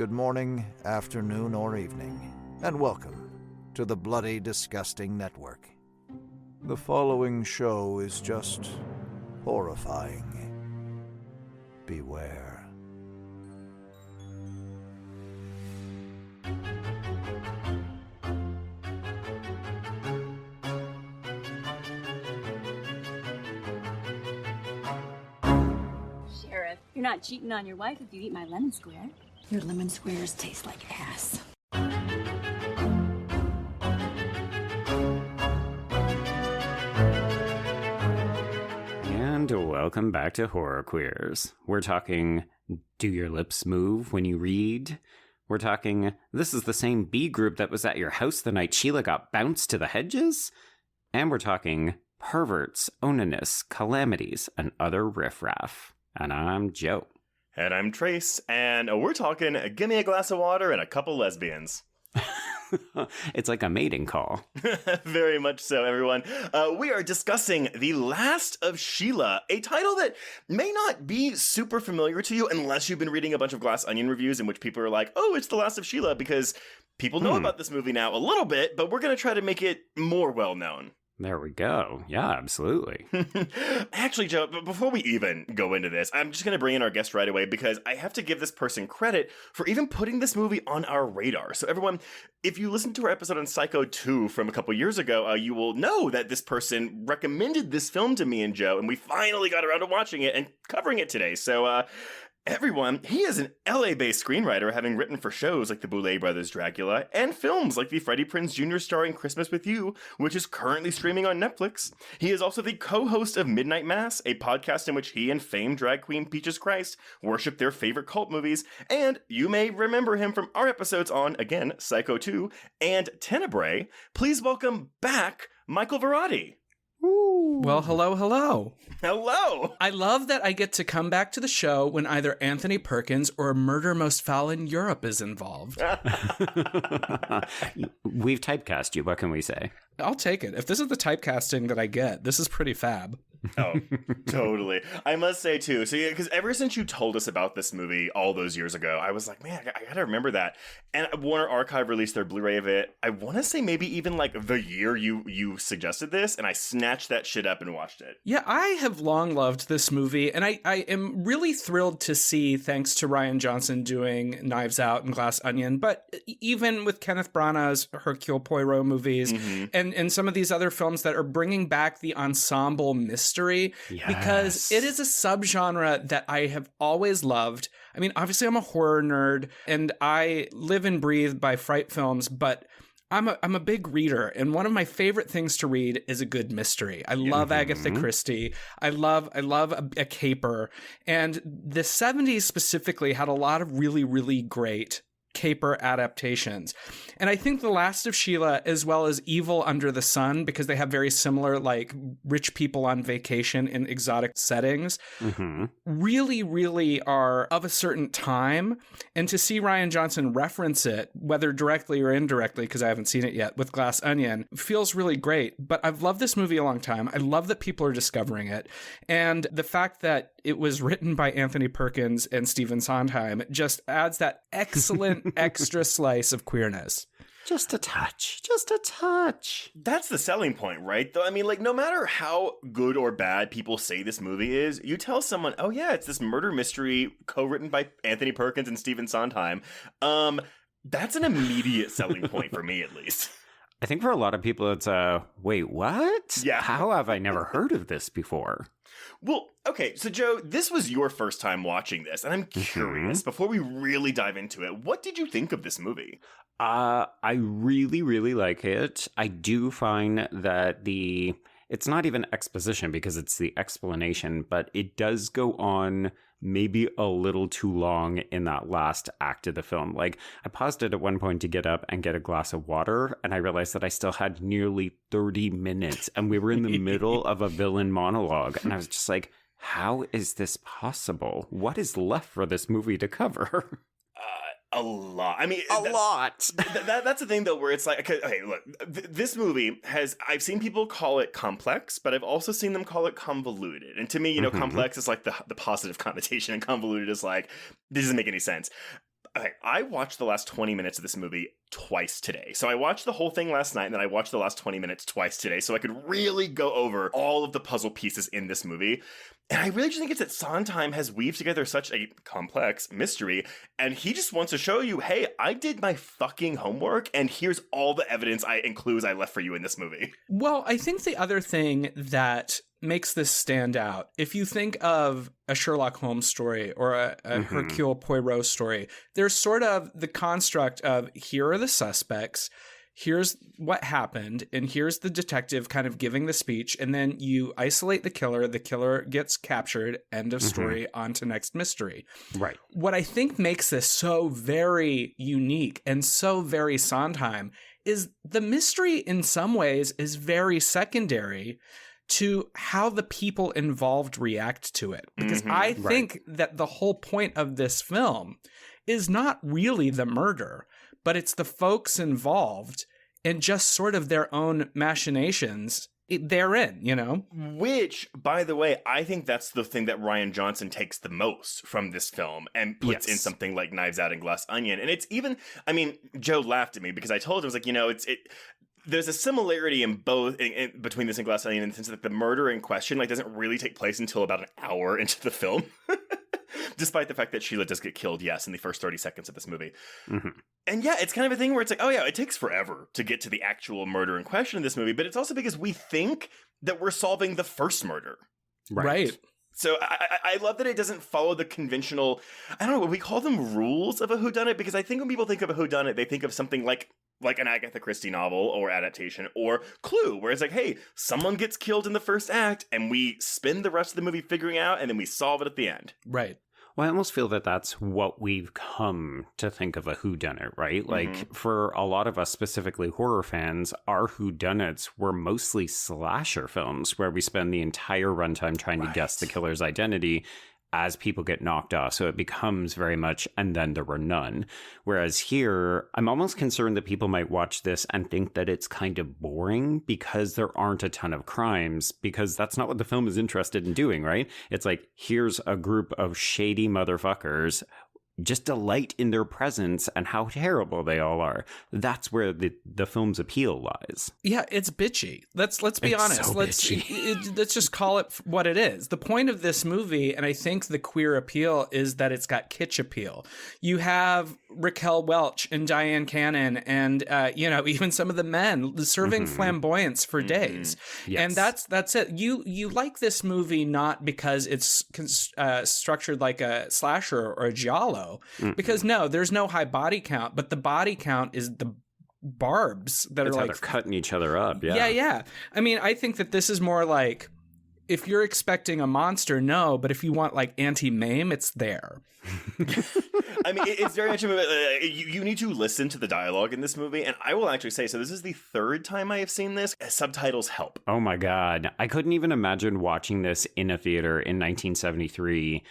good morning, afternoon, or evening, and welcome to the Bloody Disgusting Network. The following show is just horrifying. Beware. Sheriff, you're not cheating on your wife if you eat my lemon square. Your lemon squares taste like ass. And welcome back to Horror Queers. We're talking, do your lips move when you read? We're talking, this is the same B group that was at your house the night Sheila got bounced to the hedges? And we're talking, perverts, onanous, calamities, and other riffraff. And I'm Joe. And I'm Trace, and we're talking give me a glass of water and a couple lesbians. It's like a mating call. Very much so, everyone. We are discussing The Last of Sheila, a title that may not be super familiar to you unless you've been reading a bunch of Glass Onion reviews in which people are like, oh, it's The Last of Sheila, because people know about this movie now a little bit, but we're going to try to make it more well-known. There we go. Yeah, absolutely. Actually, Joe, before we even go into this, I'm just going to bring in our guest right away because I have to give this person credit for even putting this movie on our radar. So everyone, if you listened to our episode on Psycho 2 from a couple years ago, you will know that this person recommended this film to me and Joe, and we finally got around to watching it and covering it today. So, everyone, he is an LA-based screenwriter, having written for shows like the Boulet Brothers' Dracula and films like the Freddie Prinze Jr. starring Christmas with You, which is currently streaming on Netflix. He is also the co-host of Midnight Mass, a podcast in which he and famed drag queen Peaches Christ worship their favorite cult movies, and you may remember him from our episodes on, again, Psycho 2 and Tenebrae. Please welcome back Michael Varrati. Ooh. Well, hello. Hello! I love that I get to come back to the show when either Anthony Perkins or Murder Most Foul in Europe is involved. We've typecast you. What can we say? I'll take it. If this is the typecasting that I get, this is pretty fab. Oh, totally. I must say, too, so yeah, because ever since you told us about this movie all those years ago, I was like, man, I gotta remember that. And Warner Archive released their Blu-ray of it. I want to say maybe even like the year you suggested this, and I snatched that shit up and watched it. Yeah, I have long loved this movie, and I am really thrilled to see, thanks to Rian Johnson doing Knives Out and Glass Onion, but even with Kenneth Branagh's Hercule Poirot movies, and some of these other films that are bringing back the ensemble mystery, because it is a subgenre that I have always loved. I mean, obviously I'm a horror nerd and I live and breathe by fright films, but I'm a big reader, and one of my favorite things to read is a good mystery. I love Agatha Christie. I love a caper, and the 70s specifically had a lot of really, really great caper adaptations. And I think The Last of Sheila, as well as Evil Under the Sun, because they have very similar, like, rich people on vacation in exotic settings, really, really are of a certain time. And to see Rian Johnson reference it, whether directly or indirectly, because I haven't seen it yet, with Glass Onion, feels really great. But I've loved this movie a long time. I love that people are discovering it. And the fact that it was written by Anthony Perkins and Stephen Sondheim just adds that excellent extra slice of queerness. Just a touch. That's the selling point, right? Though, I mean, like, no matter how good or bad people say this movie is, you tell someone, oh yeah, it's this murder mystery co-written by Anthony Perkins and Stephen Sondheim. That's an immediate selling point for me, at least. I think for a lot of people, it's wait, what? Yeah. How have I never heard of this before? Well, okay, so Joe, this was your first time watching this, and I'm curious, before we really dive into it, what did you think of this movie? I really, really like it. I do find that it's not even exposition because it's the explanation, but it does go on maybe a little too long in that last act of the film. Like, I paused it at one point to get up and get a glass of water, and I realized that I still had nearly 30 minutes, and we were in the middle of a villain monologue, and I was just like, how is this possible? What is left for this movie to cover? A lot. I mean, lot. That's the thing, though, where it's like, okay, look, this movie I've seen people call it complex, but I've also seen them call it convoluted. And to me, you know, complex is like the positive connotation, and convoluted is like, this doesn't make any sense. Okay, I watched the last 20 minutes of this movie twice today. So I watched the whole thing last night, and then I watched the last 20 minutes twice today, so I could really go over all of the puzzle pieces in this movie. And I really just think it's that Sondheim has weaved together such a complex mystery, and he just wants to show you, hey, I did my fucking homework, and here's all the evidence and clues I left for you in this movie. Well, I think the other thing that makes this stand out, if you think of a Sherlock Holmes story or a Hercule Poirot story, there's sort of the construct of here are the suspects, here's what happened, and here's the detective kind of giving the speech, and then you isolate the killer gets captured, end of story, on to next mystery. Right. What I think makes this so very unique and so very Sondheim is the mystery in some ways is very secondary to how the people involved react to it. Because I think that the whole point of this film is not really the murder, but it's the folks involved and just sort of their own machinations therein, you know? Which, by the way, I think that's the thing that Rian Johnson takes the most from this film and puts in something like Knives Out and Glass Onion. And it's even, I mean, Joe laughed at me because I told him, I was like, you know, there's a similarity in both between this and Glass Onion in the sense that the murder in question doesn't really take place until about an hour into the film. Despite the fact that Sheila does get killed, yes, in the first 30 seconds of this movie. And yeah, it's kind of a thing where it's like, oh yeah, it takes forever to get to the actual murder in question in this movie, but it's also because we think that we're solving the first murder. Right. So I love that it doesn't follow the conventional, I don't know, we call them rules of a whodunit, because I think when people think of a whodunit, they think of something like an Agatha Christie novel or adaptation or Clue, where it's like, hey, someone gets killed in the first act and we spend the rest of the movie figuring out and then we solve it at the end. Right. Well, I almost feel that that's what we've come to think of a whodunit, right? Like, for a lot of us, specifically horror fans, our whodunits were mostly slasher films where we spend the entire runtime trying to guess the killer's identity as people get knocked off. So it becomes very much, and then there were none. Whereas here, I'm almost concerned that people might watch this and think that it's kind of boring because there aren't a ton of crimes, because that's not what the film is interested in doing, right? It's like, here's a group of shady motherfuckers. Just delight in their presence and how terrible they all are. That's where the film's appeal lies. Yeah, it's bitchy. Let's be honest. So Let's just call it what it is. The point of this movie, and I think the queer appeal, is that it's got kitsch appeal. You have Raquel Welch and Diane Cannon and even some of the men serving flamboyance for days. Yes. And that's it. You like this movie not because it's structured like a slasher or a giallo, because no, there's no high body count, but the body count is the barbs that That's are how like they're cutting each other up. yeah. I mean, I think that this is more like, if you're expecting a monster, no, but if you want like anti-mame, it's there. I mean, it's very much you need to listen to the dialogue in this movie, and I will actually say, so this is the third time I have seen this. Subtitles help. Oh my God. I couldn't even imagine watching this in a theater in 1973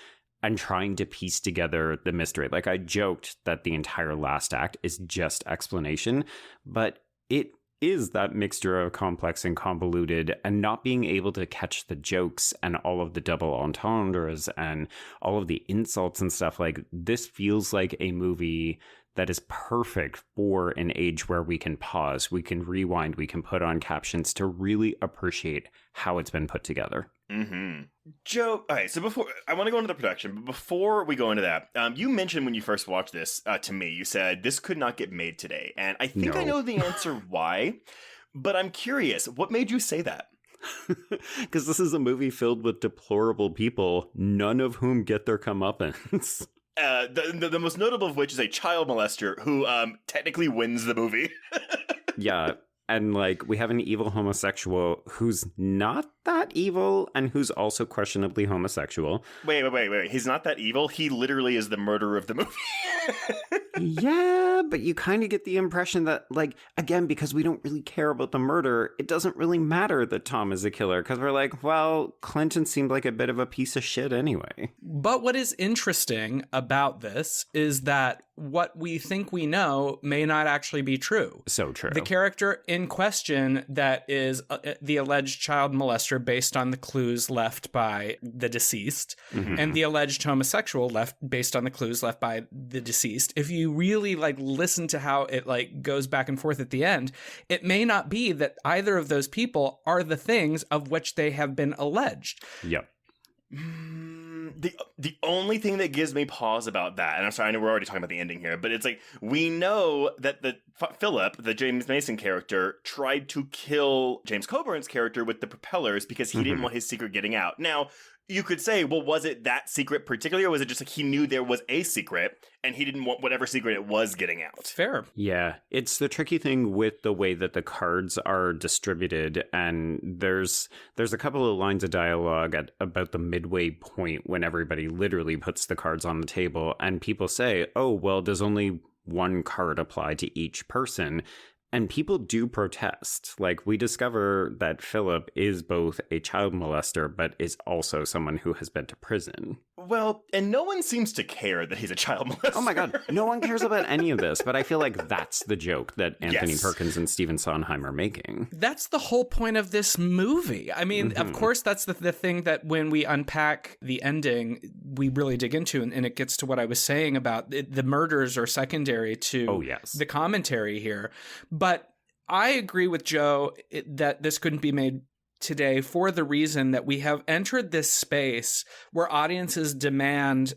and trying to piece together the mystery. Like, I joked that the entire last act is just explanation, but it is that mixture of complex and convoluted, and not being able to catch the jokes and all of the double entendres and all of the insults and stuff. Like, this feels like a movie that is perfect for an age where we can pause, we can rewind, we can put on captions to really appreciate how it's been put together. Joe, all right, so before, I want to go into the production, but before we go into that, you mentioned when you first watched this to me, you said this could not get made today. And I think I know the answer why, but I'm curious, what made you say that? Because this is a movie filled with deplorable people, none of whom get their comeuppance. The most notable of which is a child molester who technically wins the movie. Yeah. And like, we have an evil homosexual who's not that evil and who's also questionably homosexual. Wait. He's not that evil. He literally is the murderer of the movie. Yeah, but you kind of get the impression that, like, again, because we don't really care about the murder, it doesn't really matter that Tom is a killer, because we're like, well, Clinton seemed like a bit of a piece of shit anyway. But what is interesting about this is that what we think we know may not actually be true. So true. The character in question that is the alleged child molester molester based on the clues left by the deceased, and the alleged homosexual based on the clues left by the deceased. If you really listen to how it goes back and forth at the end, it may not be that either of those people are the things of which they have been alleged. Yep. The only thing that gives me pause about that, and I'm sorry, I know we're already talking about the ending here, but it's we know that Philip, the James Mason character, tried to kill James Coburn's character with the propellers because he didn't want his secret getting out. Now, you could say, well, was it that secret particularly, or was it just he knew there was a secret and he didn't want whatever secret it was getting out? Fair. Yeah, it's the tricky thing with the way that the cards are distributed, and there's a couple of lines of dialogue at about the midway point when everybody literally puts the cards on the table, and people say, oh, well, does only one card apply to each person? And people do protest. We discover that Philip is both a child molester, but is also someone who has been to prison. Well, and no one seems to care that he's a child molester. Oh my God, no one cares about any of this, but I feel like that's the joke that Anthony Perkins and Stephen Sondheim are making. That's the whole point of this movie. I mean, of course, that's the thing that when we unpack the ending, we really dig into, and it gets to what I was saying about the murders are secondary to the commentary here. But I agree with Joe that this couldn't be made today for the reason that we have entered this space where audiences demand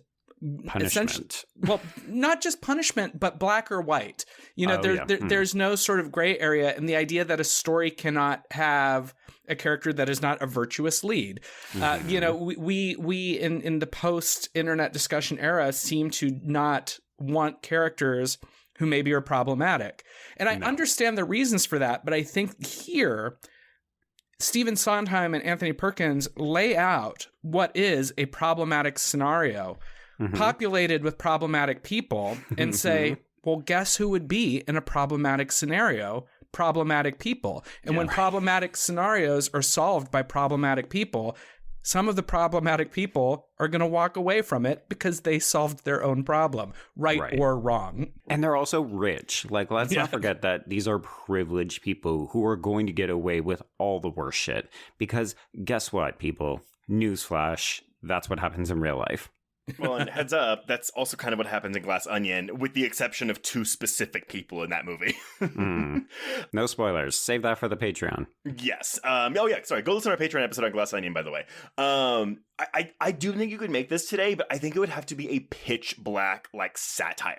punishment. Well, not just punishment, but black or white. There's no sort of gray area, and the idea that a story cannot have a character that is not a virtuous lead. We in the post-internet discussion era seem to not want characters who maybe are problematic. And I understand the reasons for that, but I think here, Stephen Sondheim and Anthony Perkins lay out what is a problematic scenario, populated with problematic people, and say, well, guess who would be in a problematic scenario? Problematic people. And when problematic scenarios are solved by problematic people, some of the problematic people are going to walk away from it because they solved their own problem, right or wrong. And they're also rich. Let's not forget that these are privileged people who are going to get away with all the worst shit. Because guess what, people? Newsflash, that's what happens in real life. Well, and heads up, that's also kind of what happens in Glass Onion, with the exception of two specific people in that movie. No spoilers. Save that for the Patreon. Yes. Sorry. Go listen to our Patreon episode on Glass Onion, by the way. I do think you could make this today, but I think it would have to be a pitch black satire.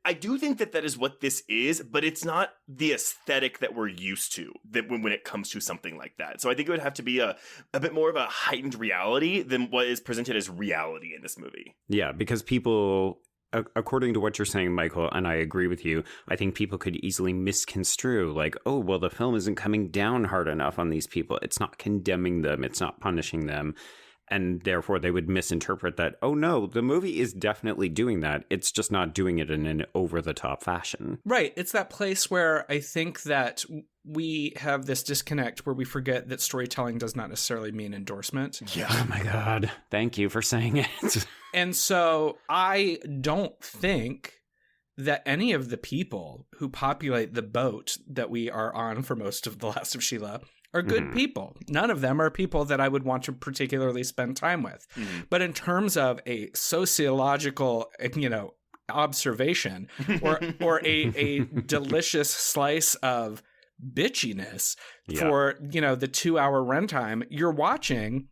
I do think that is what this is, but it's not the aesthetic that we're used to when it comes to something like that. So I think it would have to be a bit more of a heightened reality than what is presented as reality in this movie. Yeah, because people, according to what you're saying, Michael, and I agree with you, I think people could easily misconstrue oh, well, the film isn't coming down hard enough on these people. It's not condemning them. It's not punishing them. And therefore, they would misinterpret that, oh, no, the movie is definitely doing that. It's just not doing it in an over-the-top fashion. Right. It's that place where I think that we have this disconnect where we forget that storytelling does not necessarily mean endorsement. Yeah. Oh, my God. Thank you for saying it. And so I don't think that any of the people who populate the boat that we are on for most of The Last of Sheila are good people. None of them are people that I would want to particularly spend time with. But in terms of a sociological, observation or a delicious slice of bitchiness for, the 2-hour runtime, you're watching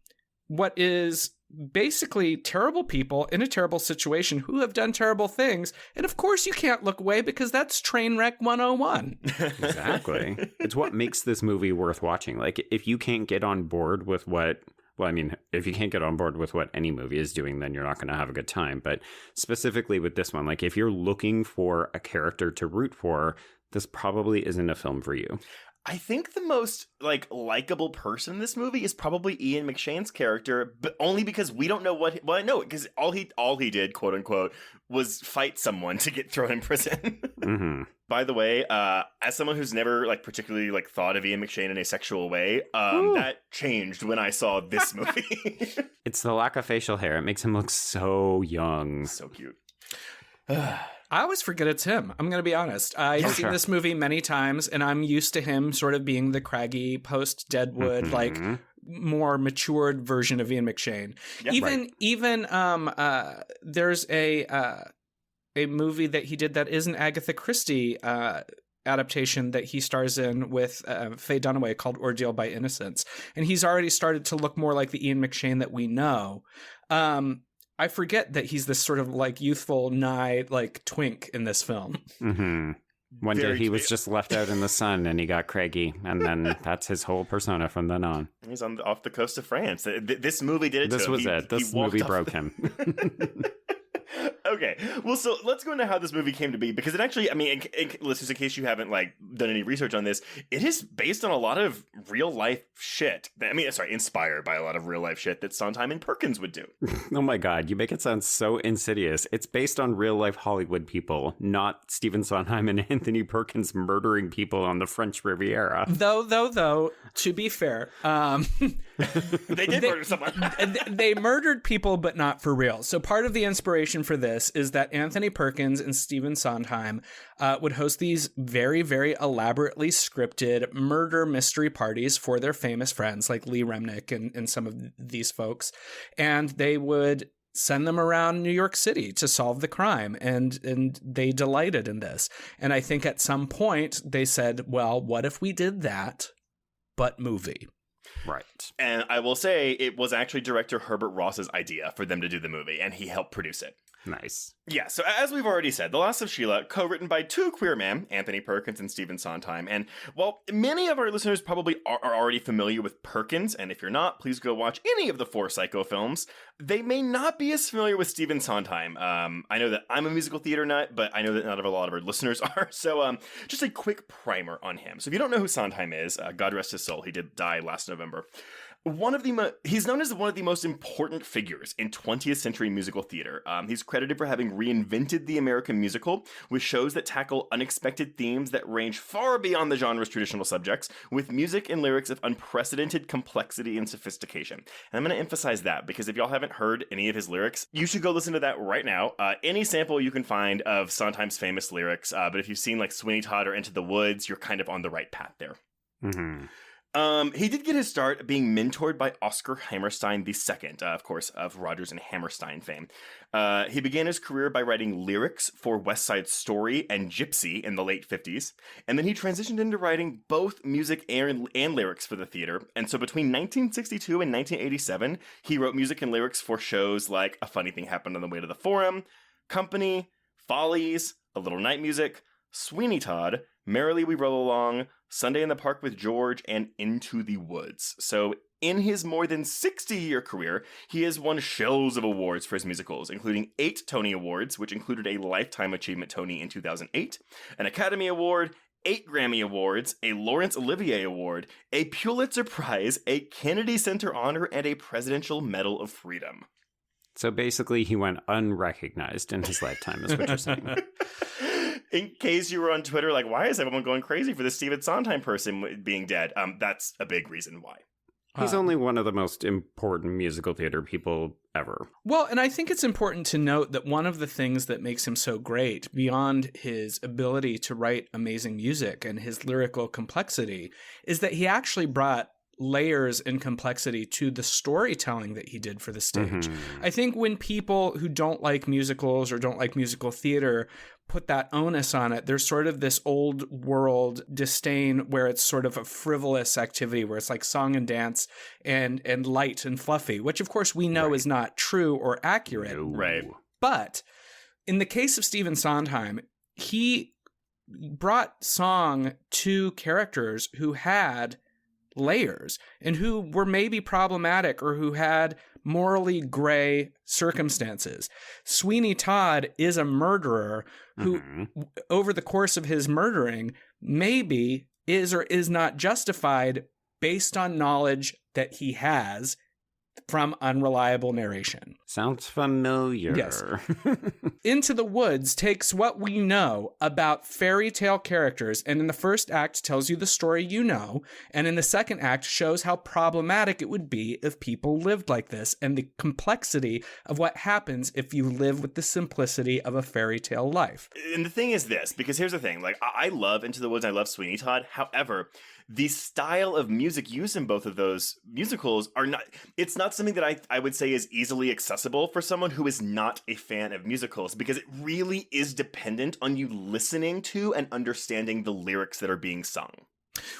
what is basically terrible people in a terrible situation who have done terrible things. And of course you can't look away because that's Trainwreck 101. Exactly. It's what makes this movie worth watching. If you can't get on board with if you can't get on board with what any movie is doing, then you're not going to have a good time. But specifically with this one, if you're looking for a character to root for, this probably isn't a film for you. I think the most likable person in this movie is probably Ian McShane's character, but only because we don't know I know it because all he did, quote unquote, was fight someone to get thrown in prison. By the way, as someone who's never particularly thought of Ian McShane in a sexual way, that changed when I saw this movie. It's the lack of facial hair. It makes him look so young. So cute. I always forget it's him. I'm going to be honest. I've seen this movie many times, and I'm used to him sort of being the craggy post-Deadwood, more matured version of Ian McShane. Yeah, There's a movie that he did that is an Agatha Christie adaptation that he stars in with Faye Dunaway called Ordeal by Innocence. And he's already started to look more like the Ian McShane that we know. I forget that he's this sort of like youthful, nigh like twink in this film. Mm-hmm. One day he was just left out in the sun and he got craggy, and then that's his whole persona from then on. He's off the coast of France. This movie did it to him. This was it. This movie broke him. Okay, well, so let's go into how this movie came to be, because it actually, I mean, listeners, in case you haven't like done any research on this, it is based on a lot of real life shit. Inspired by a lot of real life shit that Sondheim and Perkins would do. Oh my God, you make it sound so insidious. It's based on real life Hollywood people, not Stephen Sondheim and Anthony Perkins murdering people on the French Riviera. Though, to be fair, They did murder someone. They murdered people, but not for real. So part of the inspiration for this is that Anthony Perkins and Stephen Sondheim would host these very, very elaborately scripted murder mystery parties for their famous friends like Lee Remnick and some of these folks. And they would send them around New York City to solve the crime. And they delighted in this. And I think at some point they said, well, what if we did that, but movie? Right. And I will say it was actually director Herbert Ross's idea for them to do the movie, and he helped produce it. Nice. Yeah, so as we've already said, The Last of Sheila, co-written by two queer men, Anthony Perkins and Stephen Sondheim. And while many of our listeners probably are already familiar with Perkins, and if you're not, please go watch any of the 4 Psycho films, they may not be as familiar with Stephen Sondheim. I know that I'm a musical theater nut, but I know that not a lot of our listeners are. So just a quick primer on him. So if you don't know who Sondheim is, God rest his soul, he did die last November. He's known as one of the most important figures in 20th century musical theater. He's credited for having reinvented the American musical with shows that tackle unexpected themes that range far beyond the genre's traditional subjects, with music and lyrics of unprecedented complexity and sophistication. And I'm going to emphasize that because if y'all haven't heard any of his lyrics, you should go listen to that right now. Any sample you can find of Sondheim's famous lyrics, but if you've seen like Sweeney Todd or Into the Woods, you're kind of on the right path there. Mm-hmm. He did get his start being mentored by Oscar Hammerstein II, of course, of Rodgers and Hammerstein fame. He began his career by writing lyrics for West Side Story and Gypsy in the late 50s, and then he transitioned into writing both music and lyrics for the theater. And so between 1962 and 1987, he wrote music and lyrics for shows like A Funny Thing Happened on the Way to the Forum, Company, Follies, A Little Night Music, Sweeney Todd, Merrily We Roll Along, Sunday in the Park with George, and Into the Woods. So in his more than 60-year career, he has won shells of awards for his musicals, including 8 Tony Awards, which included a Lifetime Achievement Tony in 2008, an Academy Award, 8 Grammy Awards, a Laurence Olivier Award, a Pulitzer Prize, a Kennedy Center Honor, and a Presidential Medal of Freedom. So basically he went unrecognized in his lifetime, is what you're saying. In case you were on Twitter, like, why is everyone going crazy for this Stephen Sondheim person being dead? That's a big reason why. He's only one of the most important musical theater people ever. Well, and I think it's important to note that one of the things that makes him so great, beyond his ability to write amazing music and his lyrical complexity, is that he actually brought layers and complexity to the storytelling that he did for the stage. Mm-hmm. I think when people who don't like musicals or don't like musical theater put that onus on it, there's sort of this old world disdain where it's sort of a frivolous activity where it's like song and dance and light and fluffy, which of course we know is not true or accurate. No. Right. But in the case of Stephen Sondheim, he brought song to characters who had layers and who were maybe problematic or who had morally gray circumstances. Sweeney Todd is a murderer who, over the course of his murdering, maybe is or is not justified based on knowledge that he has from unreliable narration. Sounds familiar. Yes. Into the Woods takes what we know about fairy tale characters, and in the first act tells you the story you know, and in the second act shows how problematic it would be if people lived like this, and the complexity of what happens if you live with the simplicity of a fairy tale life. And the thing is this, because here's the thing, like, I love Into the Woods, I love Sweeney Todd. However, the style of music used in both of those musicals it's not something that I would say is easily accessible for someone who is not a fan of musicals, because it really is dependent on you listening to and understanding the lyrics that are being sung.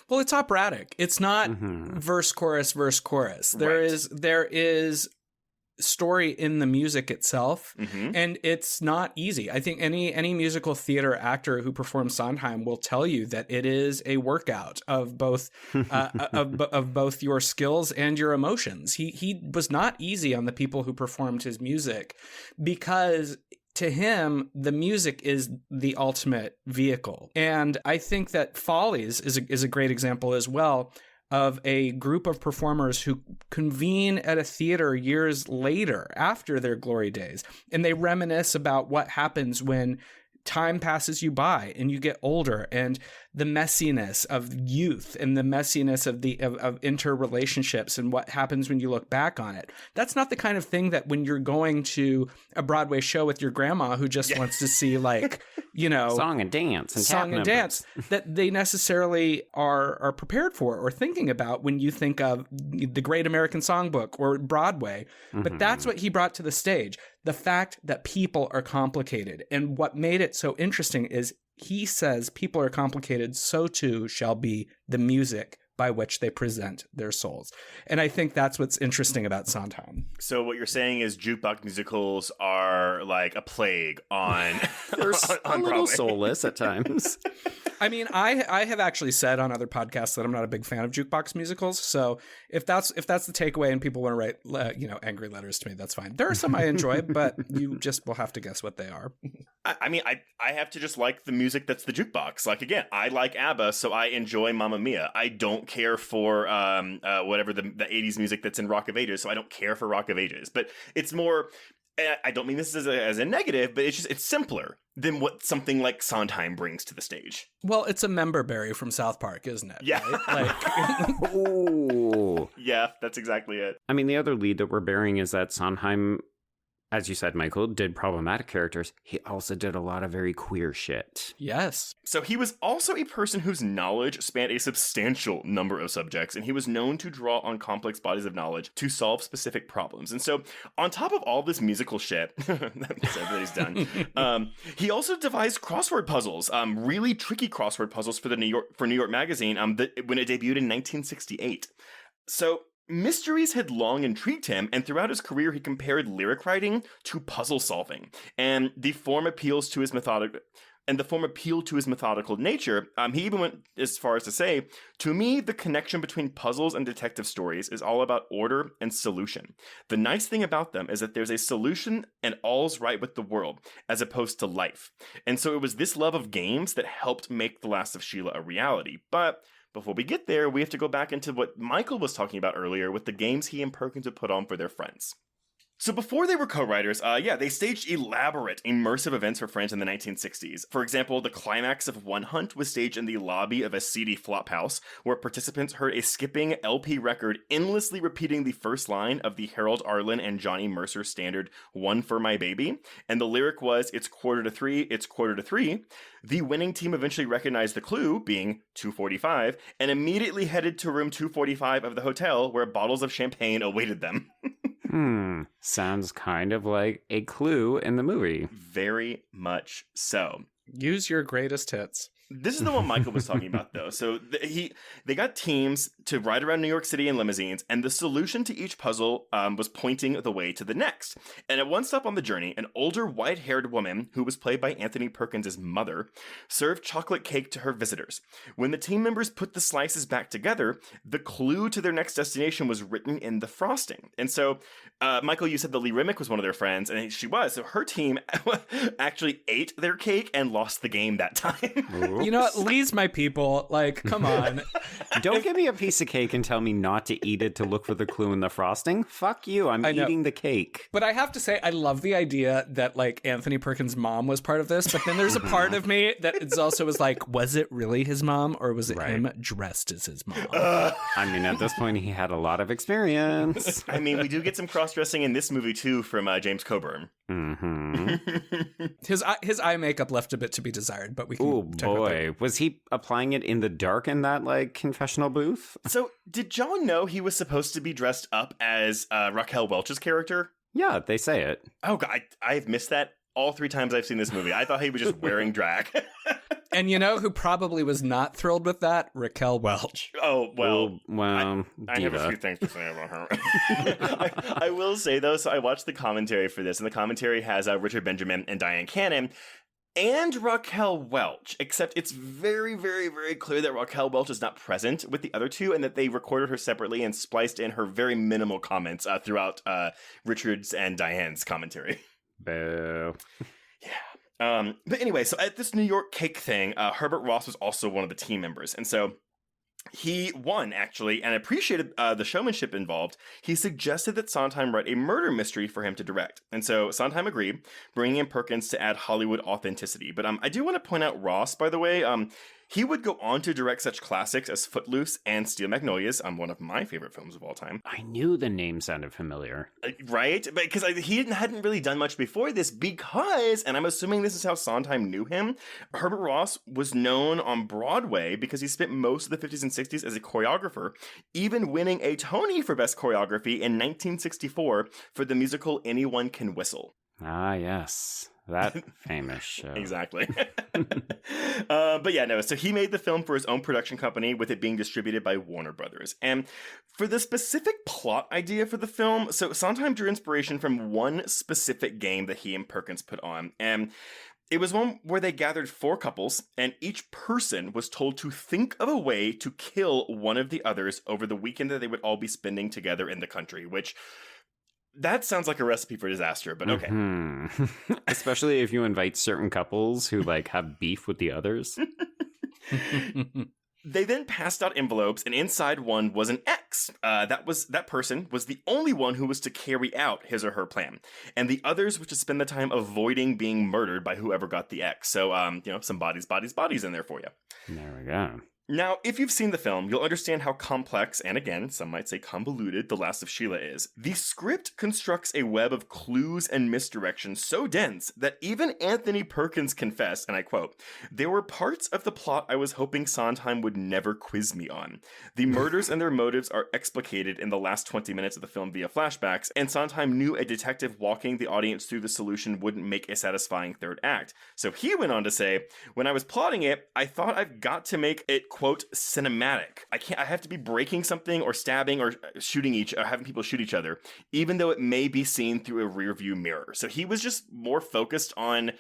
Well, it's operatic. It's not verse, chorus, verse, chorus. There is story in the music itself, and it's not easy. I think any musical theater actor who performs Sondheim will tell you that it is a workout of both of both your skills and your emotions. He was not easy on the people who performed his music, because to him, the music is the ultimate vehicle. And I think that Follies is a great example as well of a group of performers who convene at a theater years later after their glory days. And they reminisce about what happens when time passes you by and you get older, and the messiness of youth and the messiness of interrelationships and what happens when you look back on it. That's not the kind of thing that when you're going to a Broadway show with your grandma who just wants to see, like, you know, song and dance, that they necessarily are prepared for or thinking about when you think of the Great American Songbook or Broadway. But that's what he brought to the stage. The fact that people are complicated. And what made it so interesting is he says people are complicated, so too shall be the music by which they present their souls. And I think that's what's interesting about Sondheim. So what you're saying is jukebox musicals are like a plague on They're on a little Broadway. soulless at times. I mean, I have actually said on other podcasts that I'm not a big fan of jukebox musicals. So if that's the takeaway and people want to write, angry letters to me, that's fine. There are some I enjoy, but you just will have to guess what they are. I mean, I have to just like the music that's the jukebox. Like, again, I like ABBA, so I enjoy Mamma Mia. I don't care for whatever the 80s music that's in Rock of Ages, so I don't care for Rock of Ages. But it's more, I don't mean this as a negative, but it's simpler than what something like Sondheim brings to the stage. Well, it's a member berry from South Park, isn't it? Yeah. Right? Like, Ooh. Yeah, that's exactly it. I mean, the other lead that we're bearing is that Sondheim, as you said, Michael, did problematic characters. He also did a lot of very queer shit. yes. So he was also a person whose knowledge spanned a substantial number of subjects, and he was known to draw on complex bodies of knowledge to solve specific problems. And so, on top of all this musical shit that he's done, he also devised crossword puzzles, really tricky crossword puzzles for New York Magazine, when it debuted in 1968. So, mysteries had long intrigued him, and throughout his career, he compared lyric writing to puzzle solving, and the form appealed to his methodical nature. He even went as far as to say, "To me, the connection between puzzles and detective stories is all about order and solution. The nice thing about them is that there's a solution and all's right with the world, as opposed to life." And so it was this love of games that helped make The Last of Sheila a reality. But before we get there, we have to go back into what Michael was talking about earlier with the games he and Perkins would put on for their friends. So before they were co-writers, they staged elaborate, immersive events for friends in the 1960s. For example, the climax of One Hunt was staged in the lobby of a seedy flophouse, where participants heard a skipping LP record endlessly repeating the first line of the Harold Arlen and Johnny Mercer standard, "One for My Baby," and the lyric was, "It's 2:45, it's 2:45. The winning team eventually recognized the clue, being 2:45, and immediately headed to room 245 of the hotel, where bottles of champagne awaited them. Sounds kind of like a clue in the movie. Very much so. Use your greatest hits. This is the one Michael was talking about, though. So they got teams to ride around New York City in limousines, and the solution to each puzzle was pointing the way to the next. And at one stop on the journey, an older white-haired woman, who was played by Anthony Perkins' mother, served chocolate cake to her visitors. When the team members put the slices back together, the clue to their next destination was written in the frosting. And so, Michael, you said that Lee Remick was one of their friends, and she was. So her team actually ate their cake and lost the game that time. You know what? Lee's my people. Like, come on. Don't give me a piece of cake and tell me not to eat it to look for the clue in the frosting. Fuck you. I'm eating the cake. But I have to say, I love the idea that, like, Anthony Perkins' mom was part of this. But then there's a part of me that it's also was like, was it really his mom or was it him dressed as his mom? I mean, at this point, he had a lot of experience. I mean, we do get some cross-dressing in this movie, too, from James Coburn. Mm-hmm. His eye makeup left a bit to be desired, but we can talk about that. Was he applying it in the dark in that, like, confessional booth? So, did John know he was supposed to be dressed up as Raquel Welch's character? Yeah, they say it. Oh, God, I've missed that all 3 times I've seen this movie. I thought he was just wearing drag. And you know who probably was not thrilled with that? Raquel Welch. Oh, well, I have diva. a few things to say about her. I will say, though, so I watched the commentary for this, and the commentary has Richard Benjamin and Diane Cannon and Raquel Welch, except it's very, very, very clear that Raquel Welch is not present with the other two and that they recorded her separately and spliced in her very minimal comments throughout Richard's and Diane's commentary. Boo. But anyway, so at this New York cake thing, Herbert Ross was also one of the team members. And so he won, actually, and appreciated the showmanship involved. He suggested that Sondheim write a murder mystery for him to direct. And so Sondheim agreed, bringing in Perkins to add Hollywood authenticity. But I do want to point out Ross, by the way. He would go on to direct such classics as Footloose and Steel Magnolias, one of my favorite films of all time. I knew the name sounded familiar. Right? But because he hadn't really done much before this because, and I'm assuming this is how Sondheim knew him, Herbert Ross was known on Broadway because he spent most of the 50s and 60s as a choreographer, even winning a Tony for Best Choreography in 1964 for the musical Anyone Can Whistle. Ah, yes. That famous show. Exactly. But yeah, no, so he made the film for his own production company with it being distributed by Warner Brothers. And for the specific plot idea for the film, so Sondheim drew inspiration from one specific game that he and Perkins put on. And it was one where they gathered 4 couples, and each person was told to think of a way to kill one of the others over the weekend that they would all be spending together in the country, which... that sounds like a recipe for disaster, but okay. Mm-hmm. Especially if you invite certain couples who, like, have beef with the others. They then passed out envelopes, and inside one was an X. That person was the only one who was to carry out his or her plan. And the others were to spend the time avoiding being murdered by whoever got the X. So, some bodies in there for you. There we go. Now, if you've seen the film, you'll understand how complex, and again, some might say convoluted, The Last of Sheila is. The script constructs a web of clues and misdirection so dense that even Anthony Perkins confessed, and I quote, "There were parts of the plot I was hoping Sondheim would never quiz me on. The murders and their motives are explicated in the last 20 minutes of the film via flashbacks, and Sondheim knew a detective walking the audience through the solution wouldn't make a satisfying third act." So he went on to say, "When I was plotting it, I thought I've got to make it, quote, cinematic. I have to be breaking something or stabbing or having people shoot each other, even though it may be seen through a rear view mirror." So he was just more focused on,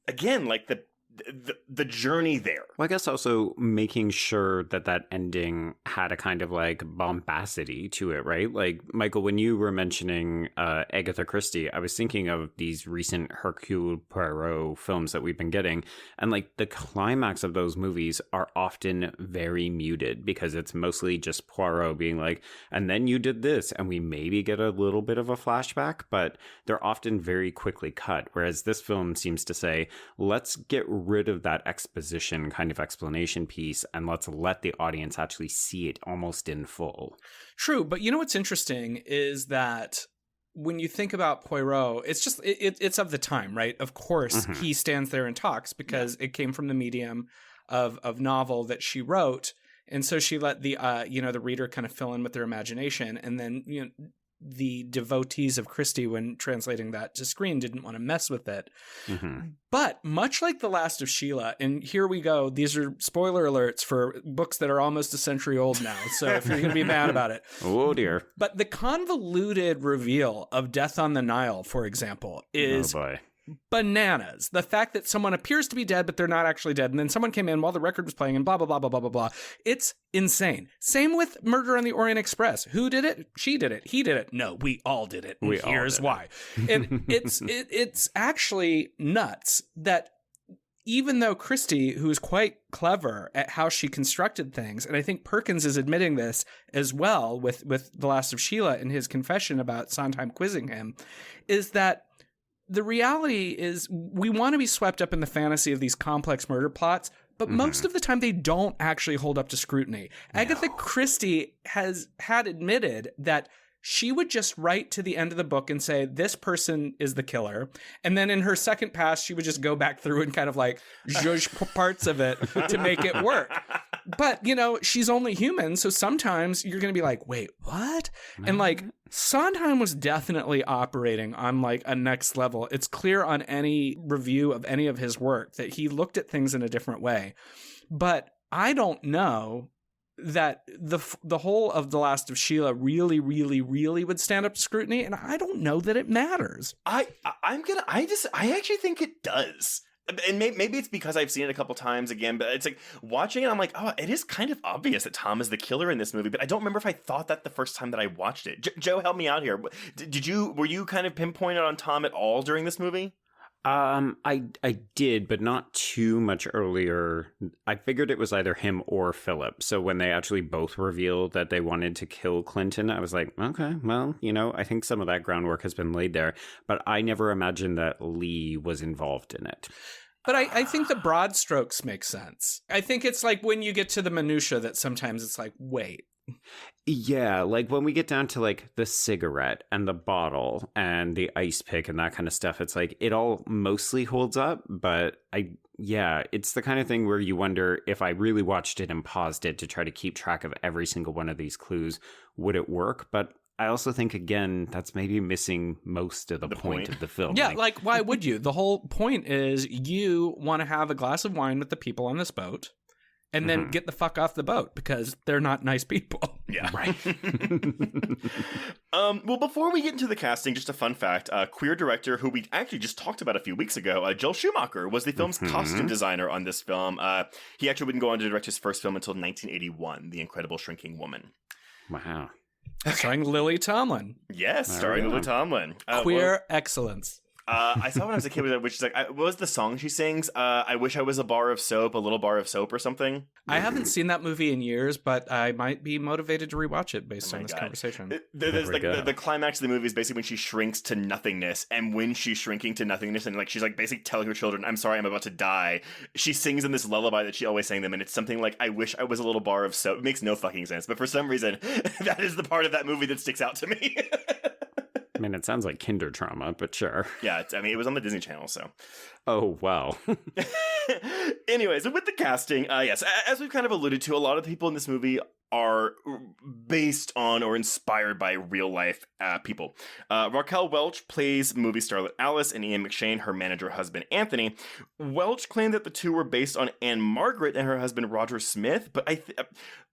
again, like the journey there. Well, I guess also making sure that ending had a kind of like bombacity to it, right? Like, Michael, when you were mentioning Agatha Christie, I was thinking of these recent Hercule Poirot films that we've been getting. And like the climax of those movies are often very muted because it's mostly just Poirot being like, and then you did this, and we maybe get a little bit of a flashback, but they're often very quickly cut. Whereas this film seems to say, let's get rid of that exposition kind of explanation piece and let's let the audience actually see it almost in full. True, but you know what's interesting is that when you think about Poirot, it's just it's of the time, right? Of course, he stands there and talks because it came from the medium of novel that she wrote, and so she let the the reader kind of fill in with their imagination, and then the devotees of Christie, when translating that to screen, didn't want to mess with it. Mm-hmm. But much like The Last of Sheila, and here we go, these are spoiler alerts for books that are almost a century old now, so if you're going to be mad about it. Oh, dear. But the convoluted reveal of Death on the Nile, for example, is... Oh, boy. Bananas. The fact that someone appears to be dead, but they're not actually dead, and then someone came in while the record was playing and blah, blah, blah, blah, blah, blah, blah. It's insane. Same with Murder on the Orient Express. Who did it? She did it. He did it. No, we all did it. And here's why. And it's actually nuts that even though Christie, who is quite clever at how she constructed things, and I think Perkins is admitting this as well with The Last of Sheila in his confession about Sondheim quizzing him, is that the reality is we want to be swept up in the fantasy of these complex murder plots, but most of the time they don't actually hold up to scrutiny. No. Agatha Christie had admitted that she would just write to the end of the book and say, this person is the killer. And then in her second pass, she would just go back through and kind of like zhuzh parts of it to make it work. But, you know, she's only human. So sometimes you're going to be like, wait, what? And like Sondheim was definitely operating on like a next level. It's clear on any review of any of his work that he looked at things in a different way. But I don't know that the whole of The Last of Sheila really, really, really would stand up to scrutiny, and I don't know that it matters. I actually think it does. And maybe it's because I've seen it a couple times again, but it's like watching it, I'm like, oh, it is kind of obvious that Tom is the killer in this movie, but I don't remember if I thought that the first time that I watched it. Joe, help me out here. Were you kind of pinpointed on Tom at all during this movie? I did, but not too much earlier. I figured it was either him or Philip. So when they actually both revealed that they wanted to kill Clinton, I was like, okay, well, you know, I think some of that groundwork has been laid there. But I never imagined that Lee was involved in it. But I think the broad strokes make sense. I think it's like when you get to the minutia that sometimes it's like, wait. Yeah, like when we get down to like the cigarette and the bottle and the ice pick and that kind of stuff, it's like it all mostly holds up. But it's the kind of thing where you wonder if I really watched it and paused it to try to keep track of every single one of these clues, would it work? But I also think, again, that's maybe missing most of the point of the film. Yeah, like why would you? The whole point is you want to have a glass of wine with the people on this boat and then get the fuck off the boat because they're not nice people. Yeah. Right. Well, before we get into the casting, just a fun fact, queer director who we actually just talked about a few weeks ago, Joel Schumacher, was the film's costume designer on this film. He actually wouldn't go on to direct his first film until 1981, The Incredible Shrinking Woman. Wow. Starring Lily Tomlin. Yes, starring Lily Tomlin. Queer excellence. I saw when I was a kid, which is like, what was the song she sings? I wish I was a bar of soap, a little bar of soap or something. I haven't seen that movie in years, but I might be motivated to rewatch it based on this conversation. There's like the climax of the movie is basically when she shrinks to nothingness, and when she's shrinking to nothingness, and like she's like basically telling her children, "I'm sorry, I'm about to die." She sings in this lullaby that she always sang them, and it's something like, "I wish I was a little bar of soap." It makes no fucking sense, but for some reason, that is the part of that movie that sticks out to me. I mean, it sounds like kinder trauma, but sure. Yeah, it was on the Disney Channel, so. Oh, wow. Anyways, with the casting, yes, as we've kind of alluded to, a lot of the people in this movie are based on or inspired by real-life people. Raquel Welch plays movie starlet Alice, and Ian McShane, her manager husband Anthony. Welch claimed that the two were based on Anne Margaret and her husband Roger Smith, but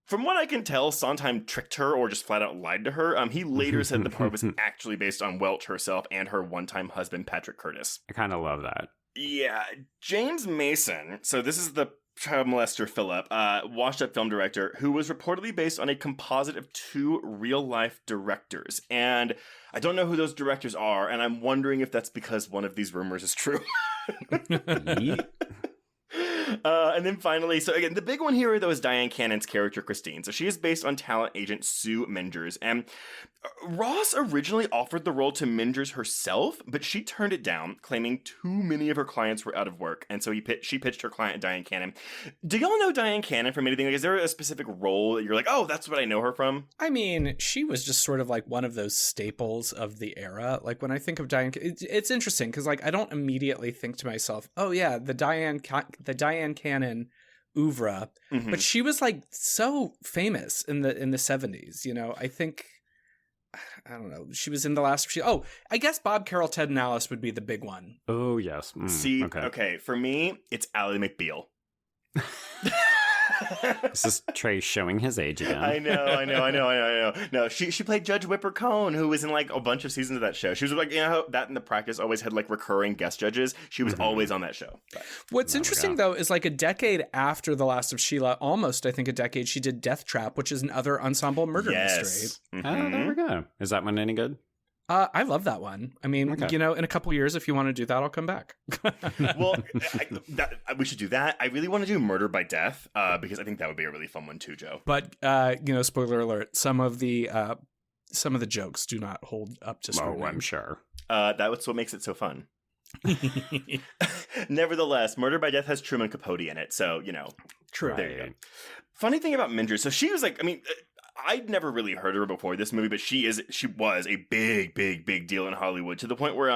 from what I can tell, Sondheim tricked her or just flat out lied to her. He later said the part was actually based on Welch herself and her one-time husband, Patrick Curtis. I kind of love that. Yeah. James Mason, so this is the child molester Philip, washed-up film director, who was reportedly based on a composite of two real-life directors. And I don't know who those directors are, and I'm wondering if that's because one of these rumors is true. And then finally, so again, the big one here, though, is Diane Cannon's character, Christine. So she is based on talent agent Sue Mingers. And Ross originally offered the role to Mingers herself, but she turned it down, claiming too many of her clients were out of work. And so she pitched her client, Diane Cannon. Do y'all know Diane Cannon from anything? Like, is there a specific role that you're like, oh, that's what I know her from? I mean, she was just sort of like one of those staples of the era. Like when I think of Diane, it's interesting because like I don't immediately think to myself, oh yeah, the Diane Cannon oeuvre, but she was like so famous in the 70s. You know, I think. I don't know. She was in The Last of Sheila. Oh, I guess Bob Carroll, Ted and Alice would be the big one. Oh, yes. See, okay. For me, it's Ally McBeal. This is Trey showing his age again. I know. No, she played Judge Whipper Cohn, who was in like a bunch of seasons of that show. She was like, you know, that in The Practice always had like recurring guest judges. She was always on that show. But. What's interesting though is like a decade after The Last of Sheila, almost I think a decade, she did Death Trap, which is another ensemble murder mystery. Oh, there we go. Is that one any good? I love that one. I mean, Okay. you know, in a couple years, if you want to do that, I'll come back. Well, we should do that. I really want to do Murder by Death because I think that would be a really fun one too, Joe. But you know, spoiler alert: some of the jokes do not hold up to scrutiny. Oh, I'm sure. That's what makes it so fun. Nevertheless, Murder by Death has Truman Capote in it, so you know. True. There you go. Funny thing about Minger, so she was like, I mean, I'd never really heard of her before this movie, but she was a big deal in Hollywood, to the point where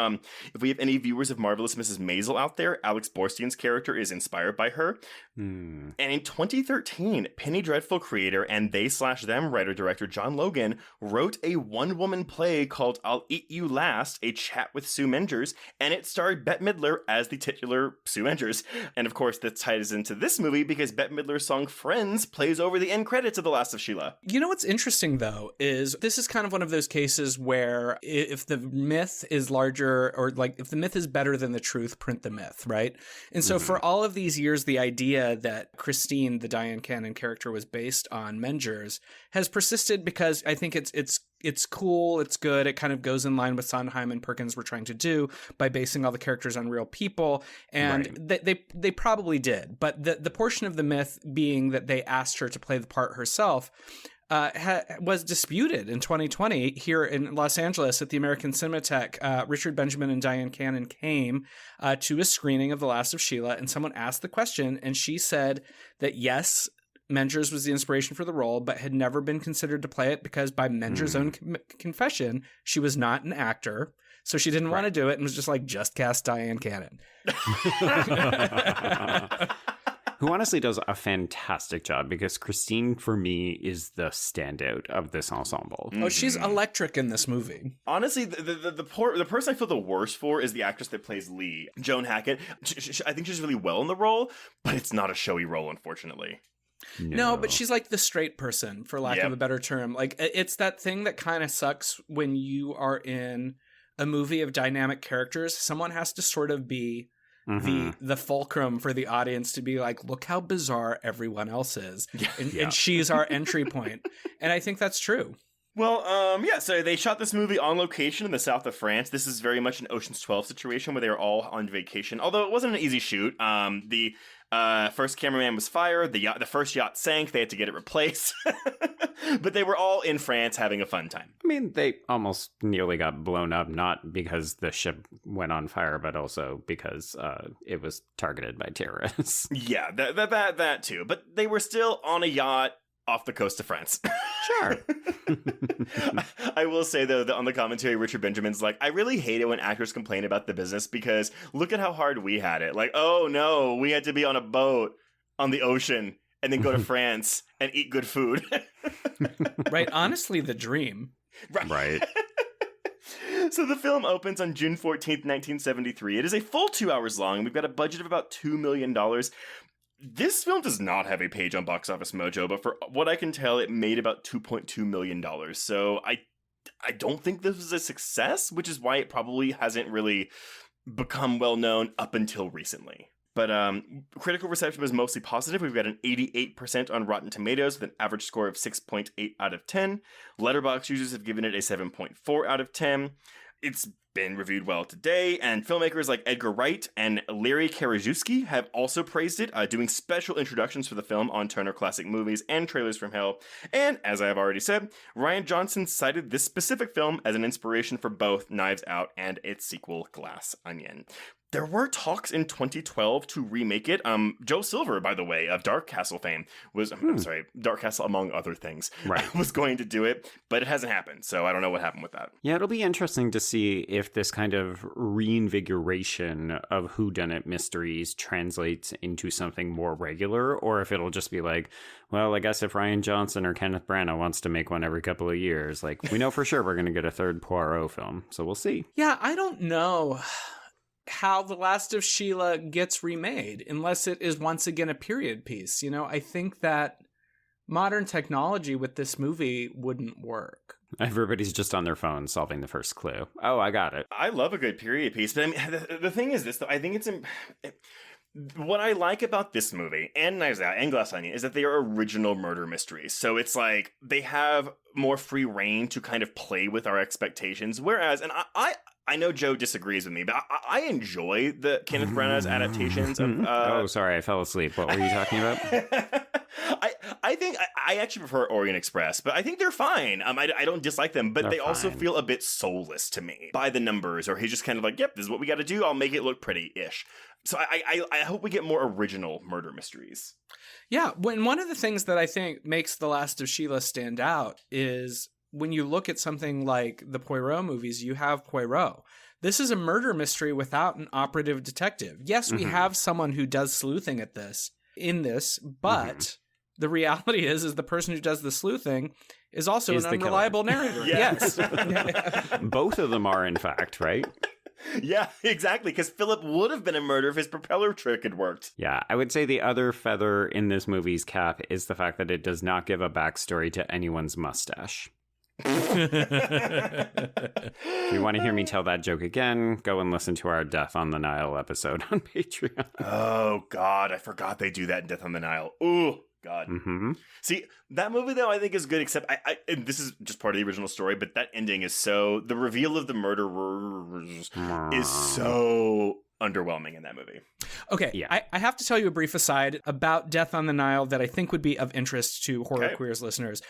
if we have any viewers of Marvelous Mrs. Maisel out there, Alex Borstein's character is inspired by her. And in 2013, Penny Dreadful creator and they/them writer-director John Logan wrote a one-woman play called I'll Eat You Last, A Chat with Sue Mengers, and it starred Bette Midler as the titular Sue Mengers. And of course, that ties into this movie because Bette Midler's song Friends plays over the end credits of The Last of Sheila. You know what's interesting, though, is this is kind of one of those cases where if the myth is larger, or like if the myth is better than the truth, print the myth, right? And so for all of these years, the idea that Christine, the Diane Cannon character, was based on Mengers has persisted because I think it's cool, it's good, it kind of goes in line with Sondheim and Perkins were trying to do by basing all the characters on real people, and they probably did. But the portion of the myth being that they asked her to play the part herself was disputed in 2020 here in Los Angeles at the American Cinematheque. Richard Benjamin and Diane Cannon came to a screening of The Last of Sheila, and someone asked the question, and she said that yes, Mengers was the inspiration for the role, but had never been considered to play it because by Mengers' own confession, she was not an actor. So she didn't want to do it and was just like, just cast Diane Cannon. Who honestly does a fantastic job, because Christine, for me, is the standout of this ensemble. Oh, she's electric in this movie. Honestly, the person I feel the worst for is the actress that plays Lee, Joan Hackett. I think she's really well in the role, but it's not a showy role, unfortunately. No, but she's like the straight person, for lack of a better term. Like, it's that thing that kind of sucks when you are in a movie of dynamic characters. Someone has to sort of be the fulcrum for the audience to be like, look how bizarre everyone else is. And she's our entry point. And I think that's true. Well, so they shot this movie on location in the south of France. This is very much an Ocean's 12 situation where they were all on vacation, although it wasn't an easy shoot. The first cameraman was fired. The first yacht sank. They had to get it replaced. But they were all in France having a fun time. I mean, they almost nearly got blown up, not because the ship went on fire, but also because it was targeted by terrorists. Yeah, that too. But they were still on a yacht off the coast of France. Sure. I will say, though, that on the commentary, Richard Benjamin's like, I really hate it when actors complain about the business because look at how hard we had it. Like, oh no, we had to be on a boat on the ocean and then go to France and eat good food. Right. Honestly, the dream. Right. So the film opens on June 14th, 1973. It is a full 2 hours long. We've got a budget of about $2 million. This film does not have a page on Box Office Mojo, but for what I can tell, it made about $2.2 million. So I don't think this was a success, which is why it probably hasn't really become well known up until recently. But critical reception was mostly positive. We've got an 88% on Rotten Tomatoes with an average score of 6.8 out of 10. Letterboxd users have given it a 7.4 out of 10. It's been reviewed well today, and filmmakers like Edgar Wright and Larry Karaszewski have also praised it, doing special introductions for the film on Turner Classic Movies and Trailers from Hell. And, as I have already said, Rian Johnson cited this specific film as an inspiration for both Knives Out and its sequel, Glass Onion. There were talks in 2012 to remake it. Joe Silver, by the way, of Dark Castle fame, was, Dark Castle among other things, was going to do it, but it hasn't happened, so I don't know what happened with that. Yeah, it'll be interesting to see if this kind of reinvigoration of whodunit mysteries translates into something more regular, or if it'll just be like, well, I guess if Rian Johnson or Kenneth Branagh wants to make one every couple of years, like, we know for sure we're going to get a third Poirot film, so we'll see. Yeah, I don't know how The Last of Sheila gets remade unless it is once again a period piece. You know, I think that modern technology with this movie wouldn't work. Everybody's just on their phone solving the first clue. Oh, I got it. I love a good period piece, but I mean, the thing is this, though, I think What I like about this movie and Knives Out and Glass Onion is that they are original murder mysteries. So it's like they have more free reign to kind of play with our expectations. Whereas, and I know Joe disagrees with me, but I enjoy the Kenneth Branagh's adaptations of... oh, sorry, I fell asleep. What were you talking about? I think I actually prefer Orient Express, but I think they're fine. I don't dislike them, but they also feel a bit soulless to me by the numbers, or he's just kind of like, yep, this is what we got to do. I'll make it look pretty-ish. So I hope we get more original murder mysteries. Yeah, one of the things that I think makes The Last of Sheila stand out is when you look at something like the Poirot movies, you have Poirot. This is a murder mystery without an operative detective. Yes, we have someone who does sleuthing in this, but the reality is the person who does the sleuthing is also an unreliable narrator. Yes. Both of them are, in fact, right? Yeah, exactly, because Philip would have been a murderer if his propeller trick had worked. Yeah, I would say the other feather in this movie's cap is the fact that it does not give a backstory to anyone's mustache. If you want to hear me tell that joke again, go and listen to our Death on the Nile episode on Patreon. Oh, God, I forgot they do that in Death on the Nile. Ooh, God. See, that movie, though, I think is good, except and this is just part of the original story, but that ending is so... The reveal of the murderers is so underwhelming in that movie. Okay, yeah. I have to tell you a brief aside about Death on the Nile that I think would be of interest to Horror Queers listeners.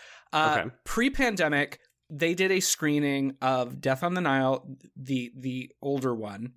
Pre-pandemic, they did a screening of Death on the Nile, the older one,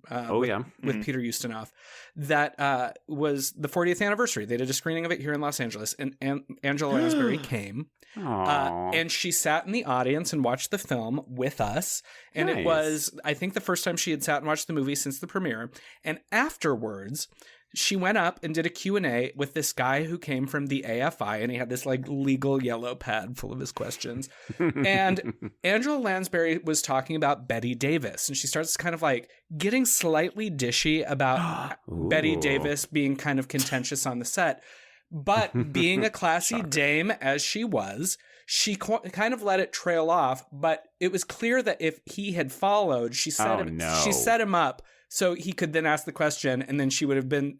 with Peter Ustinov, that was the 40th anniversary. They did a screening of it here in Los Angeles, and Angela Lansbury came, and she sat in the audience and watched the film with us, and it was, I think, the first time she had sat and watched the movie since the premiere, and afterwards... She went up and did a Q&A with this guy who came from the AFI, and he had this like legal yellow pad full of his questions. And Angela Lansbury was talking about Bette Davis, and she starts kind of like getting slightly dishy about Bette Davis being kind of contentious on the set. But being a classy dame as she was, she kind of let it trail off. But it was clear that if he had followed, she set him up. So he could then ask the question, and then she would have been,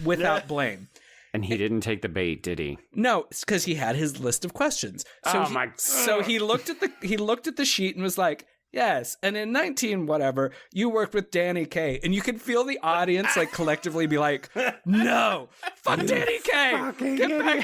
without blame. And he didn't take the bait, did he? No, it's because he had his list of questions. So he looked at the sheet and was like, yes. And in 19 whatever, you worked with Danny Kaye, and you could feel the audience like collectively be like, no, fuck Danny Kaye.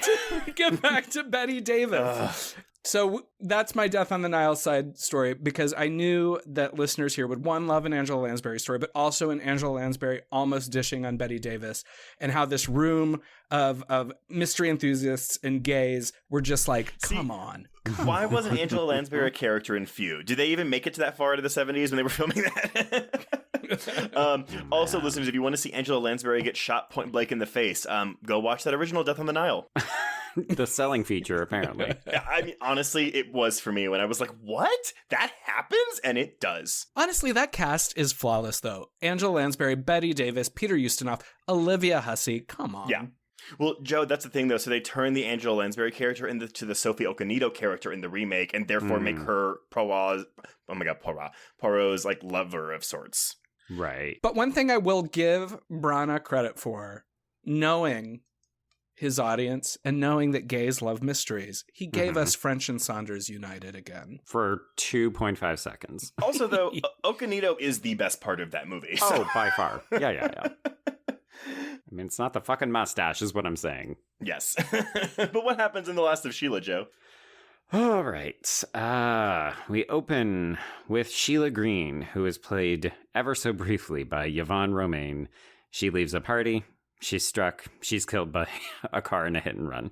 Get back to Bette Davis. So that's my Death on the Nile side story, because I knew that listeners here would, one, love an Angela Lansbury story, but also an Angela Lansbury almost dishing on Bette Davis, and how this room of mystery enthusiasts and gays were just like, come on. Why wasn't Angela Lansbury a character in Feud? Did they even make it to that far into the 70s when they were filming that? Also, listeners, if you want to see Angela Lansbury get shot point blank in the face, go watch that original Death on the Nile. The selling feature, apparently. I mean, honestly, it was for me when I was like, what? That happens? And it does. Honestly, that cast is flawless, though. Angela Lansbury, Bette Davis, Peter Ustinov, Olivia Hussey. Come on. Yeah. Well, Joe, that's the thing, though. So they turned the Angela Lansbury character into the Sophie Okonedo character in the remake, and therefore make her Poirot's like lover of sorts. Right. But one thing I will give Branagh credit for, knowing his audience and knowing that gays love mysteries, he gave us French and Saunders united again. For 2.5 seconds. Also, though, Okonedo is the best part of that movie. So. Oh, by far. Yeah. I mean, it's not the fucking mustache, is what I'm saying. Yes. But what happens in The Last of Sheila, Joe? All right. We open with Sheila Green, who is played ever so briefly by Yvonne Romaine. She leaves a party. She's struck. She's killed by a car in a hit and run.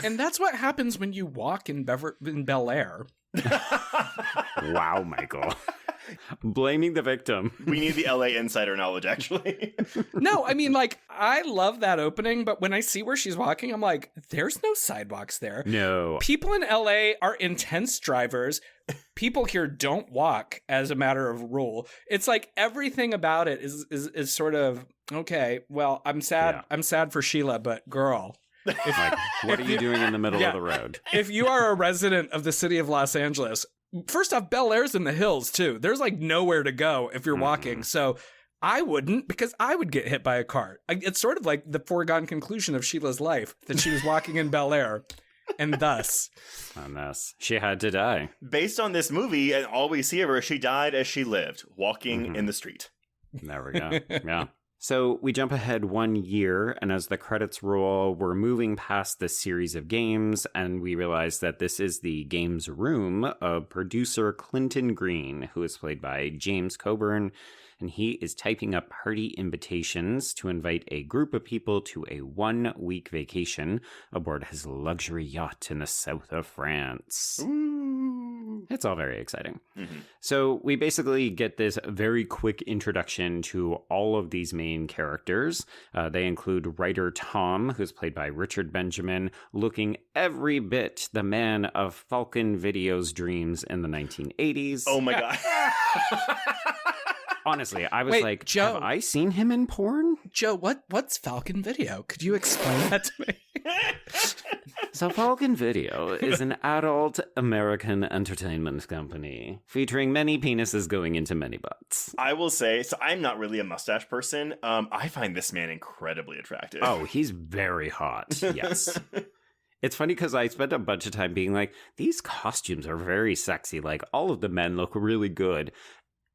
And that's what happens when you walk in Bel Air. Wow, Michael. Blaming the victim. We need the LA insider knowledge, actually. No, I mean, like, I love that opening, but when I see where she's walking, I'm like, there's no sidewalks there. No. People in LA are intense drivers. People here don't walk as a matter of rule. It's like everything about it is sort of, okay, well, I'm sad. Yeah. I'm sad for Sheila, but girl. What are you doing in the middle of the road? If you are a resident of the city of Los Angeles, first off, Bel Air's in the hills, too. There's like nowhere to go if you're walking. So I wouldn't, because I would get hit by a car. It's sort of like the foregone conclusion of Sheila's life, that she was walking in Bel Air, and thus... she had to die. Based on this movie, and all we see of her, she died as she lived, walking in the street. There we go. Yeah. So we jump ahead 1 year, and as the credits roll, we're moving past this series of games, and we realize that this is the games room of producer Clinton Green, who is played by James Coburn, and he is typing up party invitations to invite a group of people to a 1-week vacation aboard his luxury yacht in the south of France. Ooh. It's all very exciting. So we basically get this very quick introduction to all of these main characters. They include writer Tom, who's played by Richard Benjamin, looking every bit the man of Falcon Video's dreams in the 1980s. Oh my God. Honestly, I was Wait, like, Joe. have I seen him in porn? Joe, what's Falcon Video? Could you explain that to me? So Falcon Video is an adult American entertainment company featuring many penises going into many butts. I will say, so I'm not really a mustache person. I find this man incredibly attractive. Oh, he's very hot. Yes. It's funny because I spent a bunch of time being like, these costumes are very sexy. Like, all of the men look really good.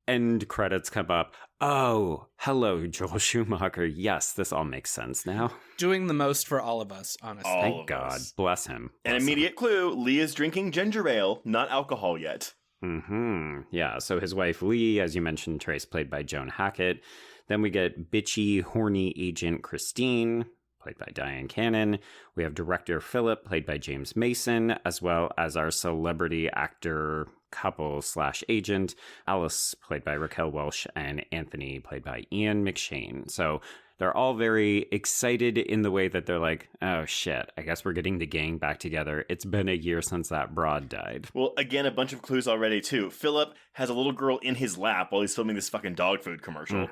End credits come up. Oh, hello, Joel Schumacher. Yes, this all makes sense now. Doing the most for all of us, honestly. All Thank of God. us. Bless him. An immediate clue, Lee is drinking ginger ale, not alcohol yet. Yeah, so his wife Lee, as you mentioned, Trace, played by Joan Hackett. Then we get bitchy, horny agent Christine, played by Diane Cannon. We have director Philip, played by James Mason, as well as our celebrity actor couple/agent, Alice, played by Raquel Welch, and Anthony, played by Ian McShane. So they're all very excited in the way that they're like, oh shit, I guess we're getting the gang back together. It's been a year since that broad died. Well, again, a bunch of clues already, too. Philip has a little girl in his lap while he's filming this fucking dog food commercial.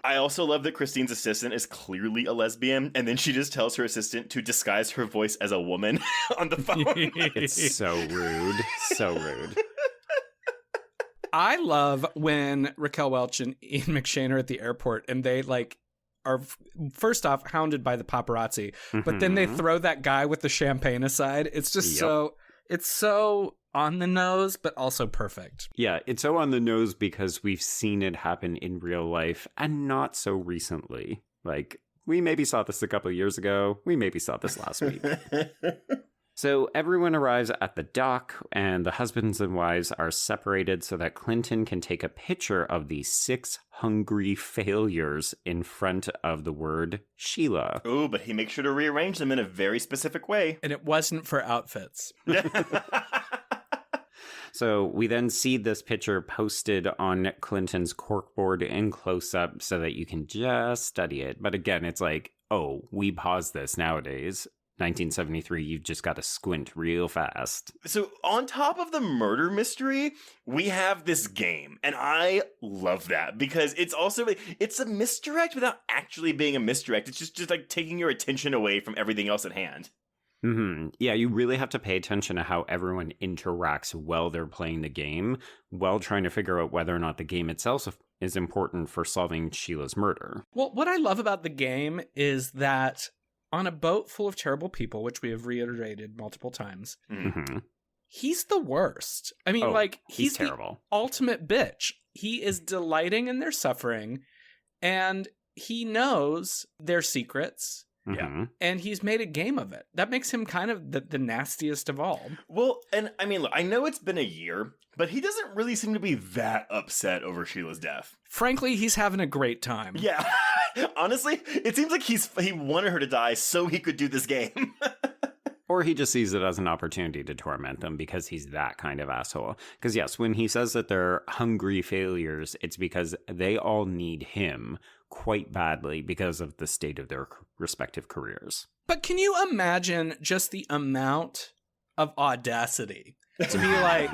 I also love that Christine's assistant is clearly a lesbian, and then she just tells her assistant to disguise her voice as a woman on the phone. It's so rude. So rude. I love when Raquel Welch and Ian McShane are at the airport and they are first off hounded by the paparazzi, but then they throw that guy with the champagne aside. It's just it's so on the nose, but also perfect. Yeah, it's so on the nose because we've seen it happen in real life and not so recently. Like, we maybe saw this a couple of years ago. We maybe saw this last week. So everyone arrives at the dock, and the husbands and wives are separated so that Clinton can take a picture of the 6 hungry failures in front of the word Sheila. Ooh, but he makes sure to rearrange them in a very specific way. And it wasn't for outfits. So we then see this picture posted on Clinton's corkboard in close-up so that you can just study it. But again, it's like, oh, we pause this nowadays. 1973, you've just got to squint real fast. So on top of the murder mystery, we have this game, and I love that because it's also it's a misdirect without actually being a misdirect. It's just like taking your attention away from everything else at hand. Yeah, you really have to pay attention to how everyone interacts while they're playing the game, while trying to figure out whether or not the game itself is important for solving Sheila's murder. Well, what I love about the game is that on a boat full of terrible people, which we have reiterated multiple times, he's the worst. I mean, he's terrible. The ultimate bitch. He is delighting in their suffering, and he knows their secrets. Yeah. And he's made a game of it. That makes him kind of the nastiest of all. Well, and I mean, look, I know it's been a year, but he doesn't really seem to be that upset over Sheila's death. Frankly, he's having a great time. Yeah. Honestly, it seems like he wanted her to die so he could do this game. Or he just sees it as an opportunity to torment them because he's that kind of asshole. Because yes, when he says that they're hungry failures, it's because they all need him quite badly because of the state of their respective careers. But can you imagine just the amount of audacity to be like,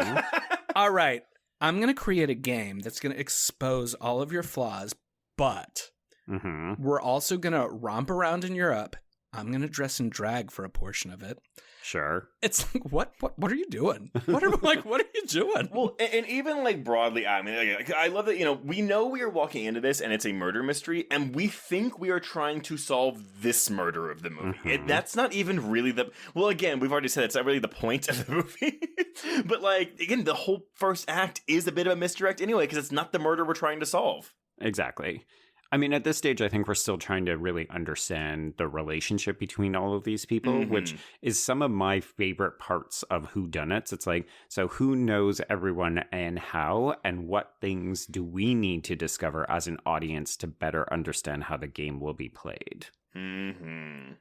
all right, I'm going to create a game that's going to expose all of your flaws, but we're also going to romp around in Europe I'm going to dress in drag for a portion of it. Sure. It's like, what are you doing? What are you doing? Well, and even like broadly, I mean, like, I love that, we know we are walking into this and it's a murder mystery, and we think we are trying to solve this murder of the movie. Mm-hmm. That's not even really well, again, we've already said it's not really the point of the movie. But like, again, the whole first act is a bit of a misdirect anyway, because it's not the murder we're trying to solve. Exactly. I mean, at this stage, I think we're still trying to really understand the relationship between all of these people, which is some of my favorite parts of whodunits. It's like, so who knows everyone and how, and what things do we need to discover as an audience to better understand how the game will be played? Mm-hmm.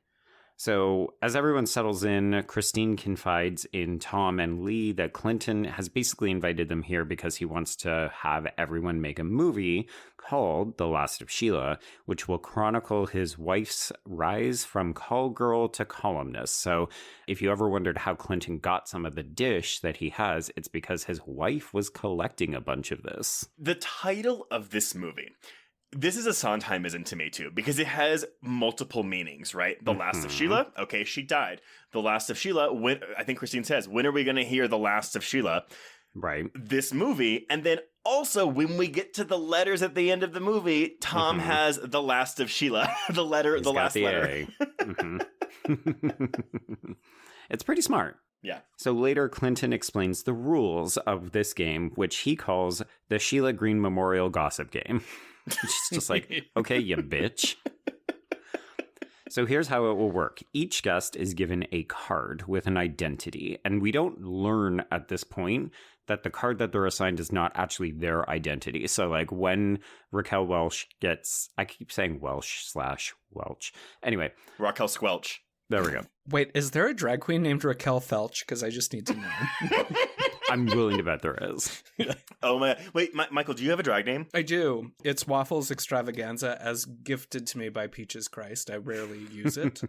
So as everyone settles in, Christine confides in Tom and Lee that Clinton has basically invited them here because he wants to have everyone make a movie called The Last of Sheila, which will chronicle his wife's rise from call girl to columnist. So if you ever wondered how Clinton got some of the dish that he has, it's because his wife was collecting a bunch of this. The title of this movie, this is a Sondheimism to me, too, because it has multiple meanings, right? The Last of Sheila, okay, she died. The Last of Sheila, I think Christine says, when are we going to hear The Last of Sheila? Right. This movie, and then also when we get to the letters at the end of the movie, Tom has The Last of Sheila, the last letter. It's pretty smart. Yeah. So later, Clinton explains the rules of this game, which he calls the Sheila Green Memorial Gossip Game. It's just like, okay, you bitch. So here's how it will work. Each guest is given a card with an identity, and we don't learn at this point that the card that they're assigned is not actually their identity. So like when Raquel Welch gets, I keep saying Welsh/Welch. Anyway. Raquel Squelch. There we go. Wait, is there a drag queen named Raquel Felch? Because I just need to know. I'm willing to bet there is. Oh my! Wait, Michael, do you have a drag name? I do. It's Waffles Extravaganza, as gifted to me by Peaches Christ. I rarely use it.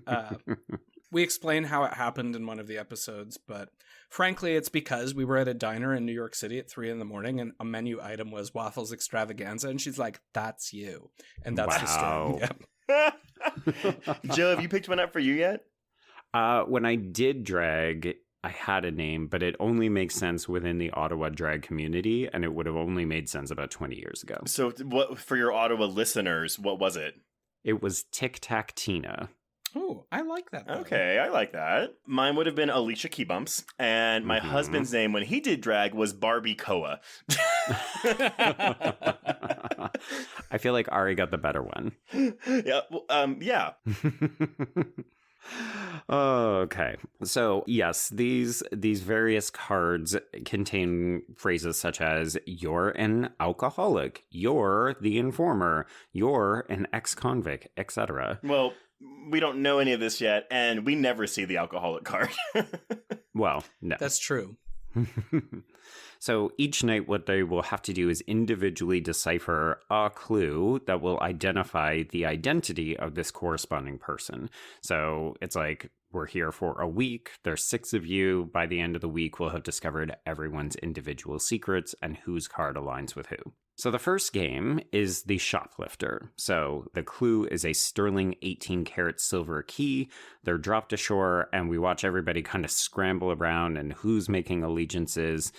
We explain how it happened in one of the episodes, but frankly, it's because we were at a diner in New York City at 3 a.m, and a menu item was Waffles Extravaganza, and she's like, "That's you," and that's the story. Yep. Joe, have you picked one up for you yet? When I did drag, I had a name, but it only makes sense within the Ottawa drag community, and it would have only made sense about 20 years ago. So what for your Ottawa listeners, what was it? It was Tic Tac Tina. Oh, I like that. Okay, I like that. Mine would have been Alicia Keybumps, and my husband's name when he did drag was Barbie Koa. I feel like Ari got the better one. Yeah, yeah. Okay. So, yes, these various cards contain phrases such as "you're an alcoholic," "you're the informer," "you're an ex-convict," etc. Well, we don't know any of this yet, and we never see the alcoholic card. Well, no. That's true. So each night what they will have to do is individually decipher a clue that will identify the identity of this corresponding person. So it's like, we're here for a week. There's 6 of you. By the end of the week, we'll have discovered everyone's individual secrets and whose card aligns with who. So the first game is the shoplifter. So the clue is a sterling 18-karat silver key. They're dropped ashore, and we watch everybody kind of scramble around and who's making allegiances.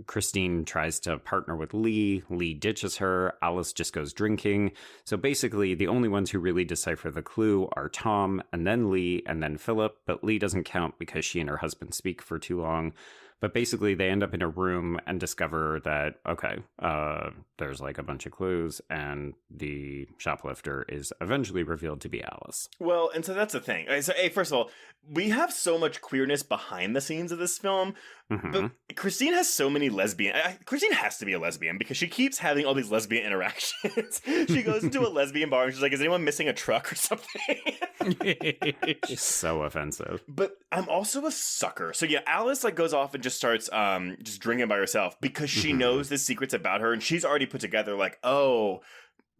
Christine tries to partner with Lee. Lee ditches her. Alice just goes drinking. So basically, the only ones who really decipher the clue are Tom, and then Lee, and then Philip. But Lee doesn't count because she and her husband speak for too long. But basically, they end up in a room and discover that, okay, there's like a bunch of clues, and the shoplifter is eventually revealed to be Alice. Well, and so that's the thing. So, hey, first of all, we have so much queerness behind the scenes of this film, but Christine has so many lesbian... Christine has to be a lesbian because she keeps having all these lesbian interactions. She goes into a lesbian bar and she's like, is anyone missing a truck or something? She's so offensive. But I'm also a sucker. So yeah, Alice like goes off and just starts just drinking by herself because she knows the secrets about her, and she's already put together like, oh,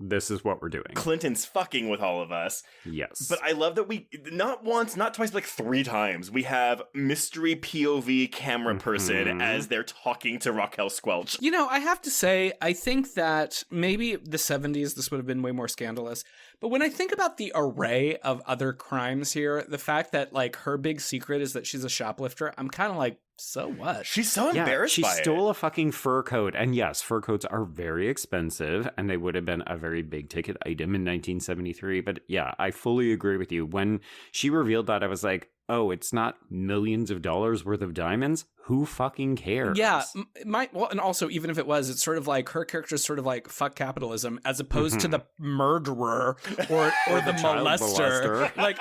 this is what we're doing. Clinton's fucking with all of us. Yes. But I love that we, not once, not twice, but like 3 times, we have mystery POV camera person as they're talking to Raquel Felch. You know, I have to say, I think that maybe the 70s, this would have been way more scandalous. But when I think about the array of other crimes here, the fact that, like, her big secret is that she's a shoplifter, I'm kind of like, so what? She's so embarrassed by it. She stole a fucking fur coat. And yes, fur coats are very expensive, and they would have been a very big ticket item in 1973. But yeah, I fully agree with you. When she revealed that, I was like, oh, it's not millions of dollars worth of diamonds? Who fucking cares? Yeah, and also, even if it was, it's sort of like her character is sort of like fuck capitalism, as opposed to the murderer or the molester. Like,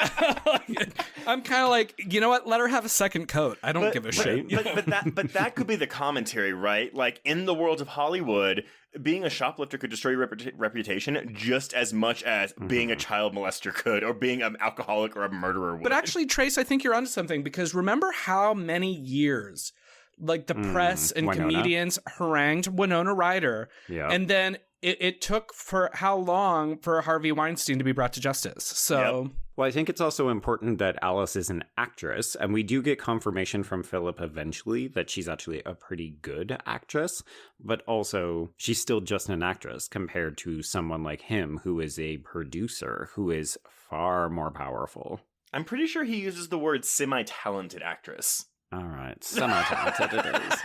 I'm kind of like, you know what? Let her have a second coat. I don't give a shit. But that could be the commentary, right? Like, in the world of Hollywood, being a shoplifter could destroy your reputation just as much as being a child molester could, or being an alcoholic or a murderer would. But actually, Trace, I think you're onto something, because remember how many years, like, the press and comedians harangued Winona Ryder, and then it took for how long for Harvey Weinstein to be brought to justice? So... Well, I think it's also important that Alice is an actress, and we do get confirmation from Philip eventually that she's actually a pretty good actress, but also she's still just an actress compared to someone like him who is a producer who is far more powerful. I'm pretty sure he uses the word semi-talented actress. All right, semi-talented it is.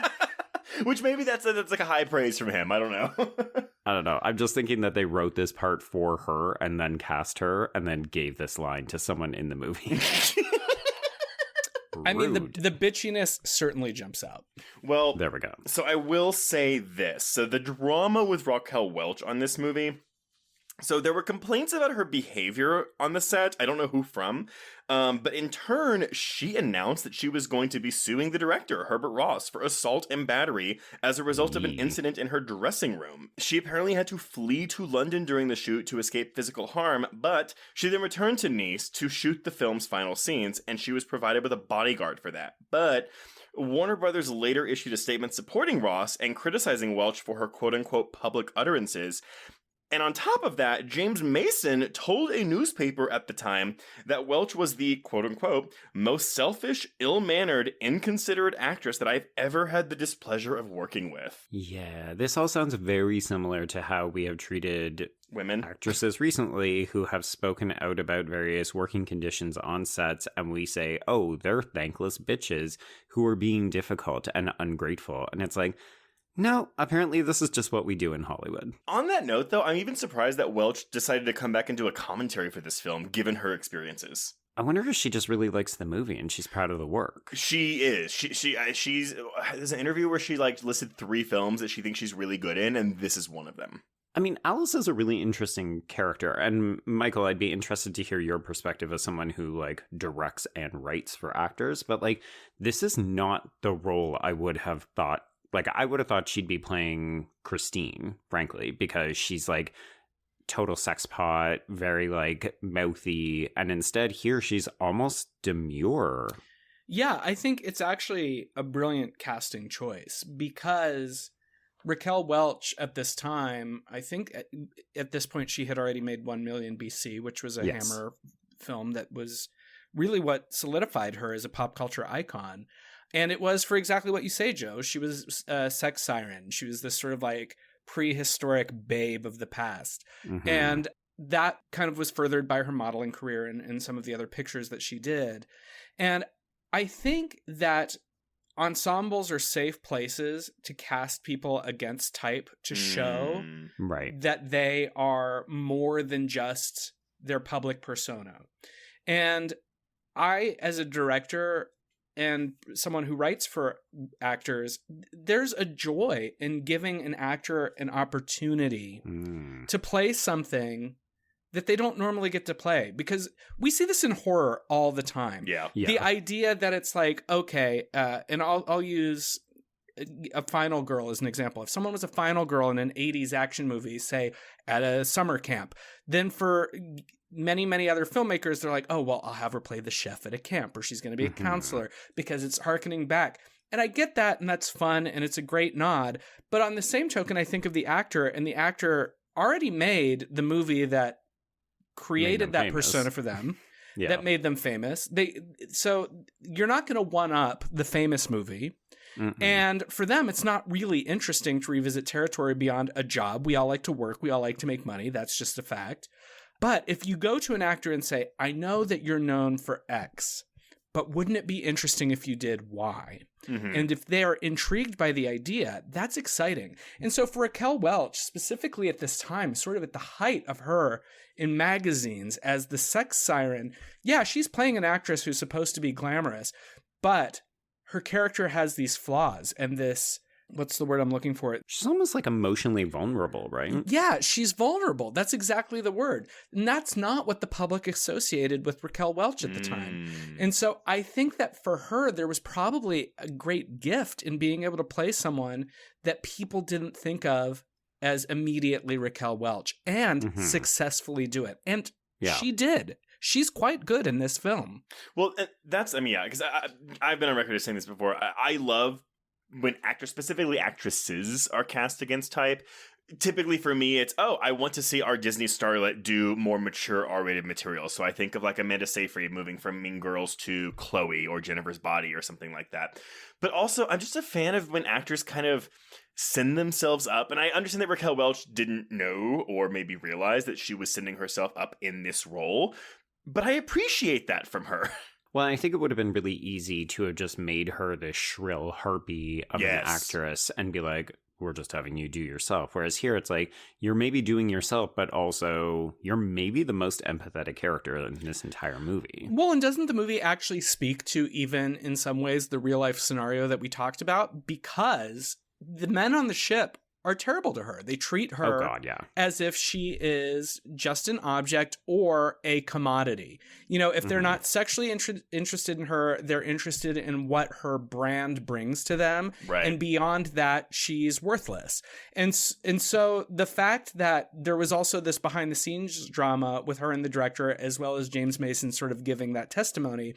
Which maybe that's like a high praise from him. I don't know. I don't know. I'm just thinking that they wrote this part for her and then cast her and then gave this line to someone in the movie. I mean, the bitchiness certainly jumps out. Well, there we go. So I will say this. So the drama with Raquel Felch on this movie. So there were complaints about her behavior on the set. I don't know who from. But in turn, she announced that she was going to be suing the director, Herbert Ross, for assault and battery as a result of an incident in her dressing room. She apparently had to flee to London during the shoot to escape physical harm, but she then returned to Nice to shoot the film's final scenes, and she was provided with a bodyguard for that. But Warner Brothers later issued a statement supporting Ross and criticizing Welch for her quote-unquote public utterances. And on top of that, James Mason told a newspaper at the time that Welch was the, quote-unquote, most selfish, ill-mannered, inconsiderate actress that I've ever had the displeasure of working with. Yeah, this all sounds very similar to how we have treated women actresses recently who have spoken out about various working conditions on sets, and we say, oh, they're thankless bitches who are being difficult and ungrateful. And it's like, no, apparently this is just what we do in Hollywood. On that note, though, I'm even surprised that Welch decided to come back and do a commentary for this film, given her experiences. I wonder if she just really likes the movie and she's proud of the work. She is. She's. There's an interview where she listed 3 films that she thinks she's really good in, and this is one of them. I mean, Alice is a really interesting character, and Michael, I'd be interested to hear your perspective as someone who directs and writes for actors, but this is not the role I would have thought. I would have thought she'd be playing Christine, frankly, because she's total sex pot, very mouthy, and instead here she's almost demure. Yeah, I think it's actually a brilliant casting choice, because Raquel Welch at this time, I think at this point she had already made 1 Million BC, which was a Hammer film that was really what solidified her as a pop culture icon. And it was for exactly what you say, Joe. She was a sex siren. She was this sort of prehistoric babe of the past. Mm-hmm. And that kind of was furthered by her modeling career and some of the other pictures that she did. And I think that ensembles are safe places to cast people against type to show that they are more than just their public persona. And I, as a director and someone who writes for actors, there's a joy in giving an actor an opportunity to play something that they don't normally get to play, because we see this in horror all the time. Yeah. The idea that it's okay, and I'll use a final girl as an example. If someone was a final girl in an 80s action movie, say at a summer camp, then for many, many other filmmakers, they're like, oh, well, I'll have her play the chef at a camp, or she's going to be a counselor, because it's hearkening back. And I get that, and that's fun, and it's a great nod. But on the same token, I think of the actor, and the actor already made the movie that created that famous. persona for them, Yeah. that made them famous. So you're not going to one up the famous movie. Mm-mm. And for them, it's not really interesting to revisit territory beyond a job. We all like to work. We all like to make money. That's just a fact. But if you go to an actor and say, I know that you're known for X, but wouldn't it be interesting if you did Y? Mm-hmm. And if they are intrigued by the idea, that's exciting. And so for Raquel Welch, specifically at this time, sort of at the height of her in magazines as the sex siren, yeah, she's playing an actress who's supposed to be glamorous, but her character has these flaws and this, what's the word I'm looking for? She's almost like emotionally vulnerable, right? Yeah, she's vulnerable. That's exactly the word. And that's not what the public associated with Raquel Welch at the time. And so I think that for her, there was probably a great gift in being able to play someone that people didn't think of as immediately Raquel Welch and successfully do it. And she did. She's quite good in this film. Well, that's, I mean, yeah, because I've been on record as saying this before. I love when actors, specifically actresses, are cast against type. Typically for me, it's, I want to see our Disney starlet do more mature R-rated material. So I think of like Amanda Seyfried moving from Mean Girls to Chloe or Jennifer's Body or something like that. But also, I'm just a fan of when actors kind of send themselves up. And I understand that Raquel Welch didn't know or maybe realize that she was sending herself up in this role. But I appreciate that from her. Well, I think it would have been really easy to have just made her this shrill harpy of an actress and be like, we're just having you do yourself. Whereas here it's like, you're maybe doing yourself, but also you're maybe the most empathetic character in this entire movie. Well, and doesn't the movie actually speak to even in some ways the real life scenario that we talked about? Because the men on the ship are terrible to her. They treat her as if she is just an object or a commodity. You know, if they're not sexually interested in her, they're interested in what her brand brings to them. Right. And beyond that, she's worthless. And so the fact that there was also this behind the scenes drama with her and the director, as well as James Mason sort of giving that testimony,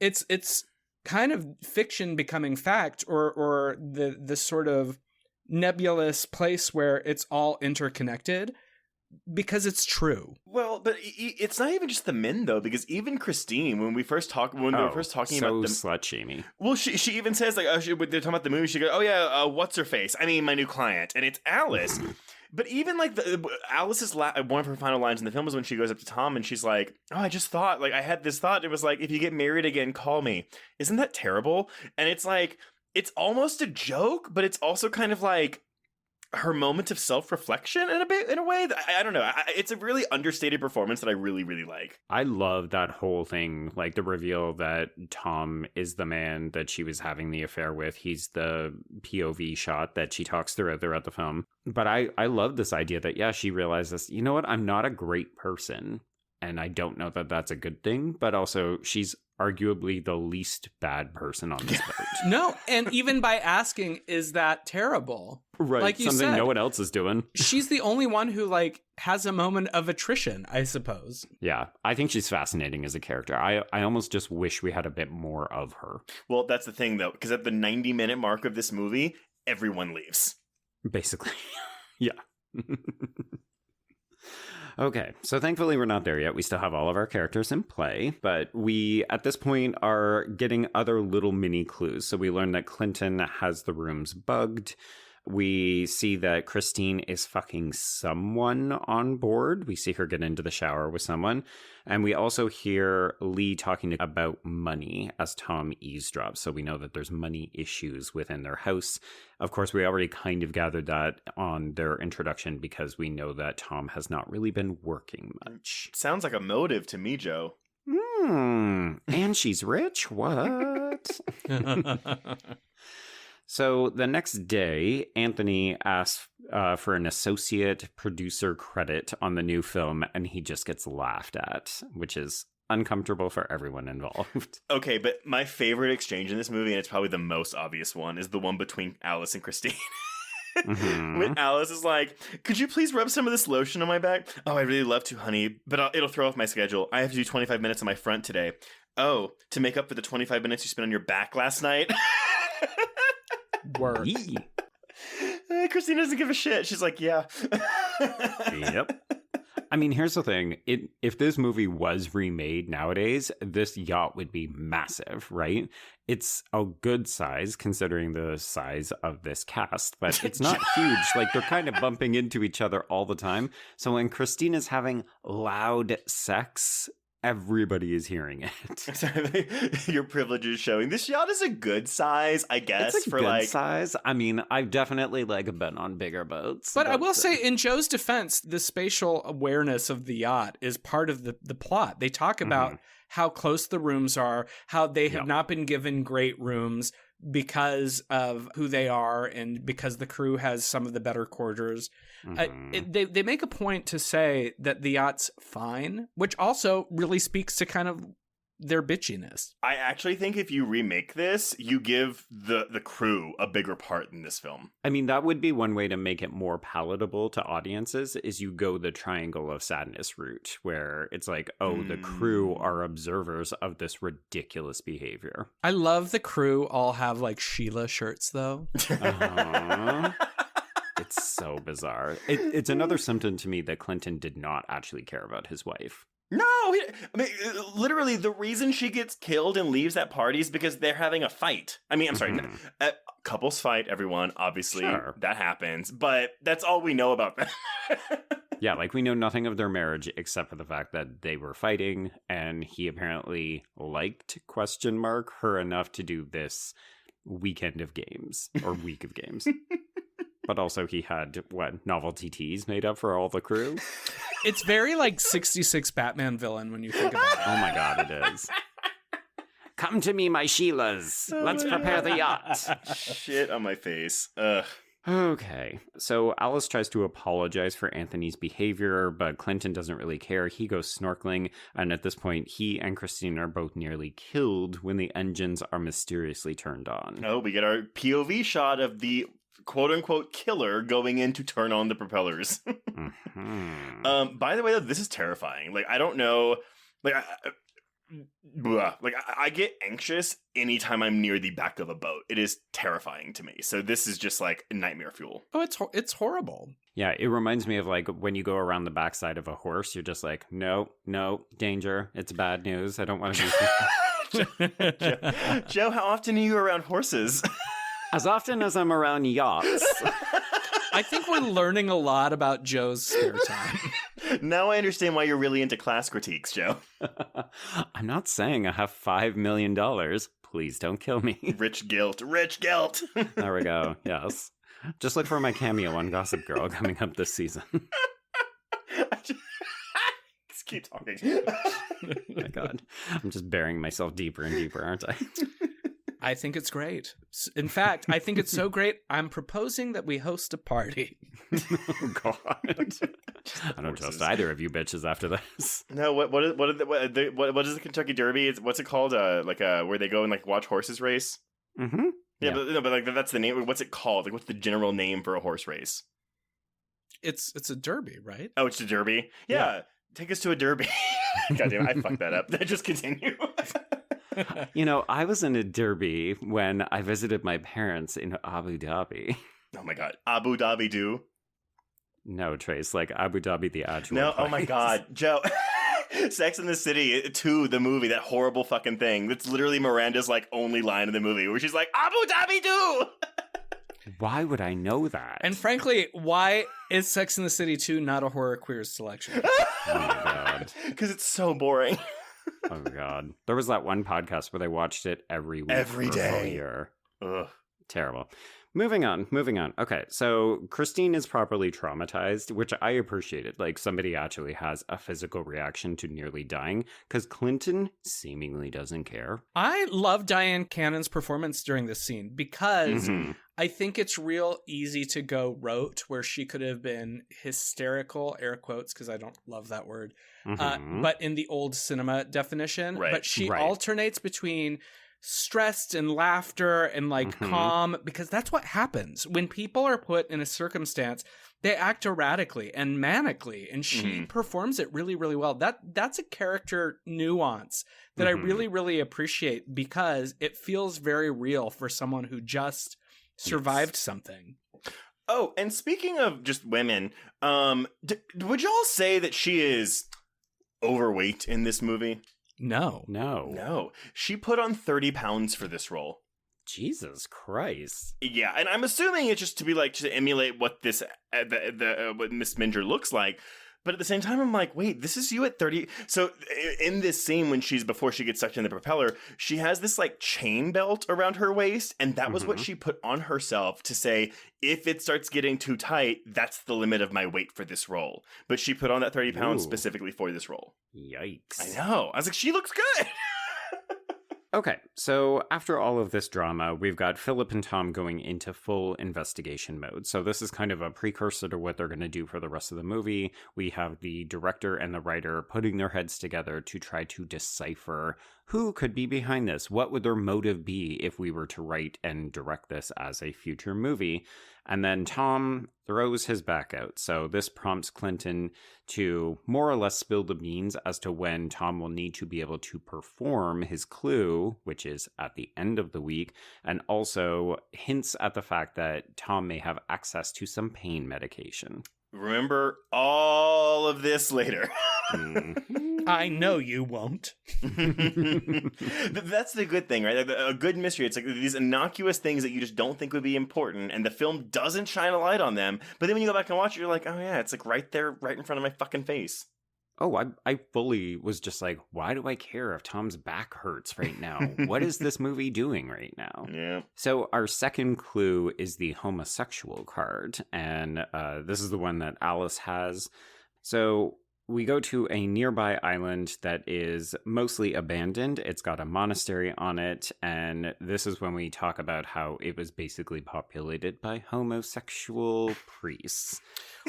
it's kind of fiction becoming fact, or the sort of nebulous place where it's all interconnected, because it's true. Well, but it's not even just the men though, because even Christine, when they were first talking about the slut shamey. Well, she even says like, they're talking about the movie. She goes, "Oh yeah, what's her face? I mean, my new client," and it's Alice. But even like Alice's one of her final lines in the film is when she goes up to Tom and she's like, "Oh, I just thought, like, I had this thought. It was like, if you get married again, call me." Isn't that terrible? And it's like, it's almost a joke, but it's also kind of like her moment of self-reflection in a way that I don't know. It's a really understated performance that I really, really like. I love that whole thing, like the reveal that Tom is the man that she was having the affair with. He's the POV shot that she talks throughout the film. But I love this idea that, she realizes, you know what, I'm not a great person. And I don't know that that's a good thing, but also she's arguably the least bad person on this boat. No, and even by asking, is that terrible? Right, like you something said, no one else is doing. She's the only one who like has a moment of attrition, I suppose. Yeah, I think she's fascinating as a character. I almost just wish we had a bit more of her. Well, that's the thing though, because at the 90-minute mark of this movie, everyone leaves. Basically, yeah. Okay, so thankfully we're not there yet. We still have all of our characters in play, but we, at this point, are getting other little mini clues. So we learn that Clinton has the rooms bugged. We see that Christine is fucking someone on board. We see her get into the shower with someone. And we also hear Lee talking about money as Tom eavesdrops. So we know that there's money issues within their house. Of course, we already kind of gathered that on their introduction because we know that Tom has not really been working much. Sounds like a motive to me, Joe. And she's rich? What? So the next day, Anthony asks for an associate producer credit on the new film, and he just gets laughed at, which is uncomfortable for everyone involved. Okay, but my favorite exchange in this movie, and it's probably the most obvious one, is the one between Alice and Christine. When Alice is like, "Could you please rub some of this lotion on my back?" "Oh, I'd really love to, honey, but it'll throw off my schedule. I have to do 25 minutes on my front today." "Oh, to make up for the 25 minutes you spent on your back last night?" Work. Christine doesn't give a shit. She's like, "Yeah." Yep. I mean, here's the thing. If this movie was remade nowadays, this yacht would be massive, right? It's a good size considering the size of this cast, but it's not huge. Like, they're kind of bumping into each other all the time. So when Christina's having loud sex, everybody is hearing it. Your privilege is showing. This yacht is a good size, I guess. It's a for good like size. I mean, I've definitely been on bigger boats. But I will say, in Joe's defense, the spatial awareness of the yacht is part of the plot. They talk about how close the rooms are, how they have not been given great rooms because of who they are and because the crew has some of the better quarters. They make a point to say that the yacht's fine, which also really speaks to kind of their bitchiness. I actually think if you remake this, you give the crew a bigger part in this film. I mean, that would be one way to make it more palatable to audiences, is you go the triangle of sadness route, where it's like, oh, the crew are observers of this ridiculous behavior. I love the crew all have like Sheila shirts, though. It's so bizarre. It's another symptom to me that Clinton did not actually care about his wife. No, I mean, literally, the reason she gets killed and leaves that party is because they're having a fight. I mean, I'm sorry, couples fight, everyone, obviously, that happens, but that's all we know about them. Yeah, like, we know nothing of their marriage except for the fact that they were fighting, and he apparently liked, her enough to do this weekend of games, or week of games. But also he had, novelty teas made up for all the crew? It's very like 66 Batman villain when you think about it. Oh my god, it is. Come to me, my Sheilas. Let's prepare the yacht. Shit on my face. Ugh. Okay, so Alice tries to apologize for Anthony's behavior, but Clinton doesn't really care. He goes snorkeling, and at this point, he and Christine are both nearly killed when the engines are mysteriously turned on. Oh, we get our POV shot of the quote-unquote killer going in to turn on the propellers. By the way, though, this is terrifying. Like, I don't know. Like, I get anxious anytime I'm near the back of a boat. It is terrifying to me. So this is just like nightmare fuel. Oh, it's horrible. Yeah, it reminds me of like when you go around the backside of a horse, you're just like, no, danger. It's bad news. I don't want to be. Joe, how often are you around horses? As often as I'm around yachts. I think we're learning a lot about Joe's spare time. Now I understand why you're really into class critiques, Joe. I'm not saying I have $5 million. Please don't kill me. Rich guilt. There we go. Yes. Just look for my cameo on Gossip Girl coming up this season. Just keep talking. Oh my God. I'm just burying myself deeper and deeper, aren't I? I think it's great. In fact, I think it's so great, I'm proposing that we host a party. Oh, God. I don't trust either of you bitches after this. No, what is the Kentucky Derby? What's it called? Where they go and like watch horses race? Mm-hmm. Yeah, but like that's the name. What's it called? Like, what's the general name for a horse race? It's a derby, right? Oh, it's a derby? Yeah. Take us to a derby. God damn it, I fucked that up. Just continue. You know, I was in a derby when I visited my parents in Abu Dhabi. Oh my God. Abu Dhabi do? No, Trace, like Abu Dhabi the actual No, place. oh my God. Joe, Sex and the City 2, the movie, that horrible fucking thing. That's literally Miranda's like only line in the movie where she's like, Abu Dhabi do! Why would I know that? And frankly, why is Sex and the City 2 not a horror queers selection? Oh my God. Because it's so boring. Oh God. There was that one podcast where they watched it every week. Every for a full day. year. Ugh. Terrible. Moving on. Okay, so Christine is properly traumatized, which I appreciated. Like, somebody actually has a physical reaction to nearly dying, because Clinton seemingly doesn't care. I love Diane Cannon's performance during this scene because I think it's real easy to go rote, where she could have been hysterical, air quotes, because I don't love that word, but in the old cinema definition. Right. But she alternates between stressed and laughter and like calm, because that's what happens when people are put in a circumstance. They act erratically and manically, and she performs it really, really well. That's a character nuance that I really, really appreciate, because it feels very real for someone who just survived something. Oh, and speaking of just women, would y'all say that she is overweight in this movie? No. No. She put on 30 pounds for this role. Jesus Christ. Yeah, and I'm assuming it's just to be like to emulate what this what Miss Minger looks like. But at the same time, I'm like, wait, this is you at 30. So in this scene when before she gets sucked in the propeller, she has this like chain belt around her waist. And that was what she put on herself to say, if it starts getting too tight, that's the limit of my weight for this role. But she put on that 30 pounds specifically for this role. Yikes. I know. I was like, she looks good. Okay, so after all of this drama, we've got Philip and Tom going into full investigation mode. So this is kind of a precursor to what they're going to do for the rest of the movie. We have the director and the writer putting their heads together to try to decipher who could be behind this. What would their motive be if we were to write and direct this as a future movie? And then Tom throws his back out. So this prompts Clinton to more or less spill the beans as to when Tom will need to be able to perform his clue, which is at the end of the week, and also hints at the fact that Tom may have access to some pain medication. Remember all of this later. I know you won't. That's the good thing, right? A good mystery. It's like these innocuous things that you just don't think would be important, and the film doesn't shine a light on them. But then when you go back and watch it, you're like, oh yeah, it's like right there, right in front of my fucking face. Oh, I fully was just like, why do I care if Tom's back hurts right now? What is this movie doing right now? Yeah. So our second clue is the homosexual card, and this is the one that Alice has. So we go to a nearby island that is mostly abandoned. It's got a monastery on it, and this is when we talk about how it was basically populated by homosexual priests.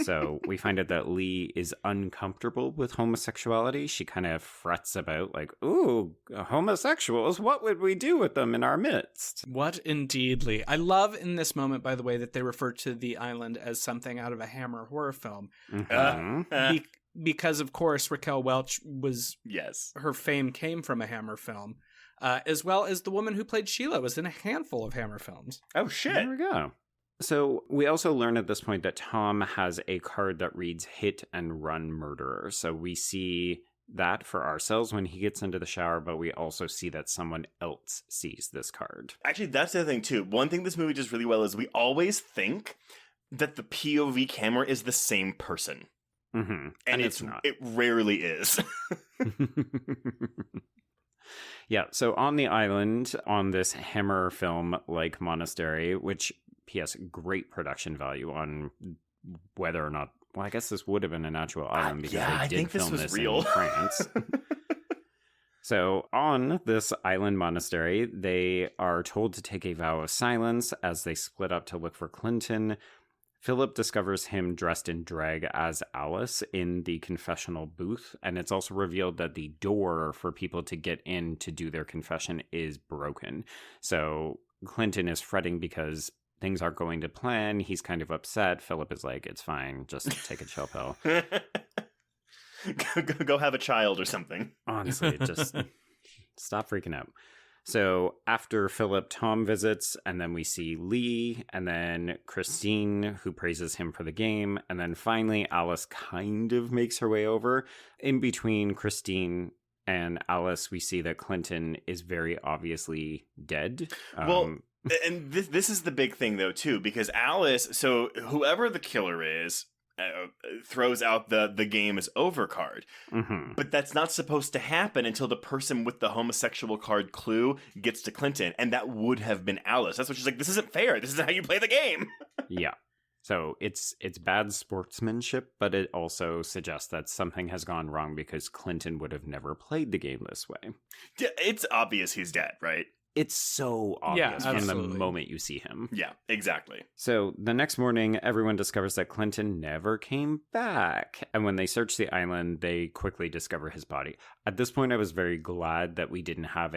So we find out that Lee is uncomfortable with homosexuality. She kind of frets about like, ooh, homosexuals, what would we do with them in our midst? What indeed, Lee. I love in this moment, by the way, that they refer to the island as something out of a Hammer horror film. Because, of course, Raquel Welch was... Yes. Her fame came from a Hammer film. As well as the woman who played Sheila was in a handful of Hammer films. Oh, shit. There we go. So we also learn at this point that Tom has a card that reads hit and run murderer. So we see that for ourselves when he gets into the shower, but we also see that someone else sees this card. Actually, that's the other thing, too. One thing this movie does really well is we always think that the POV camera is the same person. Mm-hmm. And it's not. It rarely is. Yeah, so on the island, on this Hammer film-like monastery, which, P.S., great production value on whether or not... Well, I guess this would have been an actual island because they did film this in France. So on this island monastery, they are told to take a vow of silence as they split up to look for Clinton. Philip discovers him dressed in drag as Alice in the confessional booth, and it's also revealed that the door for people to get in to do their confession is broken. So Clinton is fretting because things aren't going to plan. He's kind of upset. Philip is like, it's fine, just take a chill pill. Go have a child or something. Honestly, just stop freaking out. So after Philip, Tom visits, and then we see Lee, and then Christine, who praises him for the game, and then finally Alice kind of makes her way over. In between Christine and Alice, we see that Clinton is very obviously dead. Well, and this is the big thing, though, too, because Alice, so whoever the killer is, throws out the game is over card. Mm-hmm. But that's not supposed to happen until the person with the homosexual card clue gets to Clinton, and that would have been Alice. That's what she's like, this isn't fair. This isn't how you play the game. Yeah. So it's bad sportsmanship, but it also suggests that something has gone wrong because Clinton would have never played the game this way. It's obvious he's dead, right? It's so obvious from the moment you see him. Yeah, exactly. So the next morning, everyone discovers that Clinton never came back. And when they search the island, they quickly discover his body. At this point, I was very glad that we didn't have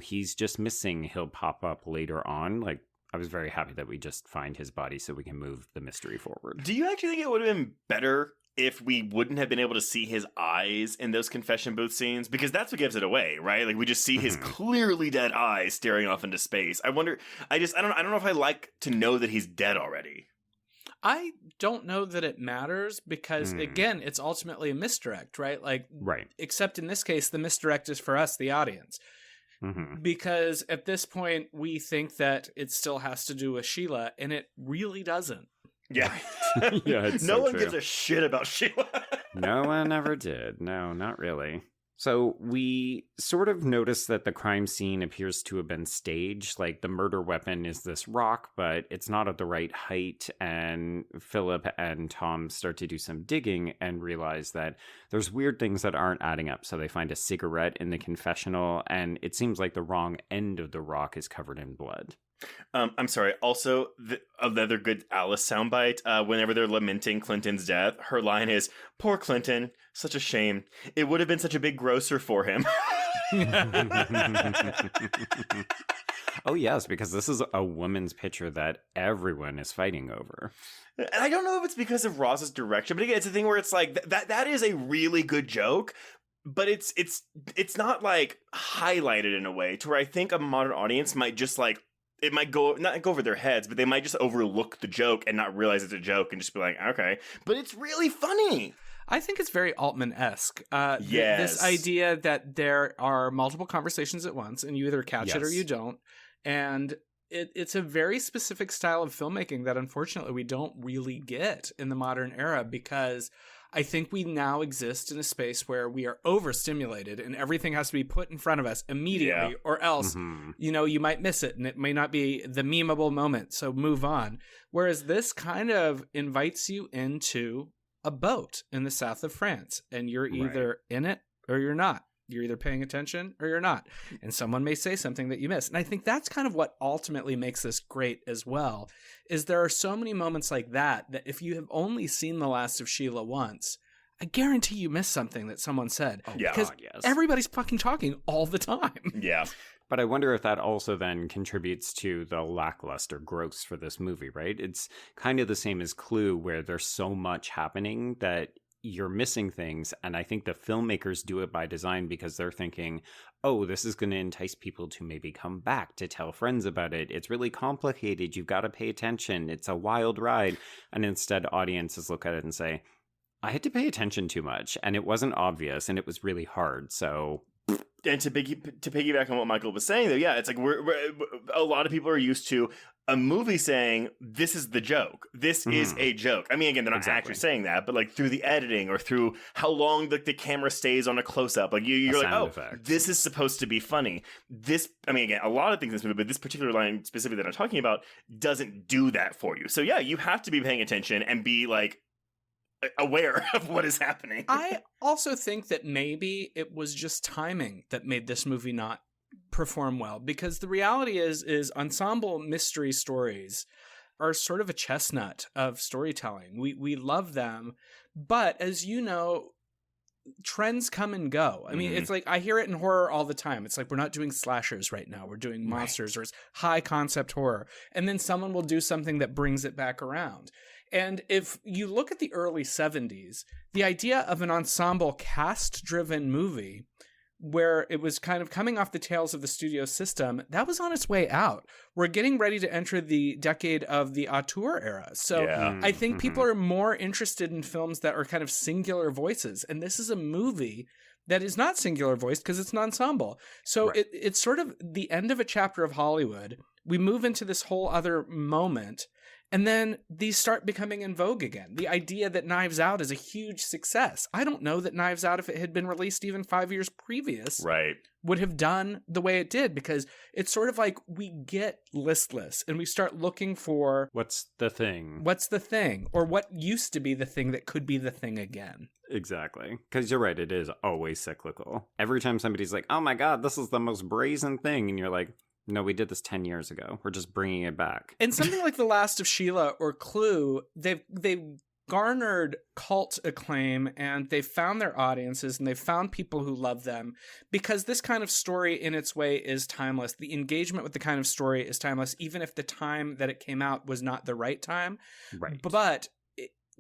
he's just missing. He'll pop up later on. Like, I was very happy that we just find his body so we can move the mystery forward. Do you actually think it would have been better if we wouldn't have been able to see his eyes in those confession booth scenes? Because that's what gives it away, right? Like, we just see his clearly dead eyes staring off into space. I wonder, I don't know if I like to know that he's dead already. I don't know that it matters because, again, it's ultimately a misdirect, right? Like, Right. Except in this case, the misdirect is for us, the audience. Mm-hmm. Because at this point, we think that it still has to do with Sheila, and it really doesn't. Yeah. Yeah, it's no so one true. gives a shit about Sheila. No one ever did. No, not really. So we sort of notice that the crime scene appears to have been staged. Like the murder weapon is this rock, but it's not at the right height. And Philip and Tom start to do some digging and realize that there's weird things that aren't adding up. So they find a cigarette in the confessional, and it seems like the wrong end of the rock is covered in blood. I'm sorry. Also, another good Alice soundbite. Whenever they're lamenting Clinton's death, her line is, "Poor Clinton, such a shame. It would have been such a big grocer for him." Oh, yes, because this is a woman's picture that everyone is fighting over. And I don't know if it's because of Ross's direction, but again, it's a thing where it's like that is a really good joke. But it's not like highlighted in a way to where I think a modern audience might just like, it might not go over their heads, but they might just overlook the joke and not realize it's a joke and just be like, okay. But it's really funny. I think it's very Altman-esque. Yes. This idea that there are multiple conversations at once and you either catch it or you don't. And it's a very specific style of filmmaking that unfortunately we don't really get in the modern era, because I think we now exist in a space where we are overstimulated and everything has to be put in front of us immediately, or else, you might miss it and it may not be the memeable moment. So move on. Whereas this kind of invites you into a boat in the south of France, and you're either in it or you're not. You're either paying attention or you're not. And someone may say something that you miss. And I think that's kind of what ultimately makes this great as well, is there are so many moments like that if you have only seen The Last of Sheila once, I guarantee you missed something that someone said. Oh, yeah. Because everybody's fucking talking all the time. Yeah. But I wonder if that also then contributes to the lackluster gross for this movie, right? It's kind of the same as Clue, where there's so much happening that you're missing things. And I think the filmmakers do it by design because they're thinking, oh, this is going to entice people to maybe come back to tell friends about it. It's really complicated. You've got to pay attention. It's a wild ride. And instead, audiences look at it and say, I had to pay attention too much, and it wasn't obvious, and it was really hard. So, and to piggyback on what Michael was saying, though, yeah, it's like we're a lot of people are used to a movie saying this is the joke. This is a joke. I mean, again, they're not actually saying that, but like through the editing or through how long the camera stays on a close up, like you're like, oh, effect. This is supposed to be funny. This, I mean, again, a lot of things in this movie, but this particular line specifically that I'm talking about doesn't do that for you. So yeah, you have to be paying attention and be like aware of what is happening. I also think that maybe it was just timing that made this movie not perform well, because the reality is ensemble mystery stories are sort of a chestnut of storytelling. We love them, but as you know, trends come and go. I mean, it's like I hear it in horror all the time. It's like we're not doing slashers right now. We're doing monsters or it's high concept horror. And then someone will do something that brings it back around. And if you look at the early 70s, the idea of an ensemble cast-driven movie where it was kind of coming off the tails of the studio system, that was on its way out. We're getting ready to enter the decade of the auteur era. So I think people are more interested in films that are kind of singular voices. And this is a movie that is not singular voiced because it's an ensemble. So it's sort of the end of a chapter of Hollywood. We move into this whole other moment. And then these start becoming in vogue again. The idea that Knives Out is a huge success. I don't know that Knives Out, if it had been released even 5 years previous, would have done the way it did, because it's sort of like we get listless and we start looking for what's the thing? What's the thing? Or what used to be the thing that could be the thing again. Exactly. Because you're right, it is always cyclical. Every time somebody's like, oh my God, this is the most brazen thing. And you're like, no, we did this 10 years ago. We're just bringing it back. And something like The Last of Sheila or Clue, they've garnered cult acclaim and they've found their audiences and they've found people who love them because this kind of story in its way is timeless. The engagement with the kind of story is timeless, even if the time that it came out was not the right time. Right. But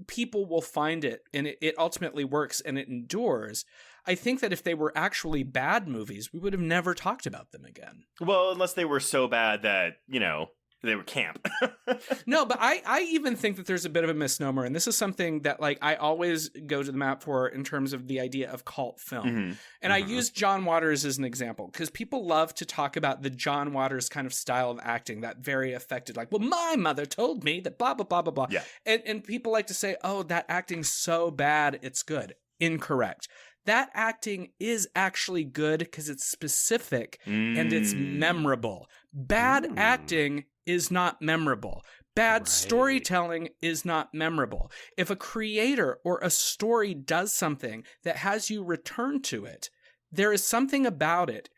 people will find it and it ultimately works and it endures. I think that if they were actually bad movies, we would have never talked about them again. Well, unless they were so bad that, they were camp. No, but I even think that there's a bit of a misnomer, and this is something that like I always go to the map for in terms of the idea of cult film. And I use John Waters as an example because people love to talk about the John Waters kind of style of acting, that very affected, like, well, my mother told me that blah, blah, blah, blah, blah. Yeah. And people like to say, oh, that acting's so bad, it's good. Incorrect. That acting is actually good because it's specific and it's memorable. Bad acting is not memorable. Bad storytelling is not memorable. If a creator or a story does something that has you return to it, there is something about it,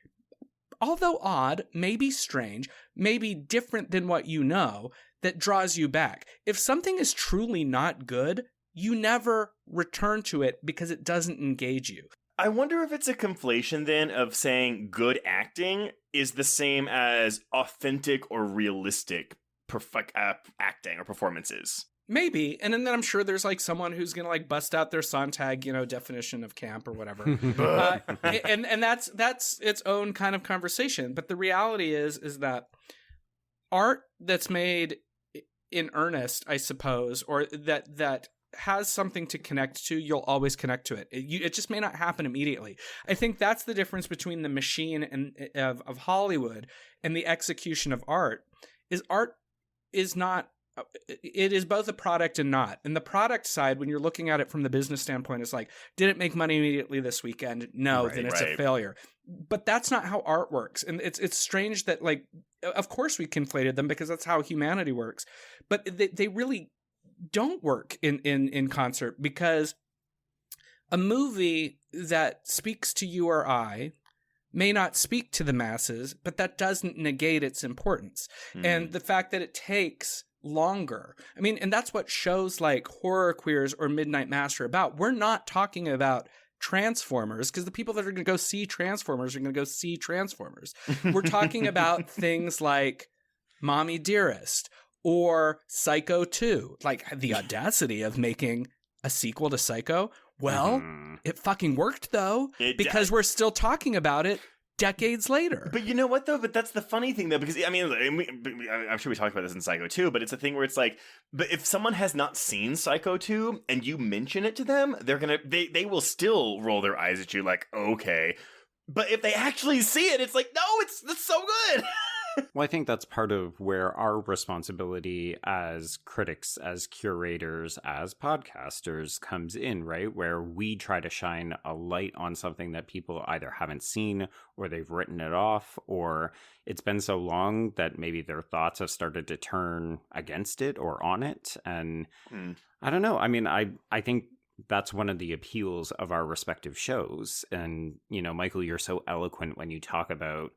although odd, maybe strange, maybe different than what you know, that draws you back. If something is truly not good, you never return to it because it doesn't engage you. I wonder if it's a conflation then of saying good acting is the same as authentic or realistic acting or performances. Maybe. And then I'm sure there's like someone who's going to like bust out their Sontag, definition of camp or whatever. And that's its own kind of conversation. But the reality is that art that's made in earnest, I suppose, or that has something to connect to, you'll always connect to it. It just may not happen immediately. I think that's the difference between the machine of Hollywood and the execution of art. Art is not, it is both a product and not. And the product side, when you're looking at it from the business standpoint, is like, did it make money immediately this weekend? No, then it's a failure. But that's not how art works. And it's strange that, like, of course we conflated them because that's how humanity works. But they really don't work in concert, because a movie that speaks to you or I may not speak to the masses, but that doesn't negate its importance. And the fact that it takes longer. I mean, and that's what shows like Horror Queers or Midnight Mass are about. We're not talking about Transformers, because the people that are going to go see Transformers are going to go see Transformers. We're talking about things like Mommy Dearest or Psycho 2, like the audacity of making a sequel to Psycho. Well, it fucking worked though, because we're still talking about it decades later. But you know what though? But that's the funny thing though, because I mean, I'm sure we talked about this in Psycho 2, but it's a thing where it's like, but if someone has not seen Psycho 2 and you mention it to them, they will still roll their eyes at you like, okay. But if they actually see it, it's like, no, that's so good. Well, I think that's part of where our responsibility as critics, as curators, as podcasters comes in, right? Where we try to shine a light on something that people either haven't seen or they've written it off, or it's been so long that maybe their thoughts have started to turn against it or on it. And I don't know. I mean, I think that's one of the appeals of our respective shows. And, Michael, you're so eloquent when you talk about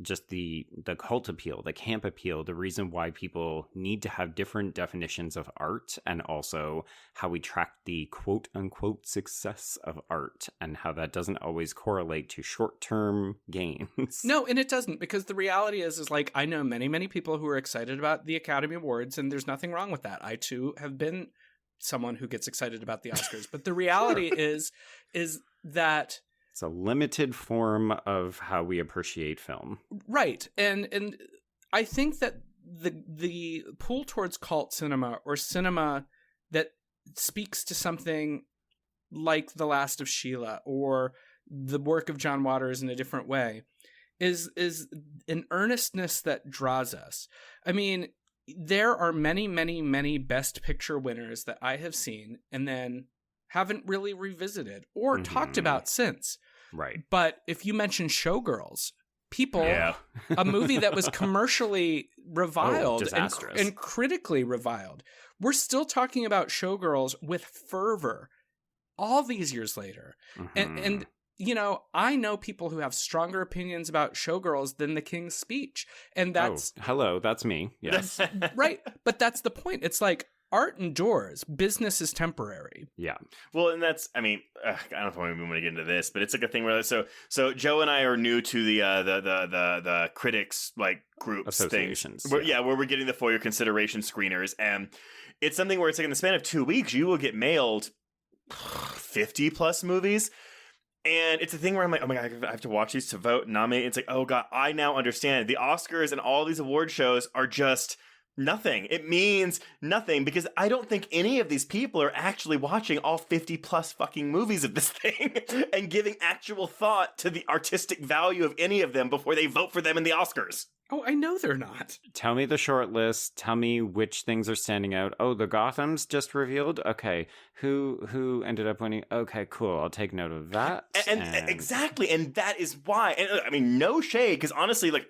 just the cult appeal, the camp appeal, the reason why people need to have different definitions of art, and also how we track the quote unquote success of art and how that doesn't always correlate to short-term gains. No, and it doesn't, because the reality is like, I know many, many people who are excited about the Academy Awards, and there's nothing wrong with that. I too have been someone who gets excited about the Oscars, but the reality is that it's a limited form of how we appreciate film. Right. And I think that the pull towards cult cinema, or cinema that speaks to something like The Last of Sheila or the work of John Waters in a different way, is an earnestness that draws us. I mean, there are many, many, many Best Picture winners that I have seen and then haven't really revisited or talked about since. Right. But if you mention Showgirls, a movie that was commercially reviled and critically reviled, we're still talking about Showgirls with fervor all these years later. And I know people who have stronger opinions about Showgirls than The King's Speech. And that's... Oh, hello, that's me. Yes. Right. But that's the point. It's like, art endures. Business is temporary. Yeah. Well, and that's, I mean, I don't know if we want to get into this, but it's like a thing where, so Joe and I are new to the critics, like, groups. Associations. Where we're getting the for your consideration screeners. And it's something where it's like in the span of 2 weeks, you will get mailed 50 plus movies. And it's a thing where I'm like, oh my God, I have to watch these to vote and nominate. It's like, oh God, I now understand. The Oscars and all these award shows are just nothing. It means nothing because I don't think any of these people are actually watching all 50 plus fucking movies of this thing and giving actual thought to the artistic value of any of them before they vote for them in the Oscars. Oh, I know they're not. Tell me the short list. Tell me which things are standing out. Oh, the Gotham's just revealed? Okay. Who ended up winning? Okay, cool. I'll take note of that. And exactly. And that is why. And I mean, no shade, because honestly, like,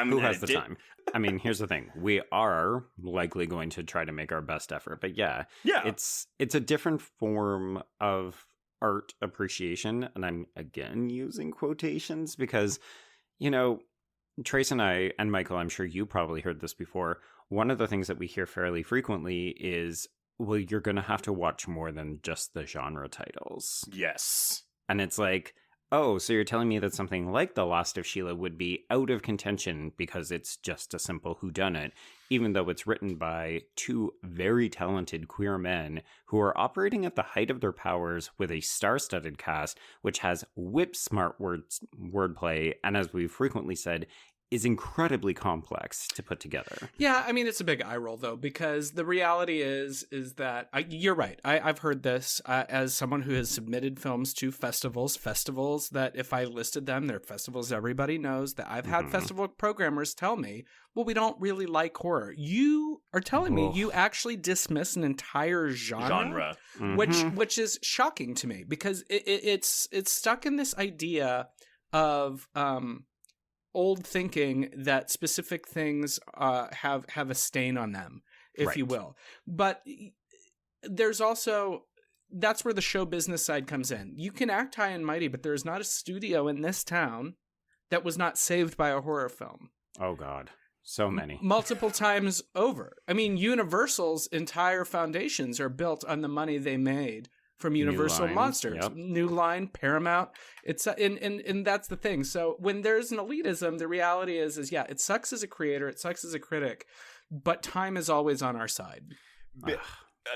who has the time? I mean, here's the thing. We are likely going to try to make our best effort. But yeah. It's a different form of art appreciation. And I'm, again, using quotations because, you know, Trace and I, and Michael, I'm sure you probably heard this before. One of the things that we hear fairly frequently is, well, you're going to have to watch more than just the genre titles. Yes. And it's like, oh, so you're telling me that something like The Last of Sheila would be out of contention because it's just a simple whodunit, even though it's written by two very talented queer men who are operating at the height of their powers with a star-studded cast, which has whip-smart wordplay, and as we've frequently said, is incredibly complex to put together. Yeah, I mean, it's a big eye roll, though, because the reality is that, you're right, I've heard this as someone who has submitted films to festivals that if I listed them, they're festivals everybody knows, that I've had festival programmers tell me, well, we don't really like horror. You are telling me you actually dismiss an entire genre? Which is shocking to me, because it's stuck in this idea of old thinking that specific things have a stain on them, if you will. But there's also, that's where the show business side comes in. You can act high and mighty, but there's not a studio in this town that was not saved by a horror film. Oh, God. So many. Multiple times over. I mean, Universal's entire foundations are built on the money they made from Universal Monsters. Yep. New Line, Paramount. It's and that's the thing. So when there's an elitism, the reality is yeah, it sucks as a creator, it sucks as a critic, but time is always on our side.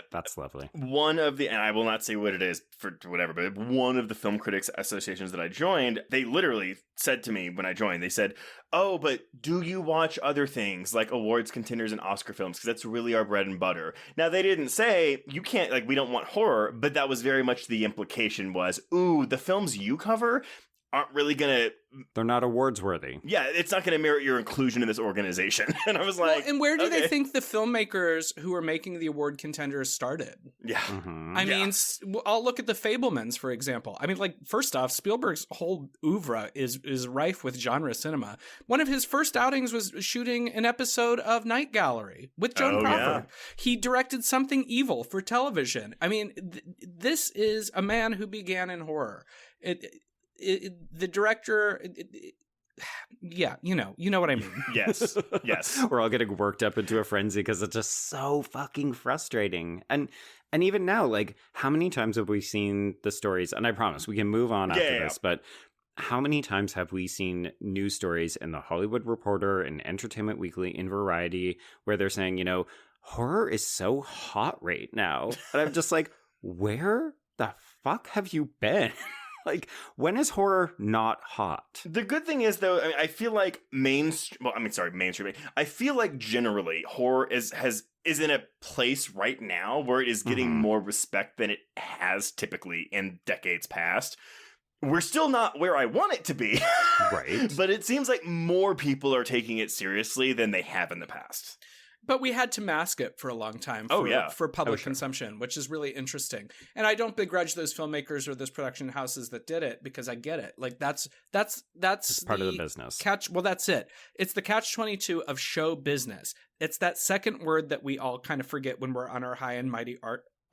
That's lovely. One of the, and I will not say what it is for whatever, but one of the film critics associations that I joined, they literally said to me when I joined, they said, oh, but do you watch other things like awards contenders and Oscar films? Because that's really our bread and butter. Now, they didn't say, you can't, like, we don't want horror, but that was very much the implication was, ooh, the films you cover aren't really gonna, they're not awards worthy. Yeah, it's not gonna merit your inclusion in this organization. And I was like, well, and where do they think the filmmakers who are making the award contenders started? Yeah. I mean, I'll look at the Fablemans, for example. I mean, like, first off, Spielberg's whole oeuvre is rife with genre cinema. One of his first outings was shooting an episode of Night Gallery with Joan Crawford. Yeah. He directed Something Evil for television. I mean, this is a man who began in horror. The director, yeah, you know what I mean. Yes. We're all getting worked up into a frenzy because it's just so fucking frustrating. And even now, like, how many times have we seen the stories? And I promise we can move on after this, but how many times have we seen news stories in the Hollywood Reporter, in Entertainment Weekly, in Variety, where they're saying, you know, horror is so hot right now. And I'm just like, where the fuck have you been? Like, when is horror not hot? The good thing is, though, I mean, I feel like mainstream. I feel like generally horror is in a place right now where it is getting more respect than it has typically in decades past. We're still not where I want it to be, right? But it seems like more people are taking it seriously than they have in the past. But we had to mask it for a long time for public consumption, which is really interesting. And I don't begrudge those filmmakers or those production houses that did it, because I get it. Like, that's it's part of the business. That's it. It's the catch-22 of show business. It's that second word that we all kind of forget when we're on our high and mighty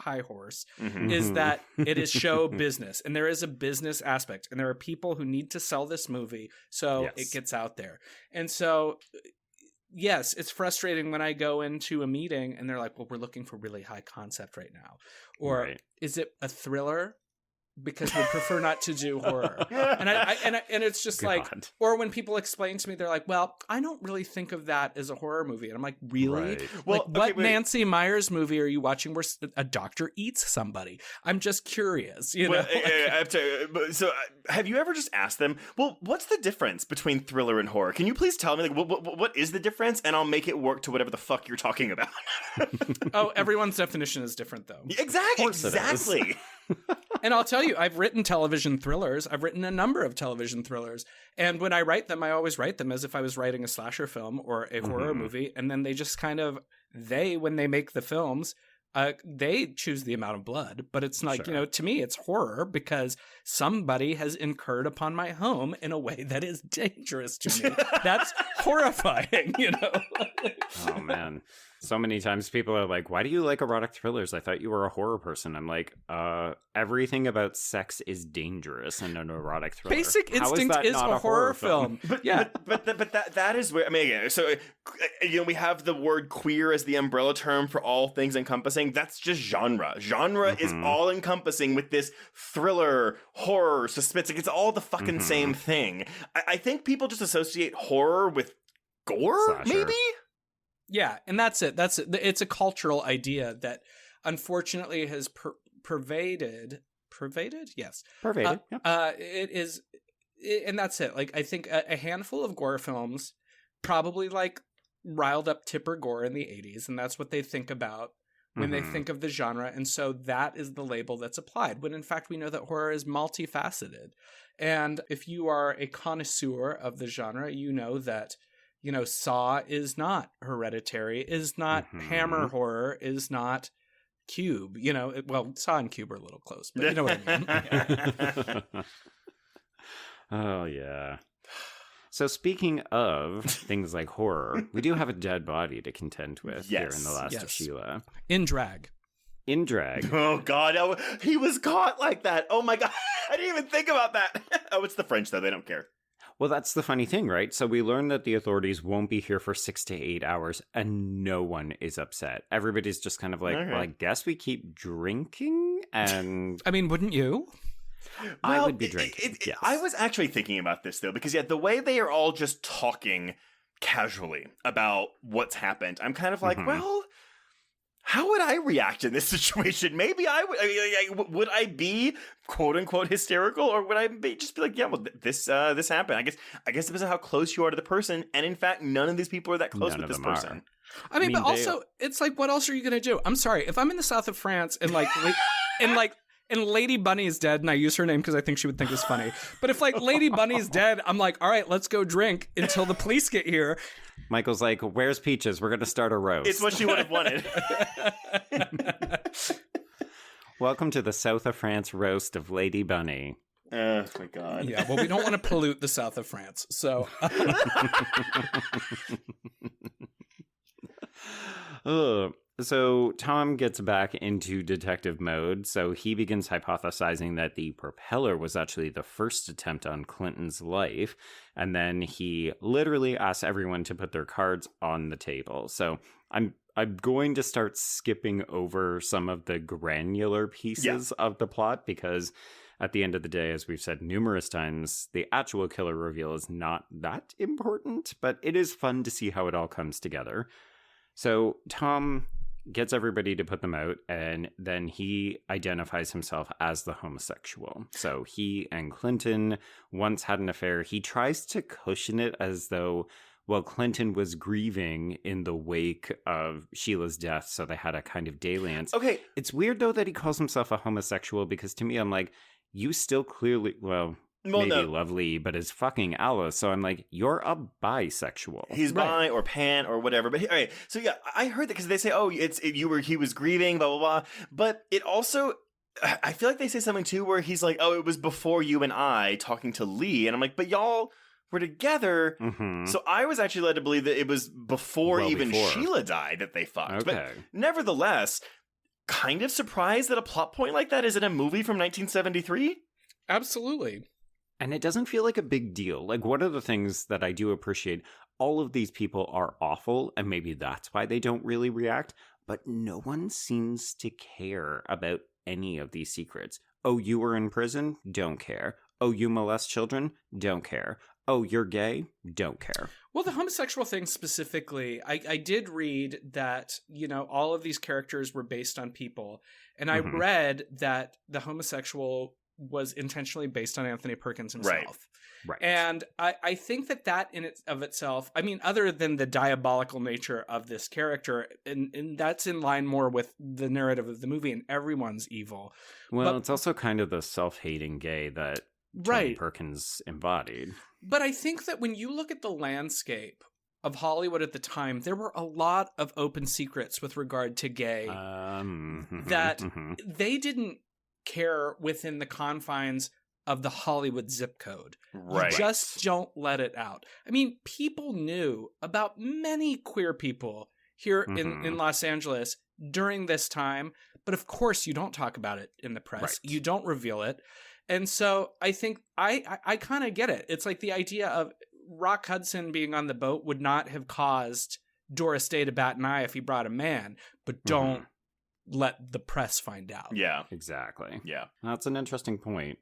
high horse, is that it is show business, and there is a business aspect, and there are people who need to sell this movie so it gets out there. And so, yes, it's frustrating when I go into a meeting and they're like, well, we're looking for really high concept right now. Or is it a thriller because we prefer not to do horror. And it's just like, or when people explain to me, they're like, well, I don't really think of that as a horror movie. And I'm like, really? Right. Well, what Nancy Meyers movie are you watching where a doctor eats somebody? I'm just curious, you know? So have you ever just asked them, well, what's the difference between thriller and horror? Can you please tell me, like, what is the difference? And I'll make it work to whatever the fuck you're talking about. Oh, everyone's definition is different, though. Exactly. And I'll tell you, I've written television thrillers. I've written a number of television thrillers. And when I write them, I always write them as if I was writing a slasher film or a horror movie. And then they just kind of, when they make the films, they choose the amount of blood. But it's like, you know, to me, it's horror because somebody has incurred upon my home in a way that is dangerous to me. That's horrifying, you know? Oh, man. So many times people are like, why do you like erotic thrillers? I thought you were a horror person. I'm like, everything about sex is dangerous in an erotic thriller. Basic Instinct is a horror film. But that is where, I mean, again, so, you know, we have the word queer as the umbrella term for all things encompassing. That's just genre. Genre is all encompassing with this thriller, horror, suspense. Like, it's all the fucking same thing. I think people just associate horror with gore, Slasher. maybe? Yeah, and that's it. It's a cultural idea that unfortunately has pervaded. Yes. Pervaded. It is, and that's it. Like, I think a handful of gore films probably like riled up Tipper Gore in the 80s, and that's what they think about when they think of the genre. And so that is the label that's applied, when in fact we know that horror is multifaceted. And if you are a connoisseur of the genre, you know that, you know, Saw is not Hereditary, is not Hammer horror, is not Cube. You know, well, Saw and Cube are a little close, but you know what I mean. Oh, yeah. So speaking of things like horror, we do have a dead body to contend with here in The Last of Sheila. In drag. In drag. Oh, God. He was caught like that. Oh, my God. I didn't even think about that. Oh, it's the French, though. They don't care. Well, that's the funny thing, right? So we learn that the authorities won't be here for 6 to 8 hours, and no one is upset. Everybody's just kind of like, well, I guess we keep drinking, and... I mean, wouldn't you? I would be drinking, yes. I was actually thinking about this, though, because, the way they are all just talking casually about what's happened, I'm kind of like, well... How would I react in this situation? Maybe I would I be quote unquote hysterical, or would I just be like, yeah, well, this happened. I guess it depends on how close you are to the person, and in fact, none of these people are that close with this person. I mean, but also, it's like, what else are you gonna do? I'm sorry, if I'm in the south of France and and Lady Bunny's dead, and I use her name because I think she would think it's funny. But if like Lady Bunny's dead, I'm like, all right, let's go drink until the police get here. Michael's like, where's Peaches? We're going to start a roast. It's what she would have wanted. Welcome to the South of France roast of Lady Bunny. Oh, my God. Yeah, well, we don't want to pollute the south of France, so... So Tom gets back into detective mode, so he begins hypothesizing that the propeller was actually the first attempt on Clinton's life, and then he literally asks everyone to put their cards on the table. So I'm going to start skipping over some of the granular pieces of the plot, because at the end of the day, as we've said numerous times, the actual killer reveal is not that important, but it is fun to see how it all comes together. So Tom gets everybody to put them out, and then he identifies himself as the homosexual. So he and Clinton once had an affair. He tries to cushion it as though, well, Clinton was grieving in the wake of Sheila's death, so they had a kind of dalliance. Okay. It's weird, though, that he calls himself a homosexual, because to me, I'm like, you still clearly, maybe lovely, but is fucking Alice. So I'm like, you're a bisexual. He's bi or pan or whatever. But all right, so yeah, I heard that because they say, oh, he was grieving, blah blah blah. But it also, I feel like they say something too where he's like, oh, it was before you and I talking to Lee, and I'm like, but y'all were together. So I was actually led to believe that it was before Sheila died that they fucked. Okay. But nevertheless, kind of surprised that a plot point like that is in a movie from 1973. Absolutely. And it doesn't feel like a big deal. Like, one of the things that I do appreciate, all of these people are awful, and maybe that's why they don't really react, but no one seems to care about any of these secrets. Oh, you were in prison? Don't care. Oh, you molest children? Don't care. Oh, you're gay? Don't care. Well, the homosexual thing specifically, I did read that, all of these characters were based on people. And I read that the homosexual was intentionally based on Anthony Perkins himself. Right. And I think that in it of itself, I mean, other than the diabolical nature of this character, and that's in line more with the narrative of the movie, and everyone's evil. Well, it's also kind of the self-hating gay that Tony Perkins embodied. But I think that when you look at the landscape of Hollywood at the time, there were a lot of open secrets with regard to gay that they didn't care within the confines of the Hollywood zip code. Right. You just don't let it out. I mean, people knew about many queer people here in Los Angeles during this time, but of course you don't talk about it in the press. Right. You don't reveal it. And so I think I kind of get it. It's like the idea of Rock Hudson being on the boat would not have caused Doris Day to bat an eye if he brought a man, but don't let the press find out. Yeah. Exactly. Yeah. That's an interesting point.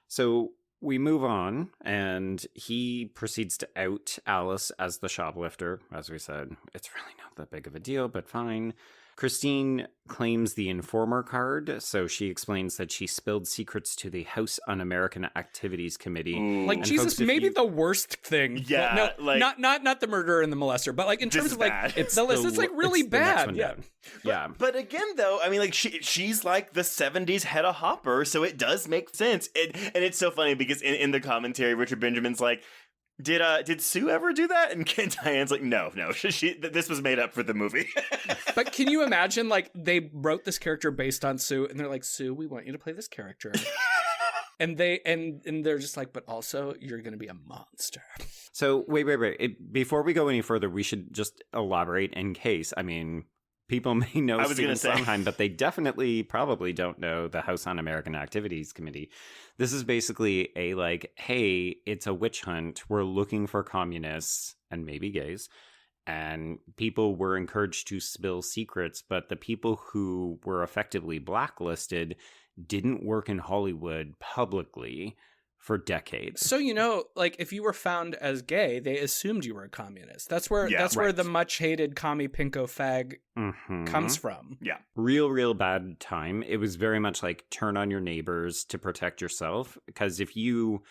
So we move on, and he proceeds to out Alice as the shoplifter. As we said, it's really not that big of a deal, but fine. Christine claims the informer card, so she explains that she spilled secrets to the House Un-American Activities Committee. Ooh. Like, And Jesus, folks, maybe the worst thing. Yeah, No, like- not the murderer and the molester, but like in terms of like bad. the list, it's like really it's the next bad. one Yeah. down. Yeah. But again, though, I mean, like she's like the '70s Hedda Hopper, so it does make sense. And it's so funny because in the commentary, Richard Benjamin's like, "Did Sue ever do that?" And Diane's like, "No, this was made up for the movie." But can you imagine, like, they wrote this character based on Sue, and they're like, "Sue, we want you to play this character," and they're just like, "But also, you're going to be a monster." So wait. Before we go any further, we should just elaborate in case. I mean, people may know I was Stephen gonna say. Sondheim, but they probably don't know the House Un-American Activities Committee. This is basically a like, hey, it's a witch hunt. We're looking for communists and maybe gays. And people were encouraged to spill secrets, but the people who were effectively blacklisted didn't work in Hollywood publicly for decades. So, like, if you were found as gay, they assumed you were a communist. That's where where the much hated commie pinko fag comes from. Yeah. Real bad time. It was very much like turn on your neighbors to protect yourself, because if you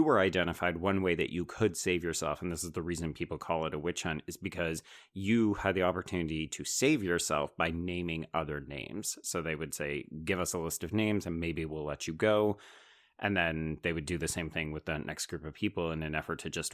were identified, one way that you could save yourself, and this is the reason people call it a witch hunt, is because you had the opportunity to save yourself by naming other names. So they would say, give us a list of names and maybe we'll let you go. And then they would do the same thing with the next group of people in an effort to just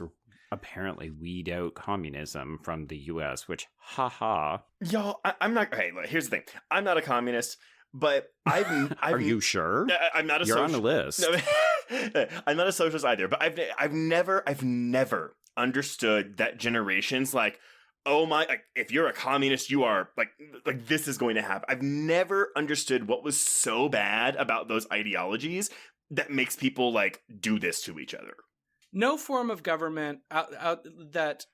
apparently weed out communism from the U.S., which, haha. Y'all, I'm not. Hey, look, here's the thing. I'm not a communist, but I've Are you sure? I'm not a. You're on the list. No, I'm not a socialist either. But I've never understood that generations like, oh my, like, if you're a communist, you are like this is going to happen. I've never understood what was so bad about those ideologies that makes people like do this to each other. No form of government out that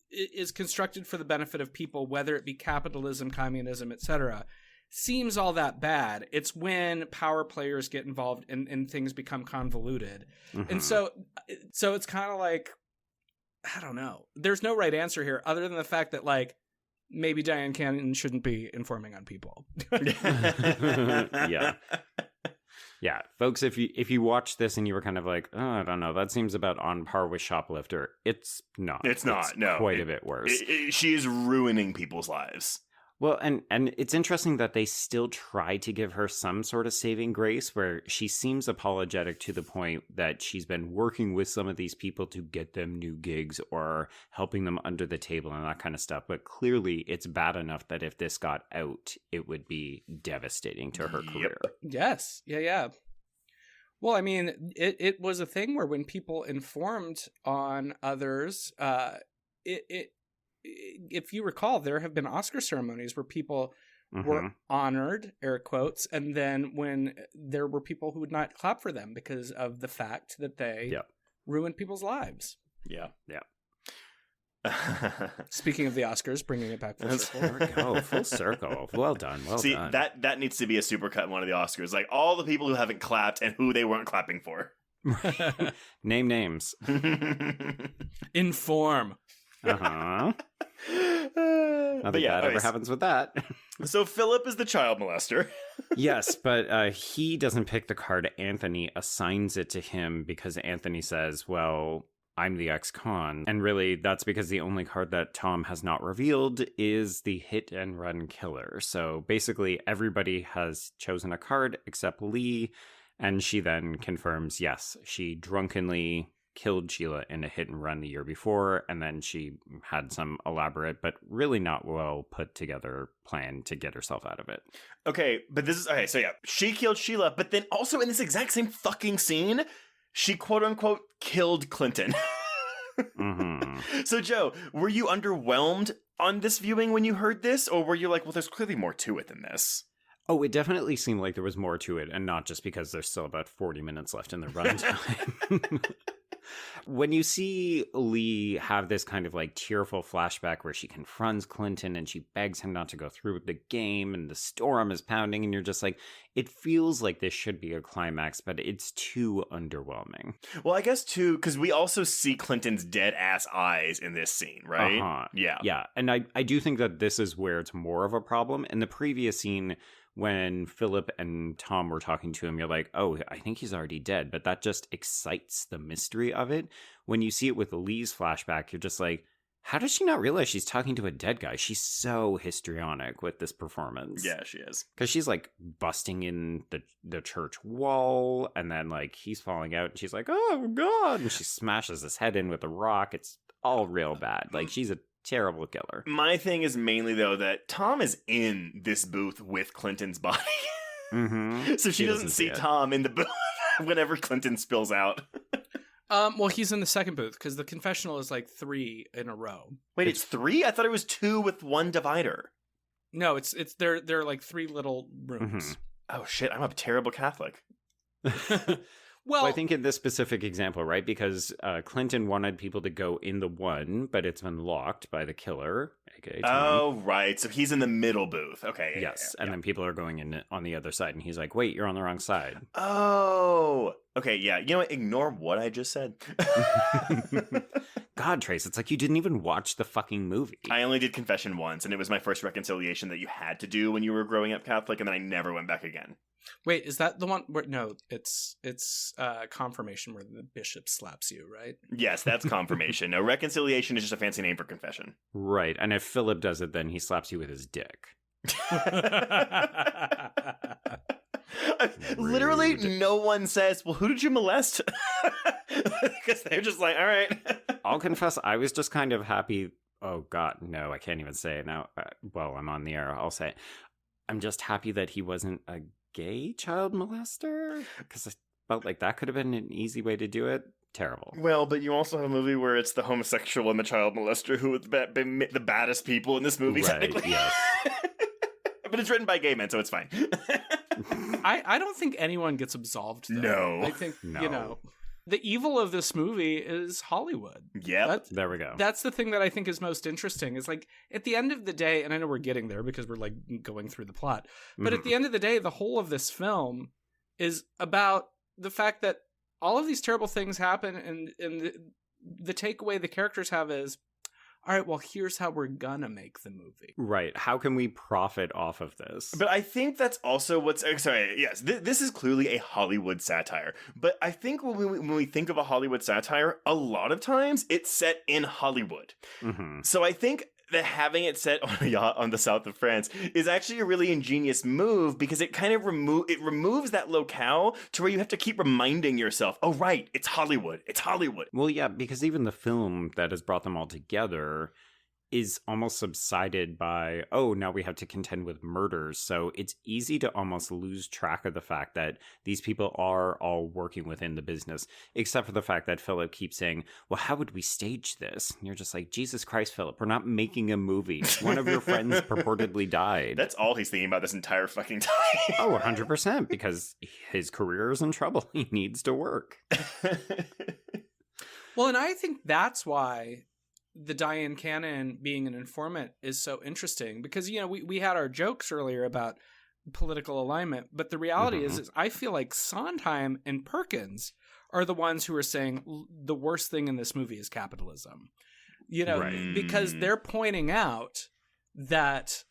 is constructed for the benefit of people, whether it be capitalism, communism, etc., seems all that bad. It's when power players get involved and things become convoluted. And so it's kind of like, I don't know. There's no right answer here other than the fact that, like, maybe Diane Cannon shouldn't be informing on people. Yeah. Yeah, folks, if you watch this and you were kind of like, oh, I don't know, that seems about on par with Shoplifter, it's not. It's not, no. Quite a bit worse. She is ruining people's lives. Well, and it's interesting that they still try to give her some sort of saving grace where she seems apologetic to the point that she's been working with some of these people to get them new gigs or helping them under the table and that kind of stuff. But clearly it's bad enough that if this got out, it would be devastating to her career. Yes. Yeah. Well, I mean, it was a thing where when people informed on others, if you recall, there have been Oscar ceremonies where people were honored, air quotes, and then when there were people who would not clap for them because of the fact that they ruined people's lives. Yeah. Speaking of the Oscars, bringing it back full circle. There we go, full circle. Well done, well See, done. that needs to be a supercut in one of the Oscars. Like, all the people who haven't clapped and who they weren't clapping for. Name names. Inform. Uh-huh. Nothing bad ever happens with that. So Philip is the child molester. Yes, but he doesn't pick the card. Anthony assigns it to him because Anthony says, well, I'm the ex-con. And really, that's because the only card that Tom has not revealed is the hit and run killer. So basically, everybody has chosen a card except Lee, and she then confirms, yes, she drunkenly killed Sheila in a hit and run the year before, and then she had some elaborate but really not well put together plan to get herself out of it. Okay, but this is okay, so yeah, she killed Sheila, but then also in this exact same fucking scene, she quote unquote killed Clinton. Mm-hmm. So Joe, were you underwhelmed on this viewing when you heard this, or were you like, well, there's clearly more to it than this? Oh, it definitely seemed like there was more to it, and not just because there's still about 40 minutes left in the runtime. When you see Lee have this kind of like tearful flashback where she confronts Clinton and she begs him not to go through with the game and the storm is pounding, and you're just like, it feels like this should be a climax, but it's too underwhelming. Well, I guess too, because we also see Clinton's dead ass eyes in this scene, right? Uh-huh. Yeah. Yeah. And I do think that this is where it's more of a problem. In the previous scene, when Philip and Tom were talking to him, you're like, oh, I think he's already dead. But that just excites the mystery of it. When you see it with Lee's flashback, you're just like, how does she not realize she's talking to a dead guy? She's so histrionic with this performance. Yeah, she is. Because she's like busting in the church wall, and then like he's falling out, and she's like, oh, God. And she smashes his head in with a rock. It's all real bad. Like, she's a terrible killer. My thing is mainly, though, that Tom is in this booth with Clinton's body. Mm-hmm. So she doesn't see Tom in the booth whenever Clinton spills out. Well, he's in the second booth because the confessional is like 3 in a row. Wait, it's 3? I thought it was 2 with 1 divider. No, it's they're like 3 little rooms. Mm-hmm. Oh shit, I'm a terrible Catholic. Well, I think in this specific example, right, because Clinton wanted people to go in the one, but it's been locked by the killer, aka Tom. Oh, right. So he's in the middle booth. Okay. Yes, and then people are going in on the other side, and he's like, wait, you're on the wrong side. Oh, okay, yeah. You know what? Ignore what I just said. God, Trace, it's like you didn't even watch the fucking movie. I only did confession once, and it was my first reconciliation that you had to do when you were growing up Catholic, and then I never went back again. wait, is that the one where no, it's confirmation where the bishop slaps you, right? Yes, that's confirmation. No, reconciliation is just a fancy name for confession. Right, and if Philip does it, then he slaps you with his dick. Literally, no one says, well, who did you molest? Because they're just like, all right. I'll confess, I was just kind of happy. Oh, God, no, I can't even say it now. Well, I'm on the air. I'll say it. I'm just happy that he wasn't a gay child molester, because I felt like that could have been an easy way to do it. Terrible. Well, but you also have a movie where it's the homosexual and the child molester who have been the baddest people in this movie, Right, technically. yes. But it's written by gay men, so it's fine. I don't think anyone gets absolved, though. No. I think, No. you know, the evil of this movie is Hollywood. Yep. There we go. That's the thing that I think is most interesting is like at the end of the day, and I know we're getting there because we're like going through the plot, but at the end of the day, the whole of this film is about the fact that all of these terrible things happen, and the takeaway the characters have is, all right, well, here's how we're gonna make the movie. Right. How can we profit off of this? But I think that's also what's... Sorry, yes, this is clearly a Hollywood satire. But I think when we think of a Hollywood satire, a lot of times it's set in Hollywood. Mm-hmm. So I think that having it set on a yacht on the south of France is actually a really ingenious move, because it kind of removes that locale to where you have to keep reminding yourself, oh, right, it's Hollywood. It's Hollywood. Well, yeah, because even the film that has brought them all together is almost subsided by, oh, now we have to contend with murders. So it's easy to almost lose track of the fact that these people are all working within the business, except for the fact that Philip keeps saying, well, how would we stage this? And you're just like, Jesus Christ, Philip, we're not making a movie. One of your friends purportedly died. That's all he's thinking about this entire fucking time. Oh, 100%, because his career is in trouble. He needs to work. Well, and I think that's why the Diane Cannon being an informant is so interesting because, you know, we had our jokes earlier about political alignment, but the reality is I feel like Sondheim and Perkins are the ones who are saying the worst thing in this movie is capitalism, you know, because they're pointing out that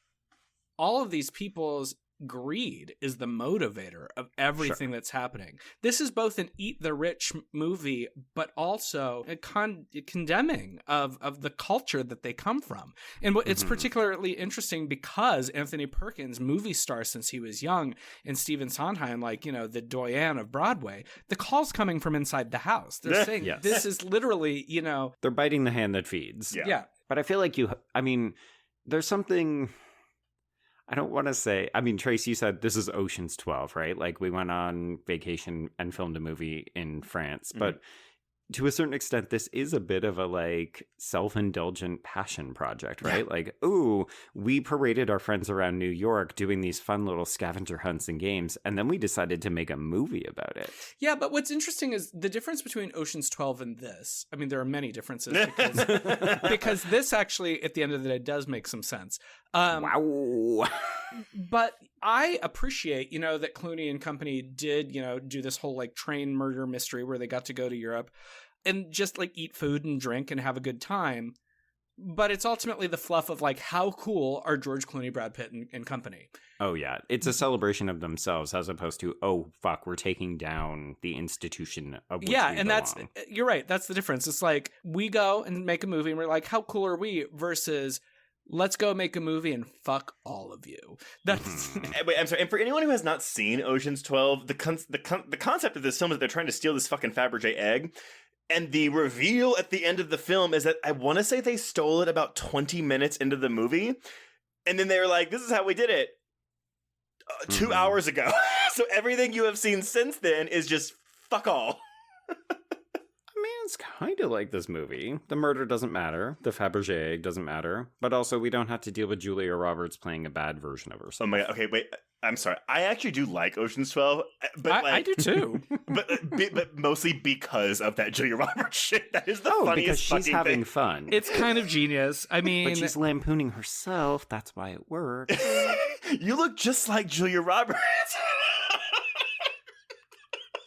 all of these people's greed is the motivator of everything that's happening. This is both an eat the rich movie, but also a condemning of the culture that they come from. And it's particularly interesting because Anthony Perkins, movie star since he was young, and Stephen Sondheim, like, you know, the doyen of Broadway, the call's coming from inside the house. They're saying this is literally, you know... They're biting the hand that feeds. Yeah. But I feel like there's something... I don't want to say, I mean, Trace, you said this is Ocean's 12, right? Like we went on vacation and filmed a movie in France, but to a certain extent, this is a bit of a like self-indulgent passion project, right? Like, ooh, we paraded our friends around New York doing these fun little scavenger hunts and games, and then we decided to make a movie about it. Yeah, but what's interesting is the difference between Ocean's 12 and this. I mean, there are many differences because this actually, at the end of the day, does make some sense. Wow. But I appreciate, you know, that Clooney and company did, you know, do this whole like train murder mystery where they got to go to Europe and just like eat food and drink and have a good time. But it's ultimately the fluff of like, how cool are George Clooney, Brad Pitt, and company? Oh, yeah. It's a celebration of themselves as opposed to, oh, fuck, we're taking down the institution of which we belong. You're right. That's the difference. It's like we go and make a movie and we're like, how cool are we versus let's go make a movie and fuck all of you. That's Wait, I'm sorry. And for anyone who has not seen Ocean's 12, the concept of this film is that they're trying to steal this fucking Fabergé egg. And the reveal at the end of the film is that I want to say they stole it about 20 minutes into the movie. And then they were like, this is how we did it 2 hours ago. So everything you have seen since then is just fuck all. I mean, it's kind of like this movie. The murder doesn't matter. The Fabergé egg doesn't matter. But also, we don't have to deal with Julia Roberts playing a bad version of herself. Oh my god. Okay, wait. I'm sorry. I actually do like Ocean's 12. But I do too. but mostly because of that Julia Roberts shit. That is the funniest because she's fucking having thing. fun. It's kind of genius. I mean... But she's lampooning herself. That's why it works. You look just like Julia Roberts.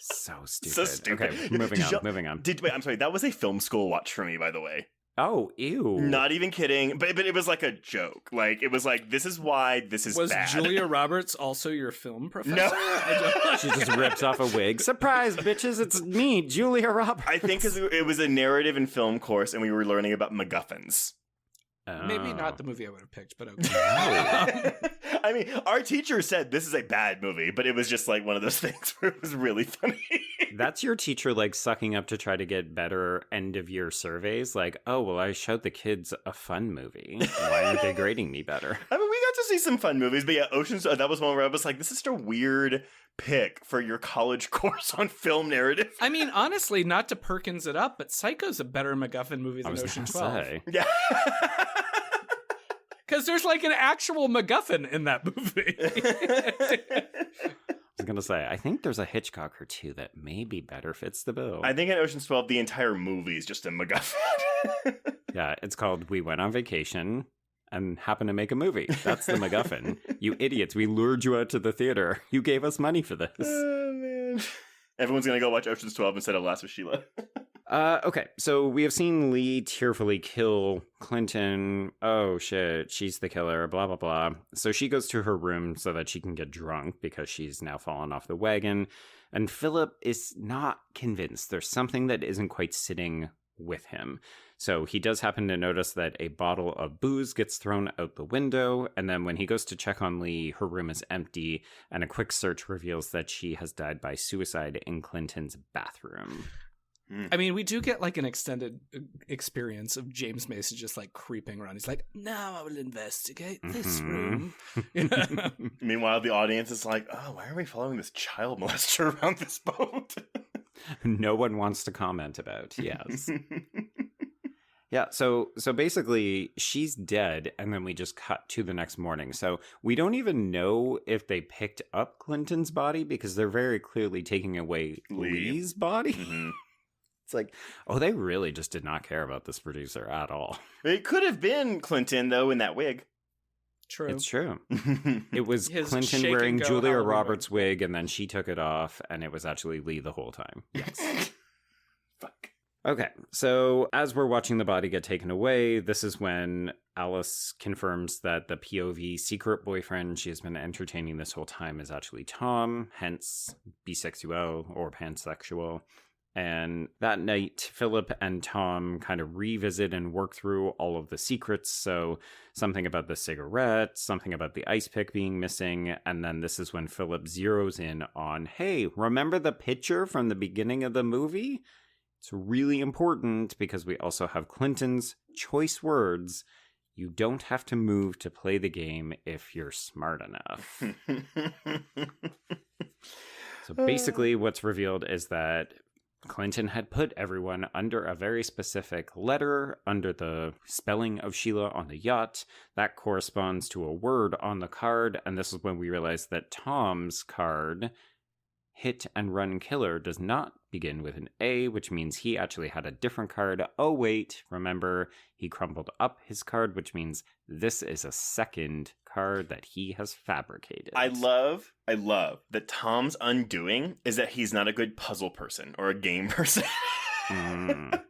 So stupid. So stupid. Okay, moving on. Wait, I'm sorry. That was a film school watch for me, by the way. Oh, ew. Not even kidding. But it was like a joke. Like, it was like, this is why this is bad. Was Julia Roberts also your film professor? No. She just rips off a wig. Surprise, bitches, it's me, Julia Roberts. I think because it was a narrative and film course and we were learning about MacGuffins. Maybe not the movie I would have picked, but okay. I mean, our teacher said this is a bad movie, but it was just like one of those things where it was really funny. That's your teacher like sucking up to try to get better end of year surveys. Like, oh, well, I showed the kids a fun movie. Why aren't they grading me better? I mean, we got to see some fun movies, but yeah, Ocean's, that was one where I was like, this is just a weird pick for your college course on film narrative. I mean, honestly, not to Perkins it up, but Psycho's a better MacGuffin movie than Ocean 12. Yeah. Because there's like an actual MacGuffin in that movie. I was going to say, I think there's a Hitchcock or two that maybe better fits the bill. I think in Ocean's 12, the entire movie is just a MacGuffin. Yeah, it's called We Went on Vacation and Happened to Make a Movie. That's the MacGuffin. You idiots, we lured you out to the theater. You gave us money for this. Oh, man. Everyone's going to go watch Ocean's 12 instead of Last of Sheila. Okay, so we have seen Lee tearfully kill Clinton. Oh shit, she's the killer, blah, blah, blah. So she goes to her room so that she can get drunk because she's now fallen off the wagon. And Philip is not convinced. There's something that isn't quite sitting with him. So he does happen to notice that a bottle of booze gets thrown out the window. And then when he goes to check on Lee, her room is empty. And a quick search reveals that she has died by suicide in Clinton's bathroom. I mean, we do get like an extended experience of James Mason just like creeping around. He's like, now I will investigate this room. Meanwhile, the audience is like, oh, why are we following this child molester around this boat? No one wants to comment about, yes. Yeah, so basically she's dead, and then we just cut to the next morning. So we don't even know if they picked up Clinton's body because they're very clearly taking away Lee's body. It's like, oh, they really just did not care about this producer at all. It could have been Clinton, though, in that wig. True. It's true. It was His Clinton shake wearing and go Julia Halloween Roberts' wig, and then she took it off, and it was actually Lee the whole time. Yes. Fuck. Okay, so as we're watching the body get taken away, this is when Alice confirms that the POV secret boyfriend she has been entertaining this whole time is actually Tom, hence bisexual or pansexual. And that night, Philip and Tom kind of revisit and work through all of the secrets. So something about the cigarette, something about the ice pick being missing. And then this is when Philip zeroes in on, hey, remember the picture from the beginning of the movie? It's really important because we also have Clinton's choice words. You don't have to move to play the game if you're smart enough. So basically what's revealed is that Clinton had put everyone under a very specific letter under the spelling of Sheila on the yacht. That corresponds to a word on the card, and this is when we realized that Tom's card, Hit and Run Killer, does not begin with an A, which means he actually had a different card. Oh wait, remember, he crumpled up his card, which means this is a second card that he has fabricated. I love that Tom's undoing is that he's not a good puzzle person or a game person. Mm.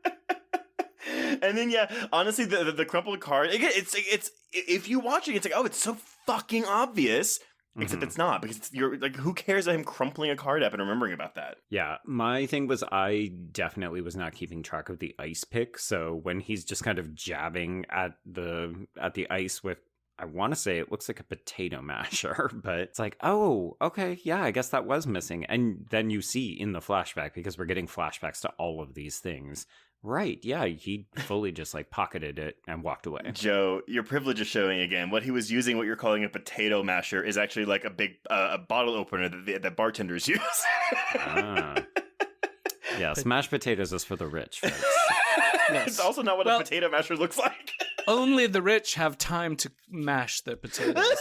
And then, yeah, honestly, the crumpled card, it's if you watch it, it's like, oh, it's so fucking obvious. Except it's not, because you're like, who cares about him crumpling a card up and remembering about that? Yeah, my thing was I definitely was not keeping track of the ice pick. So when he's just kind of jabbing at the ice with, I want to say it looks like a potato masher, but it's like, oh, okay, yeah, I guess that was missing. And then you see in the flashback, because we're getting flashbacks to all of these things. Right, yeah, he fully just like pocketed it and walked away. Joe, your privilege is showing again. What he was using, what you're calling a potato masher, is actually like a big a bottle opener that bartenders use. Yes, mashed potatoes is for the rich, folks. Yes. It's also not what a potato masher looks like. Only the rich have time to mash their potatoes.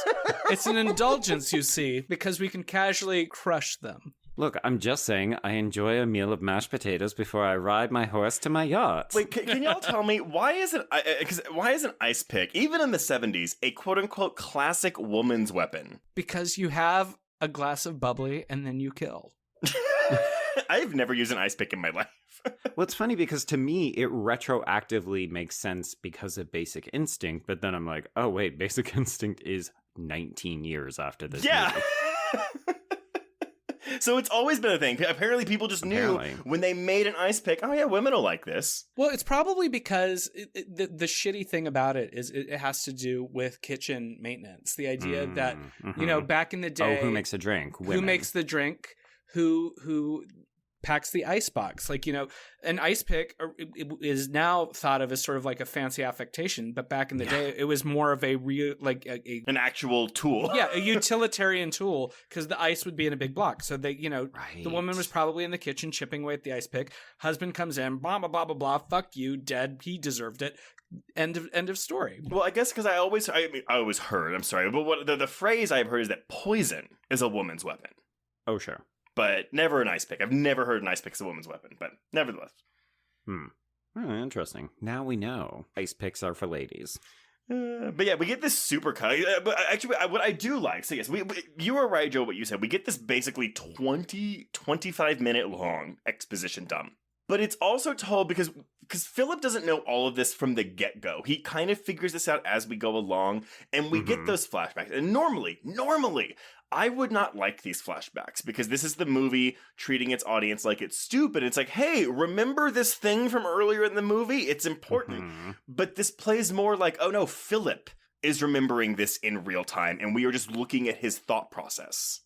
It's an indulgence, you see, because we can casually crush them. Look, I'm just saying I enjoy a meal of mashed potatoes before I ride my horse to my yacht. Wait, can y'all tell me why is an ice pick, even in the 70s, a quote-unquote classic woman's weapon? Because you have a glass of bubbly and then you kill. I've never used an ice pick in my life. Well, it's funny because to me, it retroactively makes sense because of Basic Instinct, but then I'm like, oh, wait, Basic Instinct is 19 years after this movie. So it's always been a thing. Apparently people just knew when they made an ice pick, oh yeah, women will like this. Well, it's probably because the shitty thing about it is it has to do with kitchen maintenance. The idea that, you know, back in the day... Oh, who makes a drink? Women. Who makes the drink? Who packs the ice box? Like, you know, an ice pick is now thought of as sort of like a fancy affectation, but back in the day, it was more of a real, like an actual tool. Yeah, a utilitarian tool, because the ice would be in a big block. So they, you know, the woman was probably in the kitchen chipping away at the ice pick. Husband comes in, blah blah blah blah blah. Fuck you, dead. He deserved it. End of story. Well, I guess because I always heard. I'm sorry, but what the phrase I've heard is that poison is a woman's weapon. Oh, sure. But never an ice pick. I've never heard an ice pick is a woman's weapon, but nevertheless. Oh, interesting. Now we know. Ice picks are for ladies. But yeah, we get this super cut. But actually, what I do like, so yes, you were right, Joe, what you said. We get this basically 25 minute long exposition dump. But it's also told because Philip doesn't know all of this from the get-go. He kind of figures this out as we go along, and we get those flashbacks. And normally, I would not like these flashbacks because this is the movie treating its audience like it's stupid. It's like, hey, remember this thing from earlier in the movie? It's important. But this plays more like, oh no, Philip is remembering this in real time, and we are just looking at his thought process.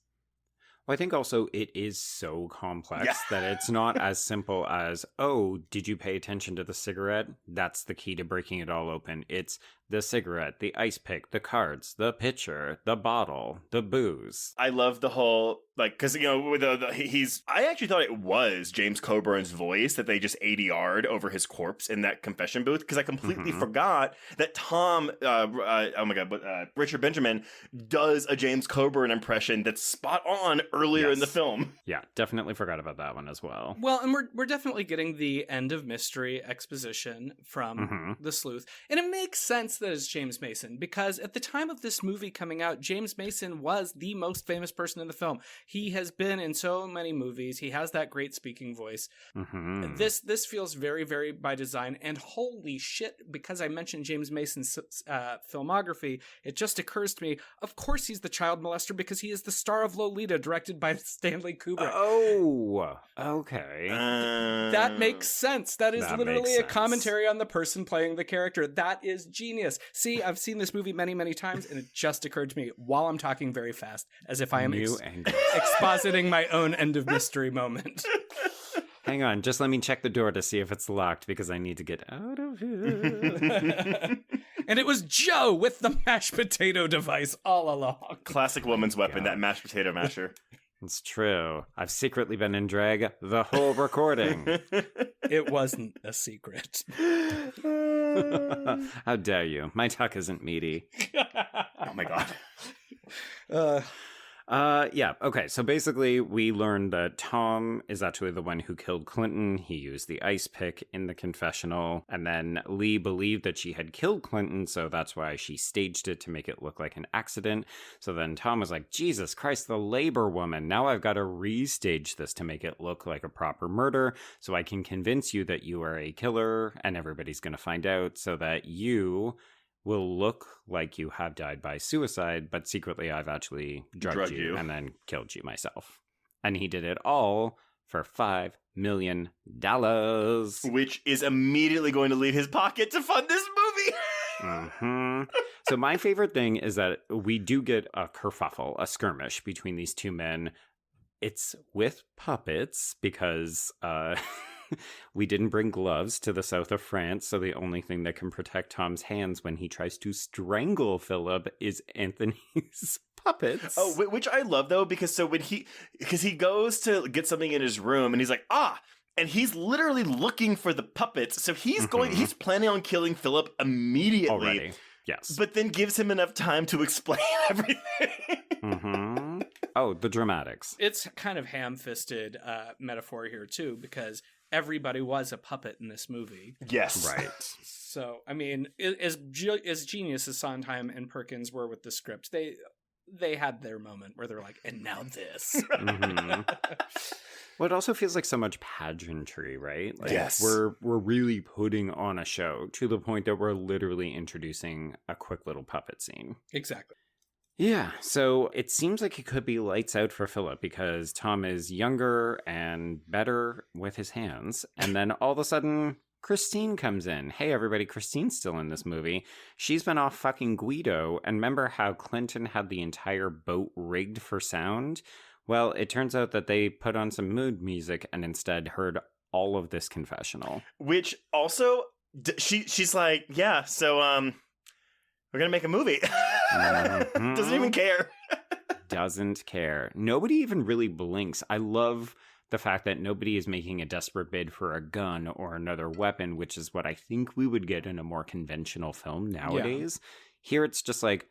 Well, I think also it is so complex that it's not as simple as, oh, did you pay attention to the cigarette? That's the key to breaking it all open. It's, the cigarette, the ice pick, the cards, the pitcher, the bottle, the booze. I love the whole, like, because, you know, with I actually thought it was James Coburn's voice that they just ADR'd over his corpse in that confession booth, because I completely forgot that Tom, Richard Benjamin does a James Coburn impression that's spot on earlier in the film. Yeah, definitely forgot about that one as well. Well, and we're definitely getting the end of mystery exposition from the sleuth. And it makes sense that it's James Mason, because at the time of this movie coming out, James Mason was the most famous person in the film. He has been in so many movies. He has that great speaking voice. This feels very, very by design. And holy shit, because I mentioned James Mason's filmography, it just occurs to me, of course he's the child molester, because he is the star of Lolita, directed by Stanley Kubrick. Oh, okay. That makes sense. That is literally a commentary on the person playing the character. That is genius. See, I've seen this movie many, many times, and it just occurred to me while I'm talking very fast, as if I am expositing my own end of mystery moment. Hang on, just let me check the door to see if it's locked, because I need to get out of here. And it was Joe with the mashed potato device all along. Classic woman's weapon, that mashed potato masher. It's true. I've secretly been in drag the whole recording. It wasn't a secret. How dare you? My tuck isn't meaty. Oh my god. Yeah, okay, so basically we learned that Tom is actually the one who killed Clinton. He used the ice pick in the confessional, and then Lee believed that she had killed Clinton, so that's why she staged it to make it look like an accident. So then Tom was like, Jesus Christ, the labor woman, now I've got to restage this to make it look like a proper murder, so I can convince you that you are a killer, and everybody's going to find out, so that you will look like you have died by suicide, but secretly I've actually drugged you and then killed you myself. And he did it all for $5 million. Which is immediately going to leave his pocket to fund this movie. So my favorite thing is that we do get a kerfuffle, a skirmish between these two men. It's with puppets because we didn't bring gloves to the south of France, so the only thing that can protect Tom's hands when he tries to strangle Philip is Anthony's puppets. Oh, which I love, though, because he goes to get something in his room, and he's like, and he's literally looking for the puppets, so he's planning on killing Philip immediately. Already, yes. But then gives him enough time to explain everything. Oh, the dramatics. It's kind of ham-fisted metaphor here, too, because everybody was a puppet in this movie. Yes. Right. So, I mean, as genius as Sondheim and Perkins were with the script, they had their moment where they're like, and now this. Well, it also feels like so much pageantry, right? Like, yes. We're really putting on a show to the point that we're literally introducing a quick little puppet scene. Exactly. Yeah, so it seems like it could be lights out for Philip because Tom is younger and better with his hands. And then all of a sudden, Christine comes in. Hey, everybody, Christine's still in this movie. She's been off fucking Guido. And remember how Clinton had the entire boat rigged for sound? Well, it turns out that they put on some mood music and instead heard all of this confessional. Which also, she's like, yeah, so, we're gonna make a movie. Doesn't even care. Doesn't care. Nobody even really blinks. I love the fact that nobody is making a desperate bid for a gun or another weapon, which is what I think we would get in a more conventional film nowadays. Yeah. Here it's just like,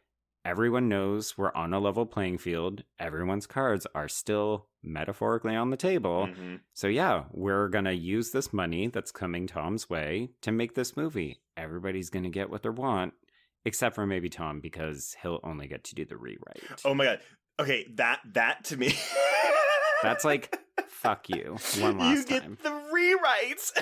everyone knows we're on a level playing field. Everyone's cards are still metaphorically on the table. So yeah, we're gonna use this money that's coming Tom's way to make this movie. Everybody's gonna get what they want. Except for maybe Tom, because he'll only get to do the rewrite. Oh my god. Okay, that to me. That's like, fuck you. One last time. You get the rewrites.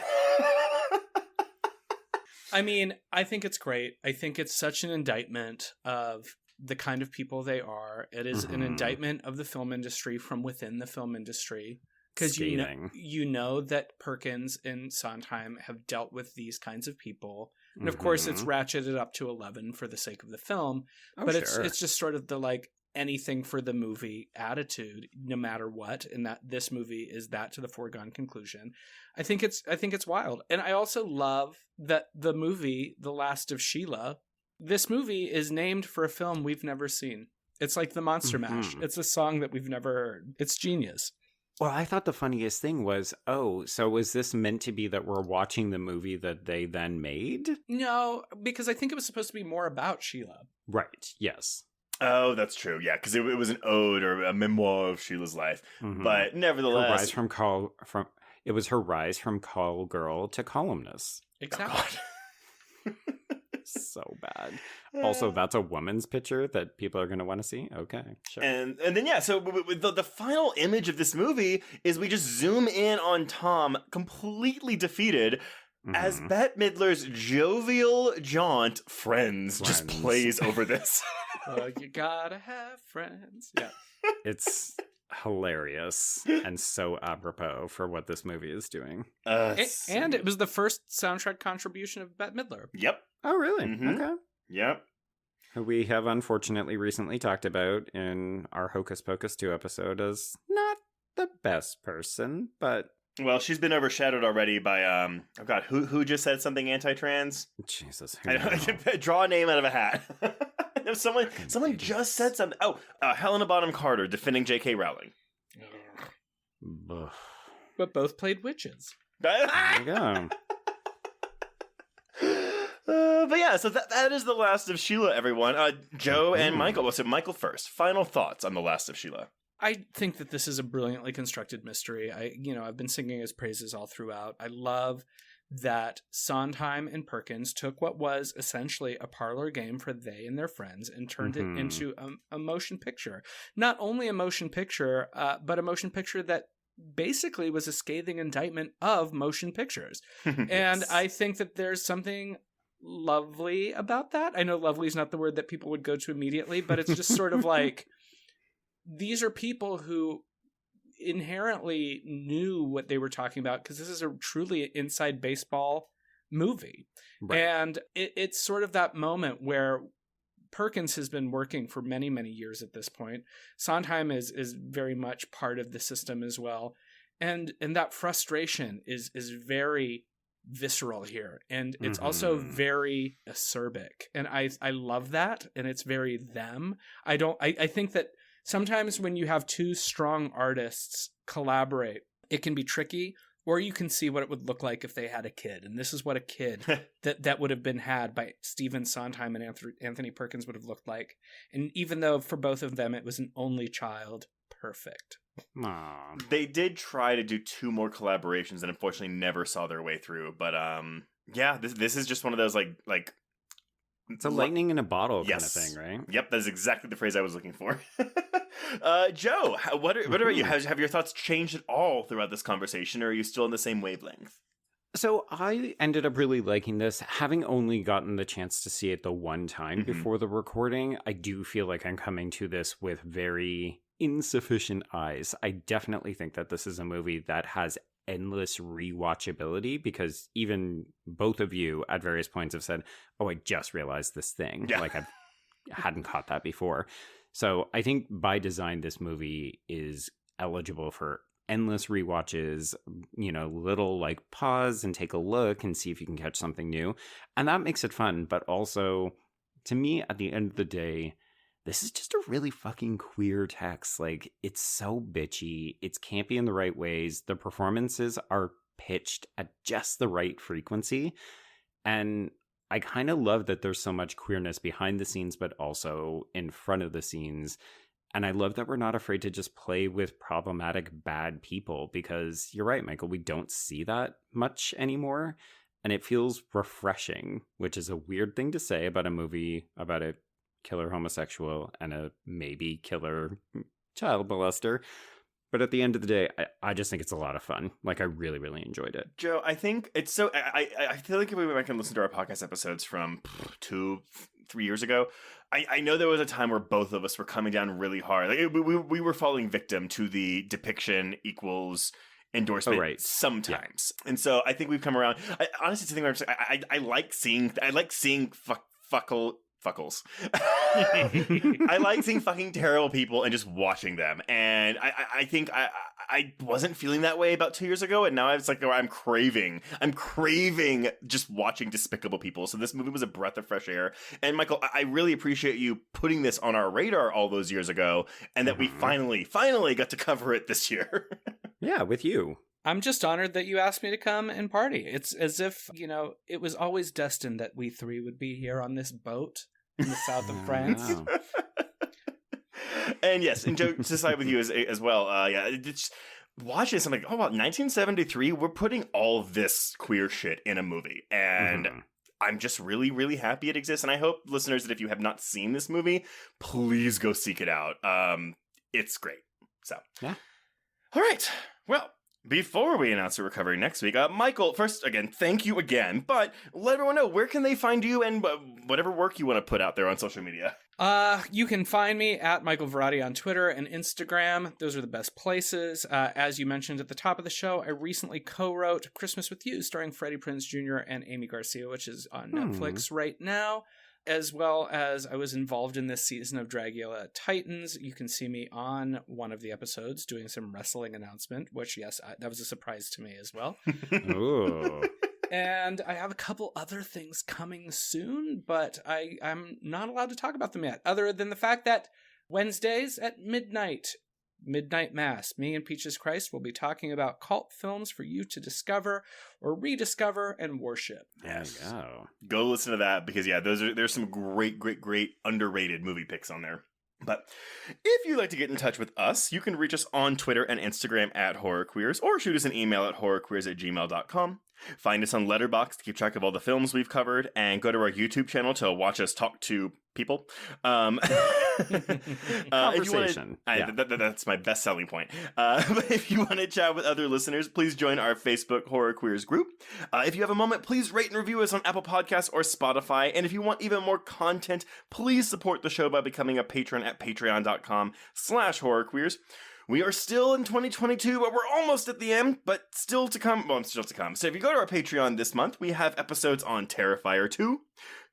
I mean, I think it's great. I think it's such an indictment of the kind of people they are. It is an indictment of the film industry from within the film industry. Because you know that Perkins and Sondheim have dealt with these kinds of people. And of course, it's ratcheted up to 11 for the sake of the film. But it's just sort of the like anything for the movie attitude, no matter what. And that this movie is that to the foregone conclusion. I think it's wild. And I also love that the movie, The Last of Sheila, This movie is named for a film we've never seen. It's like the Monster Mash. It's a song that we've never heard. It's genius. Well, I thought the funniest thing was, so was this meant to be that we're watching the movie that they then made? No, because I think it was supposed to be more about Sheila. Right, yes. Oh, that's true. Yeah, because it was an ode or a memoir of Sheila's life. But nevertheless... It was her rise from call girl to columnist. Exactly. Oh, So bad. Also, that's a woman's picture that people are going to want to see. Okay, sure. And then so the final image of this movie is we just zoom in on Tom, completely defeated, as Bette Midler's jovial jaunt "Friends" just plays over this. Well, you gotta have friends. Yeah, it's hilarious and so apropos for what this movie is doing. And it was the first soundtrack contribution of Bette Midler. Yep. Oh, really? Okay. Yep. We have unfortunately recently talked about in our Hocus Pocus 2 episode as not the best person, but... Well, she's been overshadowed already by, oh God, who just said something anti-trans? Jesus. I can draw a name out of a hat. Someone just said something. Oh, Helena Bonham Carter defending J.K. Rowling. But both played witches. There you go. But yeah, so that is The Last of Sheila, everyone. Joe and Michael. So Michael first. Final thoughts on The Last of Sheila. I think that this is a brilliantly constructed mystery. I've been singing his praises all throughout. I love that Sondheim and Perkins took what was essentially a parlor game for they and their friends and turned it into a motion picture. Not only a motion picture, but a motion picture that basically was a scathing indictment of motion pictures. Yes. And I think that there's something lovely about that. I know lovely is not the word that people would go to immediately, but it's just sort of like, these are people who inherently knew what they were talking about, because this is a truly inside baseball movie. Right. And it's sort of that moment where Perkins has been working for many, many years at this point. Sondheim is very much part of the system as well. And that frustration is very visceral here. And it's also very acerbic. And I love that. And it's very them. I think that sometimes when you have two strong artists collaborate, it can be tricky, or you can see what it would look like if they had a kid. And this is what a kid that would have been had by Stephen Sondheim and Anthony Perkins would have looked like. And even though for both of them it was an only child, perfect. Aww. They did try to do two more collaborations and unfortunately never saw their way through. But yeah, this is just one of those like it's a lightning in a bottle kind of thing, right? Yep, that is exactly the phrase I was looking for. Joe, what about you? Have your thoughts changed at all throughout this conversation, or are you still on the same wavelength? So I ended up really liking this. Having only gotten the chance to see it the one time before the recording, I do feel like I'm coming to this with very insufficient eyes. I definitely think that this is a movie that has endless rewatchability, because even both of you at various points have said, oh, I just realized this thing. Yeah. Like I hadn't caught that before. So I think by design, this movie is eligible for endless rewatches, little like pause and take a look and see if you can catch something new. And that makes it fun. But also, to me, at the end of the day, this is just a really fucking queer text. Like, it's so bitchy. It's campy in the right ways. The performances are pitched at just the right frequency. And I kind of love that there's so much queerness behind the scenes, but also in front of the scenes. And I love that we're not afraid to just play with problematic, bad people, because you're right, Michael, we don't see that much anymore. And it feels refreshing, which is a weird thing to say about a movie about a killer homosexual and a maybe killer child molester. But at the end of the day, I just think it's a lot of fun. Like, I really, really enjoyed it. Joe, I think it's so... I feel like if we went back and listen to our podcast episodes from 2-3 years ago, I know there was a time where both of us were coming down really hard. Like, we were falling victim to the depiction equals endorsement sometimes. Yeah. And so I think we've come around. Honestly, it's the thing where I like seeing fuckles. I like seeing fucking terrible people and just watching them. And I think I wasn't feeling that way about 2 years ago, and now it's like I'm craving just watching despicable people. So this movie was a breath of fresh air. And Michael, I really appreciate you putting this on our radar all those years ago, and that we finally got to cover it this year. Yeah, with you. I'm just honored that you asked me to come and party. It's as if, it was always destined that we three would be here on this boat in the south of France. Wow. And yes, and Joe, to side with you as well. It's watching this, I'm like, oh, wow, 1973, we're putting all this queer shit in a movie. And I'm just really, really happy it exists. And I hope, listeners, that if you have not seen this movie, please go seek it out. It's great. So, yeah. All right. Well, before we announce what we're covering next week, Michael, first, again, thank you again, but let everyone know, where can they find you and whatever work you want to put out there on social media? You can find me at Michael Varrati on Twitter and Instagram. Those are the best places. As you mentioned at the top of the show, I recently co-wrote Christmas with You, starring Freddie Prinze Jr. and Amy Garcia, which is on Netflix right now. As well as I was involved in this season of Dragula Titans. You can see me on one of the episodes doing some wrestling announcement, which, yes, that was a surprise to me as well. Ooh. And I have a couple other things coming soon, but I'm not allowed to talk about them yet, other than the fact that Wednesdays at midnight Mass, me and Peaches Christ will be talking about cult films for you to discover or rediscover and worship. Yes. Go listen to that, because there's some great underrated movie picks on there. But if you'd like to get in touch with us, you can reach us on Twitter and Instagram at HorrorQueers, or shoot us an email at horrorqueers@gmail.com. Find us on Letterboxd to keep track of all the films we've covered, and go to our YouTube channel to watch us talk to people. Conversation. That's my best selling point. But if you want to chat with other listeners, please join our Facebook Horror Queers group. If you have a moment, please rate and review us on Apple Podcasts or Spotify. And if you want even more content, please support the show by becoming a patron at patreon.com/horrorqueers. We are still in 2022, but we're almost at the end, but still to come. Well, still to come. So if you go to our Patreon this month, we have episodes on Terrifier 2,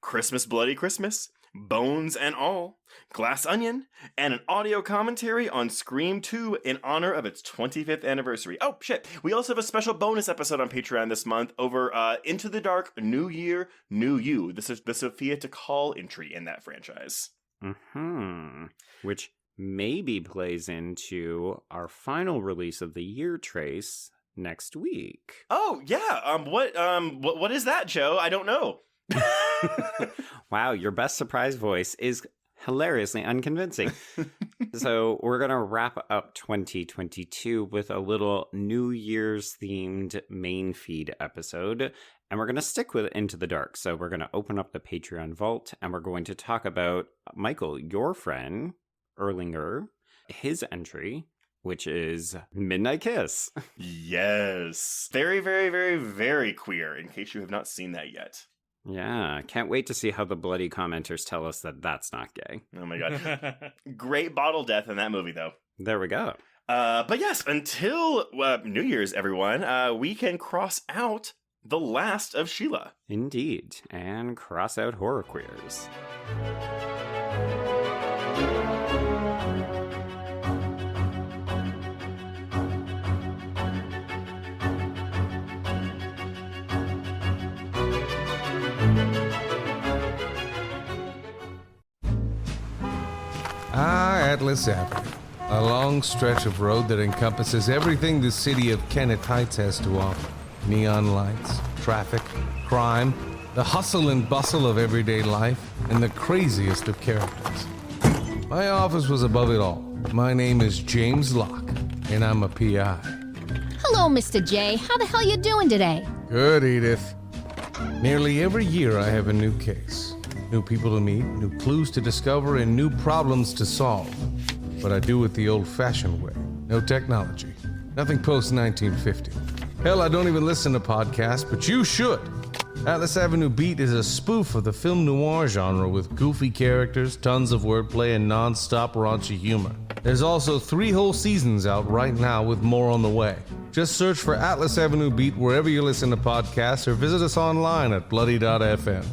Christmas Bloody Christmas, Bones and All, Glass Onion, and an audio commentary on Scream 2 in honor of its 25th anniversary. Oh, shit. We also have a special bonus episode on Patreon this month over Into the Dark, New Year, New You. This is the Sophia Takal entry in that franchise. Which maybe plays into our final release of the year, Trace, next week. Oh, yeah. What is that, Joe? I don't know. Wow, your best surprise voice is hilariously unconvincing. So we're going to wrap up 2022 with a little New Year's themed main feed episode, and we're going to stick with Into the Dark. So we're going to open up the Patreon vault, and we're going to talk about, Michael, your friend, Erlinger, his entry, which is Midnight Kiss. Yes. Very, very, very, very queer, in case you have not seen that yet. Yeah, can't wait to see how the bloody commenters tell us that that's not gay. Oh my god. Great bottle death in that movie, though. There we go. But yes, until New Year's, everyone, we can cross out The Last of Sheila. Indeed, and cross out Horror Queers. Atlas Avenue, a long stretch of road that encompasses everything the city of Kennett Heights has to offer. Neon lights, traffic, crime, the hustle and bustle of everyday life, and the craziest of characters. My office was above it all. My name is James Locke, and I'm a PI. Hello, Mr. J. How the hell you doing today? Good, Edith. Nearly every year I have a new case. New people to meet, new clues to discover, and new problems to solve. But I do it the old-fashioned way. No technology. Nothing post-1950. Hell, I don't even listen to podcasts, but you should. Atlas Avenue Beat is a spoof of the film noir genre with goofy characters, tons of wordplay, and non-stop raunchy humor. There's also 3 whole seasons out right now with more on the way. Just search for Atlas Avenue Beat wherever you listen to podcasts or visit us online at bloody.fm.